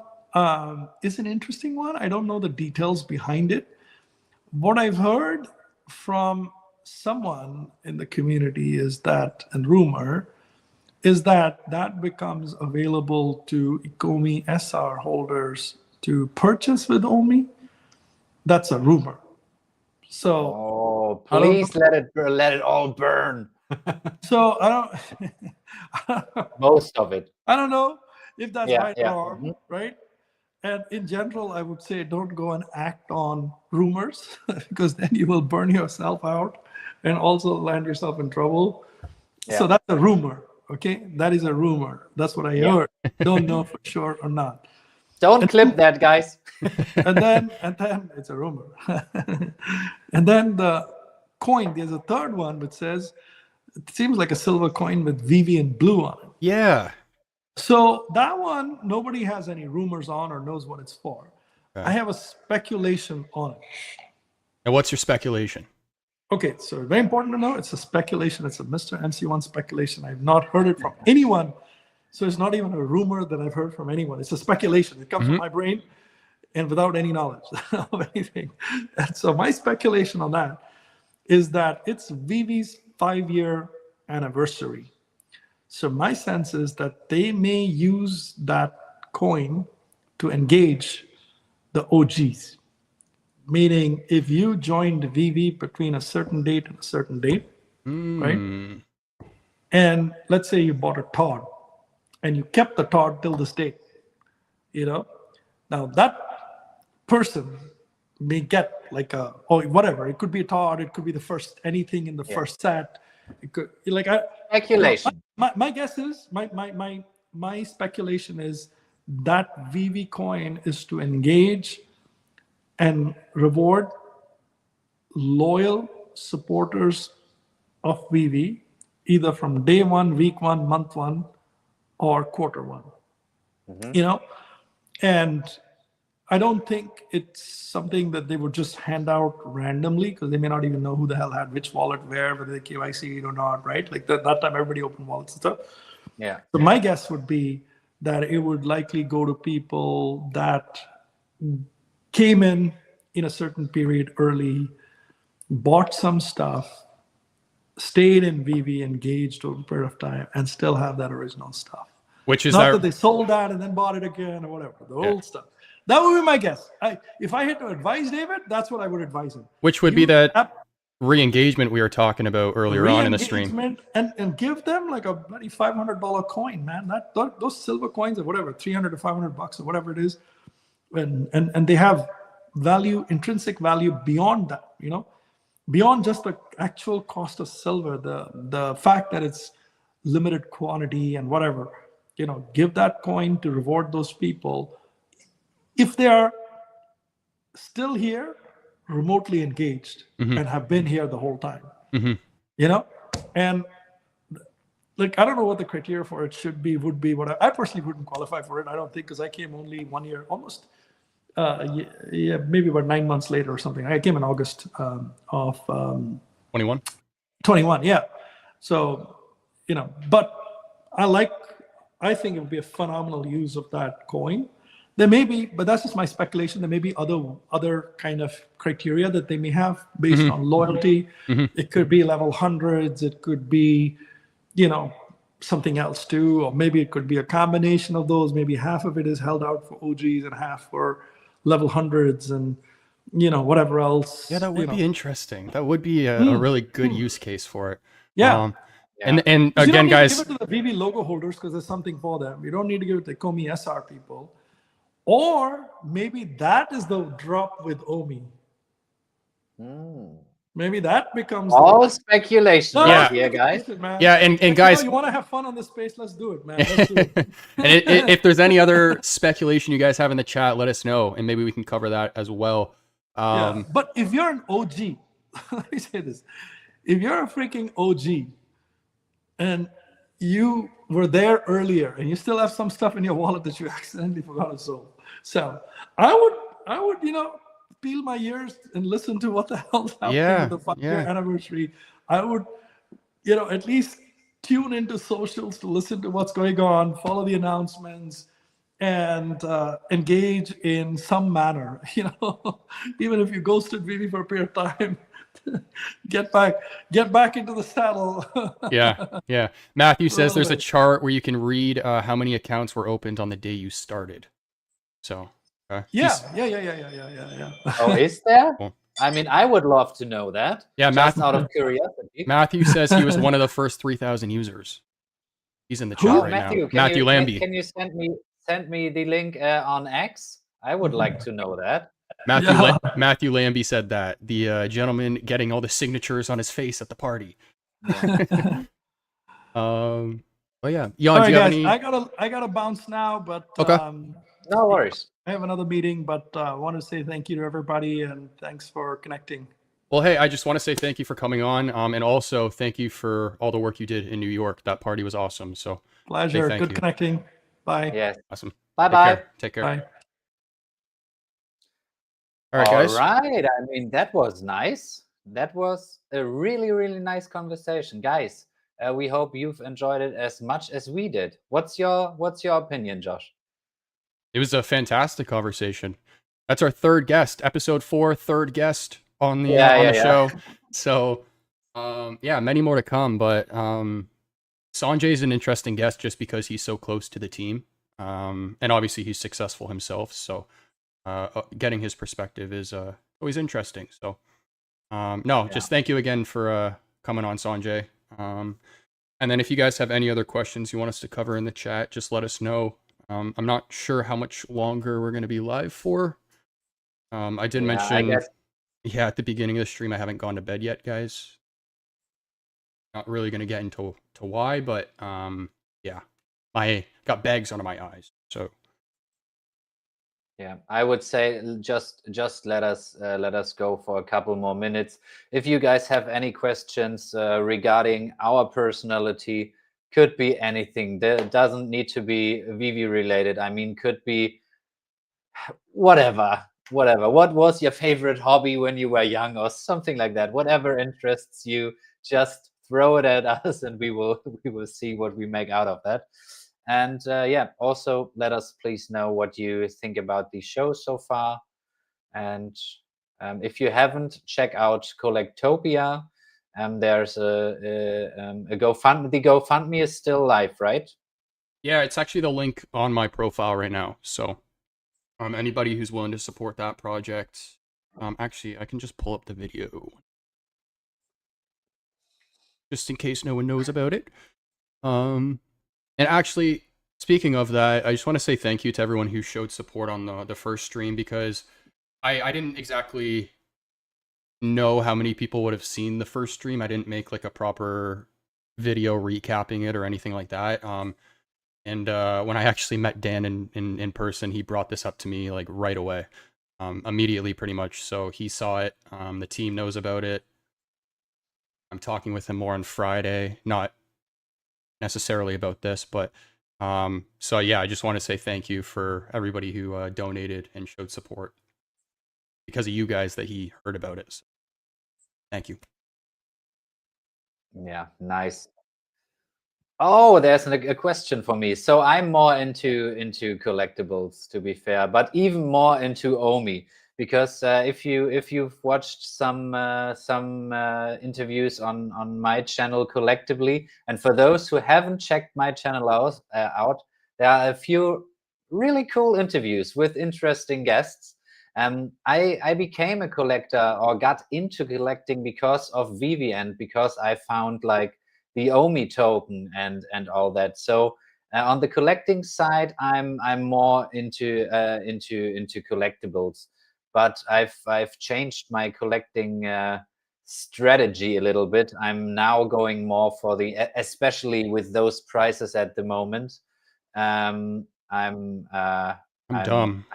is an interesting one. I don't know the details behind it. What I've heard from someone in the community is that, and rumor, is that that becomes available to ECOMI SR holders to purchase with OMI. That's a rumor. So, please let it all burn. So I don't. Most of it. I don't know if that's right or wrong, right? And in general, I would say don't go and act on rumors because then you will burn yourself out and also land yourself in trouble. So that's a rumor, okay? That is a rumor. That's what I heard. Don't know for sure or not. Don't clip that, guys. and then it's a rumor. And then the coin, there's a third one which says, it seems like a silver coin with VeVe in blue on it. Yeah. So that one, nobody has any rumors on or knows what it's for. I have a speculation on it. And what's your speculation? Okay, so very important to know, it's a speculation. It's a MrMC1 speculation. I've not heard it from anyone. So it's not even a rumor that I've heard from anyone. It's a speculation. It comes from my brain and without any knowledge of anything. And so my speculation on that is that it's VeVe's 5-year anniversary. So my sense is that they may use that coin to engage the OGs. Meaning if you joined VeVe between a certain date and a certain date, right? And let's say you bought a Todd and you kept the Todd till this date, you know? Now that person may get like a, or whatever, it could be a Todd, it could be the first, anything in the first set. It could, like, speculation. My guess is, my speculation is that VeVe coin is to engage and reward loyal supporters of VeVe, either from day one, week one, month one, or quarter one. Mhm. You know, and I don't think it's something that they would just hand out randomly, because they may not even know who the hell had which wallet where, whether they KYC it or not, right? Like that time everybody opened wallets and stuff. Yeah. So my guess would be that it would likely go to people that came in a certain period early, bought some stuff, stayed in VeVe, engaged over a period of time, and still have that original stuff. Which is Not that they sold that and then bought it again or whatever, the old stuff. That would be my guess. If I had to advise David, that's what I would advise him. which would be that re-engagement we were talking about earlier on in the stream. Re-engagement, and give them like a bloody $500 coin, man. Those silver coins or whatever, $300 to $500 or whatever it is, and they have value, intrinsic value beyond that. You know, beyond just the actual cost of silver, the fact that it's limited quantity and whatever. You know, give that coin to reward those people if they are still here, remotely engaged, and have been here the whole time. You know, and like I don't know what the criteria for it would be. What I personally wouldn't qualify for it. I don't think, because I came only 1 year, almost, maybe about 9 months later or something. I came in August of 21. 21, yeah. So, you know, but I think it would be a phenomenal use of that coin. There may be, but that's just my speculation. There may be other kind of criteria that they may have based on loyalty. It could be level hundreds. It could be, you know, something else too, or maybe it could be a combination of those. Maybe half of it is held out for OGs and half for level hundreds, and you know, whatever else. Yeah, that would be interesting. That would be a really good use case for it. Yeah. And You again, don't need guys, to give it to the VeVe logo holders because there's something for them. You don't need to give it to ECOMI SR people. Or maybe that is the drop with OMI. Maybe that becomes all speculation right here, guys. Man. yeah, and Like, guys, you want to have fun on this space? Let's do it, man. Let's do it. and if there's any other speculation you guys have in the chat, let us know, and maybe we can cover that as well. Yeah. But if you're an OG, let me say this: if you're a freaking OG, and you were there earlier, and you still have some stuff in your wallet that you accidentally forgot to sell, I would, you know, peel my ears and listen to what the hell's happening with the 5-year anniversary. I would, you know, at least tune into socials to listen to what's going on, follow the announcements, and engage in some manner. You know, even if you ghosted VeVe for a period of time, get back into the saddle. yeah. Matthew says there's a chart where you can read how many accounts were opened on the day you started. So yeah. Oh, is there? Cool. I mean, I would love to know that. Yeah, just out of curiosity. Matthew says he was one of the first 3,000 users. He's in the chat right now. Matthew Lambie. Can you send me the link on X? I would like to know that. Matthew Lambie said that, the gentleman getting all the signatures on his face at the party. But yeah, Jan, do you have any? I gotta bounce now, but okay. No worries. I have another meeting, but I want to say thank you to everybody and thanks for connecting. Well, hey, I just want to say thank you for coming on, and also thank you for all the work you did in New York. That party was awesome. So pleasure. Good connecting. Bye. Yes. Awesome. Bye. Take care. Bye. All right, guys. All right. I mean, that was nice. That was a really, really nice conversation, guys. We hope you've enjoyed it as much as we did. What's your opinion, Josh? It was a fantastic conversation. That's our third guest, episode 4, third guest on the show. So, many more to come. But Sanjay's an interesting guest just because he's so close to the team, and obviously he's successful himself. So, getting his perspective is always interesting. So, just thank you again for coming on, Sanjay. And then if you guys have any other questions you want us to cover in the chat, just let us know. I'm not sure how much longer we're going to be live for. I did mention, at the beginning of the stream, I haven't gone to bed yet, guys. Not really going to get into why, but I got bags under my eyes. So yeah, I would say just let us go for a couple more minutes. If you guys have any questions regarding our personality, could be anything. There doesn't need to be VeVe related. I mean, could be whatever. What was your favorite hobby when you were young, or something like that? Whatever interests you, just throw it at us, and we will see what we make out of that. And yeah, also let us please know what you think about the show so far. And if you haven't, check out Collectopia. There's a GoFundMe. The GoFundMe is still live, right? Yeah, it's actually the link on my profile right now. So anybody who's willing to support that project, actually, I can just pull up the video just in case no one knows about it. And actually, speaking of that, I just want to say thank you to everyone who showed support on the first stream, because I didn't exactly know how many people would have seen the first stream. I didn't make like a proper video recapping it or anything like that. And when I actually met Dan in person, he brought this up to me like right away, immediately pretty much. So he saw it. The team knows about it. I'm talking with him more on Friday, not necessarily about this, but so yeah, I just want to say thank you for everybody who donated and showed support. Because of you guys that he heard about it. So, thank you. Yeah, nice. Oh, there's a question for me. So I'm more into collectibles, to be fair, but even more into OMI, because if you've watched some interviews on my channel Collectively, and for those who haven't checked my channel out, there are a few really cool interviews with interesting guests. I became a collector, or got into collecting, because of VeVe, and because I found like the OMI token and all that. So on the collecting side, I'm more into collectibles, but I've changed my collecting strategy a little bit. I'm now going more for the, especially with those prices at the moment. I'm dumb.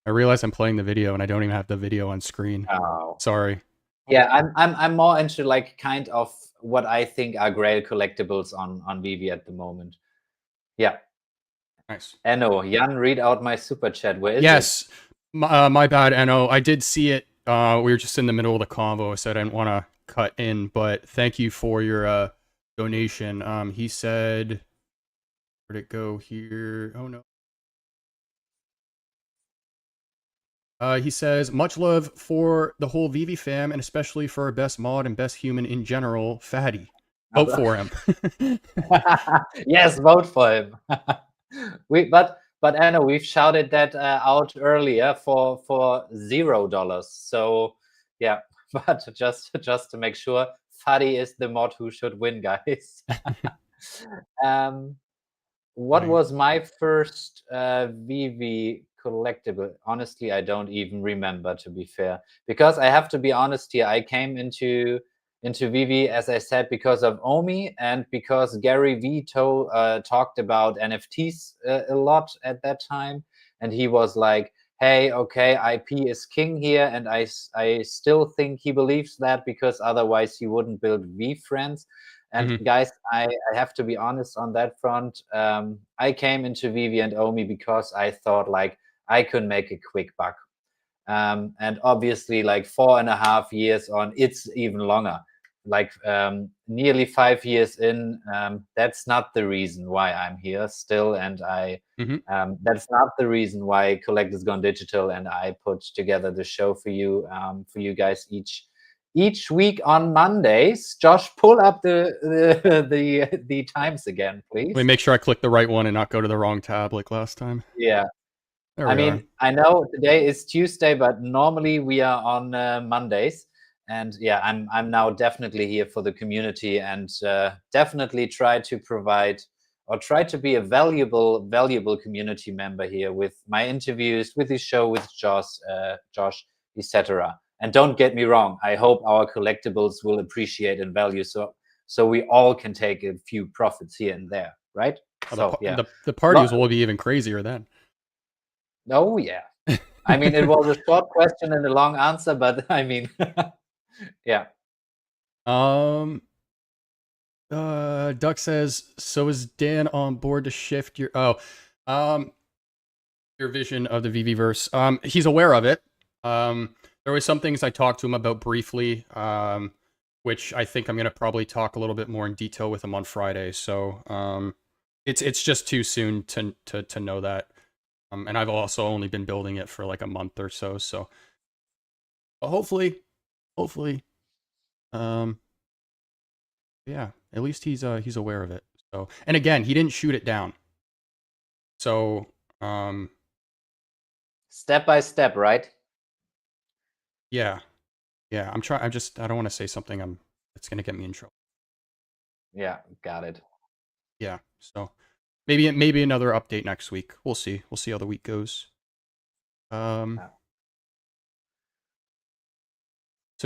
I realize I'm playing the video and I don't even have the video on screen. Oh. Sorry. Yeah, I'm more into like kind of what I think are Grail collectibles on VeVe at the moment. Yeah. Nice. Enno, Jan, read out my super chat. Where is it? Yes. My bad, Enno. I did see it. We were just in the middle of the convo, so I didn't want to cut in, but thank you for your donation. He said, where'd it go here? Oh no. He says, much love for the whole VeVe fam, and especially for our best mod and best human in general, Fatty. Vote for him. Yes, vote for him. But Anna, we've shouted that out earlier for $0. So yeah, but just to make sure, Fatty is the mod who should win, guys. What was my first VeVe collectible? Honestly, I don't even remember, to be fair, because I have to be honest here. I came into VeVe, as I said, because of OMI, and because Gary V talked about NFTs a lot at that time, and he was like, hey, okay, IP is king here, and I still think he believes that, because otherwise he wouldn't build VeFriends. And guys, I have to be honest on that front. I came into VeVe and OMI because I thought like I could make a quick buck. And obviously like 4.5 years on, it's even longer, like nearly 5 years in. That's not the reason why I'm here still. And that's not the reason why Collectors Gone Digital and I put together the show for you guys each week on Mondays. Josh, pull up the times again, please. Let me make sure I click the right one and not go to the wrong tab like last time. Yeah. I mean, I know today is Tuesday, but normally we are on Mondays. And yeah, I'm now definitely here for the community, and definitely try to provide, or try to be a valuable community member here with my interviews, with the show, with Josh, etc. And don't get me wrong, I hope our collectibles will appreciate in value, so we all can take a few profits here and there, right? So yeah, the parties will be even crazier then. Oh yeah. I mean, it was a short question and a long answer, but I mean, yeah. Duck says, so is Dan on board to shift your your vision of the VeVe-verse? He's aware of it. There was some things I talked to him about briefly, which I think I'm gonna probably talk a little bit more in detail with him on Friday. So it's just too soon to know that. And I've also only been building it for like a month or so. So hopefully, yeah, at least he's aware of it. So, and again, he didn't shoot it down. So, Step by step, right? yeah. I don't want to say something that's going to get me in trouble. Yeah, got it. Yeah. So maybe another update next week. We'll see. We'll see how the week goes. So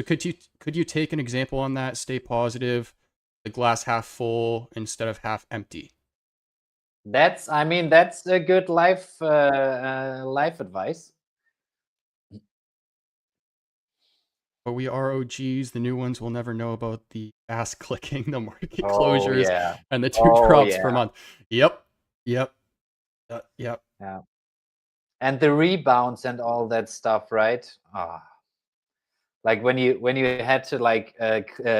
could you take an example on that? Stay positive, the glass half full instead of half empty. That's a good life advice. But we are OGs. The new ones will never know about the ass clicking, the market closures, and the 2 drops per month. Yep. Yeah. And the rebounds and all that stuff, right? Like when you had to like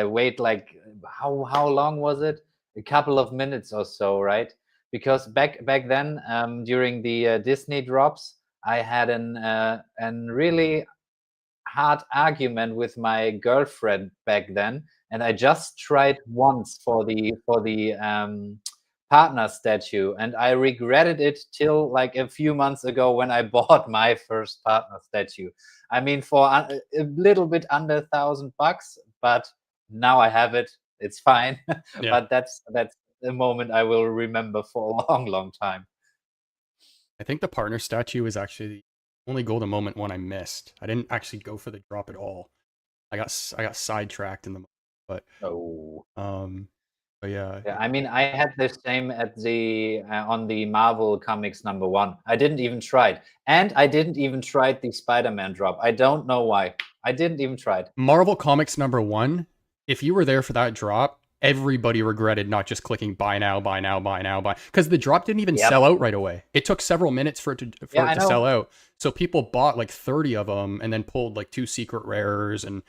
wait, like how long was it? A couple of minutes or so, right? Because back then, during the Disney drops, I had an really hard argument with my girlfriend back then, and I just tried once for the partner statue, and I regretted it till like a few months ago when I bought my first partner statue. I mean, for a little bit under $1,000, but now I have it. It's fine. Yeah. But that's a moment I will remember for a long time. I think the partner statue is actually the only golden moment one I missed. I didn't actually go for the drop at all. I got sidetracked in the moment, but yeah. I mean, I had the same at the on the Marvel Comics #1. I didn't even try it, and I didn't even try the Spider-Man drop. I don't know why. I didn't even try it. Marvel Comics #1. If you were there for that drop, everybody regretted not just clicking buy now, because the drop didn't even sell out right away. It took several minutes for it to sell out. So people bought like 30 of them and then pulled like 2 secret rares and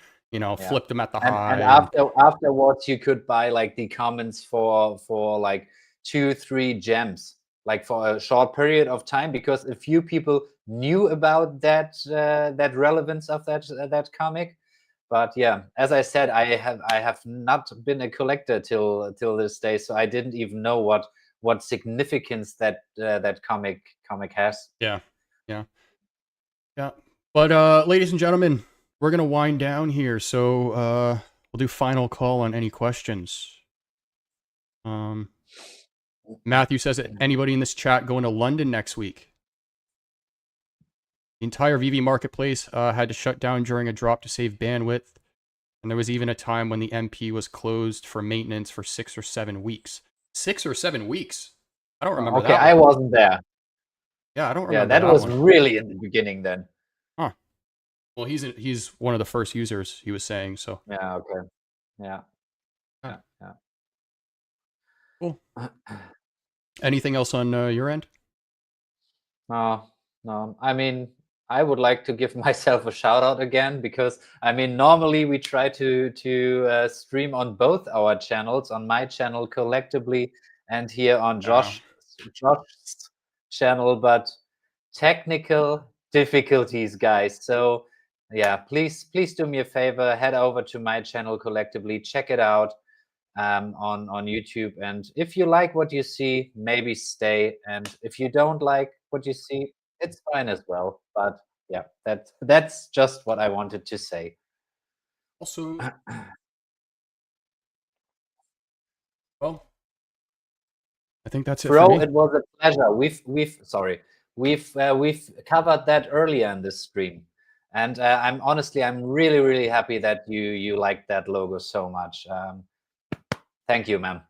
flipped them at the high. And afterwards, you could buy like the comments for like 2-3 gems, like for a short period of time, because a few people knew about that relevance of that comic. But yeah, as I said, I have not been a collector till this day, so I didn't even know what significance that comic has. Yeah. But ladies and gentlemen, we're gonna wind down here, so we'll do final call on any questions. Matthew says that anybody in this chat going to London next week? The entire VeVe marketplace had to shut down during a drop to save bandwidth, and there was even a time when the MP was closed for maintenance for 6 or 7 weeks. 6 or 7 weeks? I don't remember that. Okay, I wasn't there. Yeah, I don't remember. Yeah, that was really in the beginning then. Huh. Well, he's one of the first users, he was saying, so. Yeah, okay. Yeah. Cool. Anything else on your end? No. I mean, I would like to give myself a shout out again, because I mean, normally we try to stream on both our channels, on my channel Collectively and here on Josh's channel, but technical difficulties, guys. So yeah, please do me a favor, head over to my channel Collectively, check it out on YouTube, and if you like what you see, maybe stay, and if you don't like what you see, it's fine as well. But yeah, that's just what I wanted to say. Also, well, I think that's it. Bro, it was a pleasure. We've covered that earlier in this stream, and I'm really happy that you liked that logo so much. Thank you, man.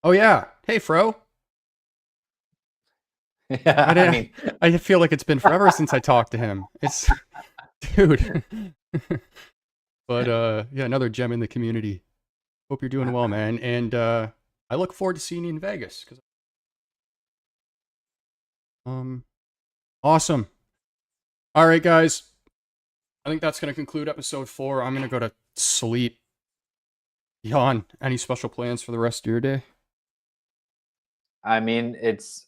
Oh yeah, hey Fro. Yeah, I feel like it's been forever since I talked to him. It's dude. But yeah, another gem in the community. Hope you're doing well, man. And I look forward to seeing you in Vegas. Awesome. All right, guys. I think that's going to conclude episode 4. I'm going to go to sleep. Jan, any special plans for the rest of your day? I mean, it's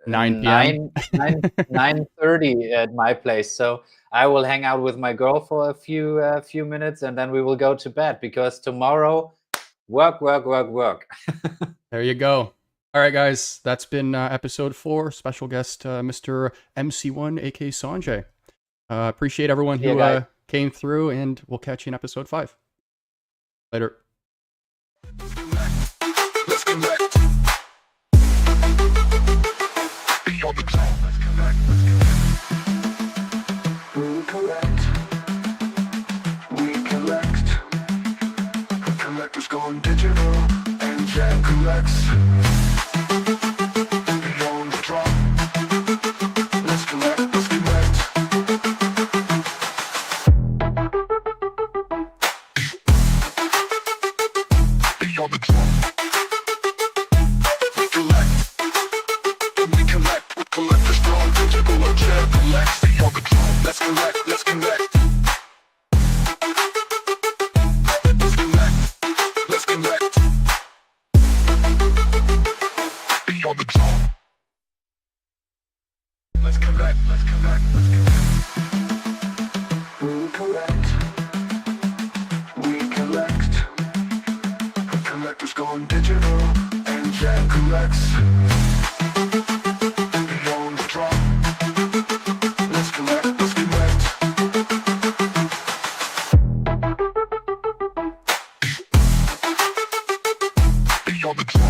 9 p.m. 9:30 at my place, so I will hang out with my girl for a few minutes, and then we will go to bed because tomorrow, work. There you go. All right, guys, that's been episode 4. Special guest, Mr. MC1, aka Sanjay. Appreciate everyone who came through, and we'll catch you in episode 5. Later. Let's connect. Beyond the cloud, let's connect. We collect. We collect. Collectors gone digital, and Jack collects. Beyond the drop. Let's collect. Let's connect. Beyond the drop. We collect. We collect with collectors strong digital or Jack collects. Beyond the drop. Let's collect. Let's connect. Let's connect. Let's connect. Beyond the drop. Let's connect. Let's connect. Let's connect. We collect. We collect. Collectors gone digital, and Jack collects. Beyond the drop. Let's collect. Let's connect. Beyond the drop.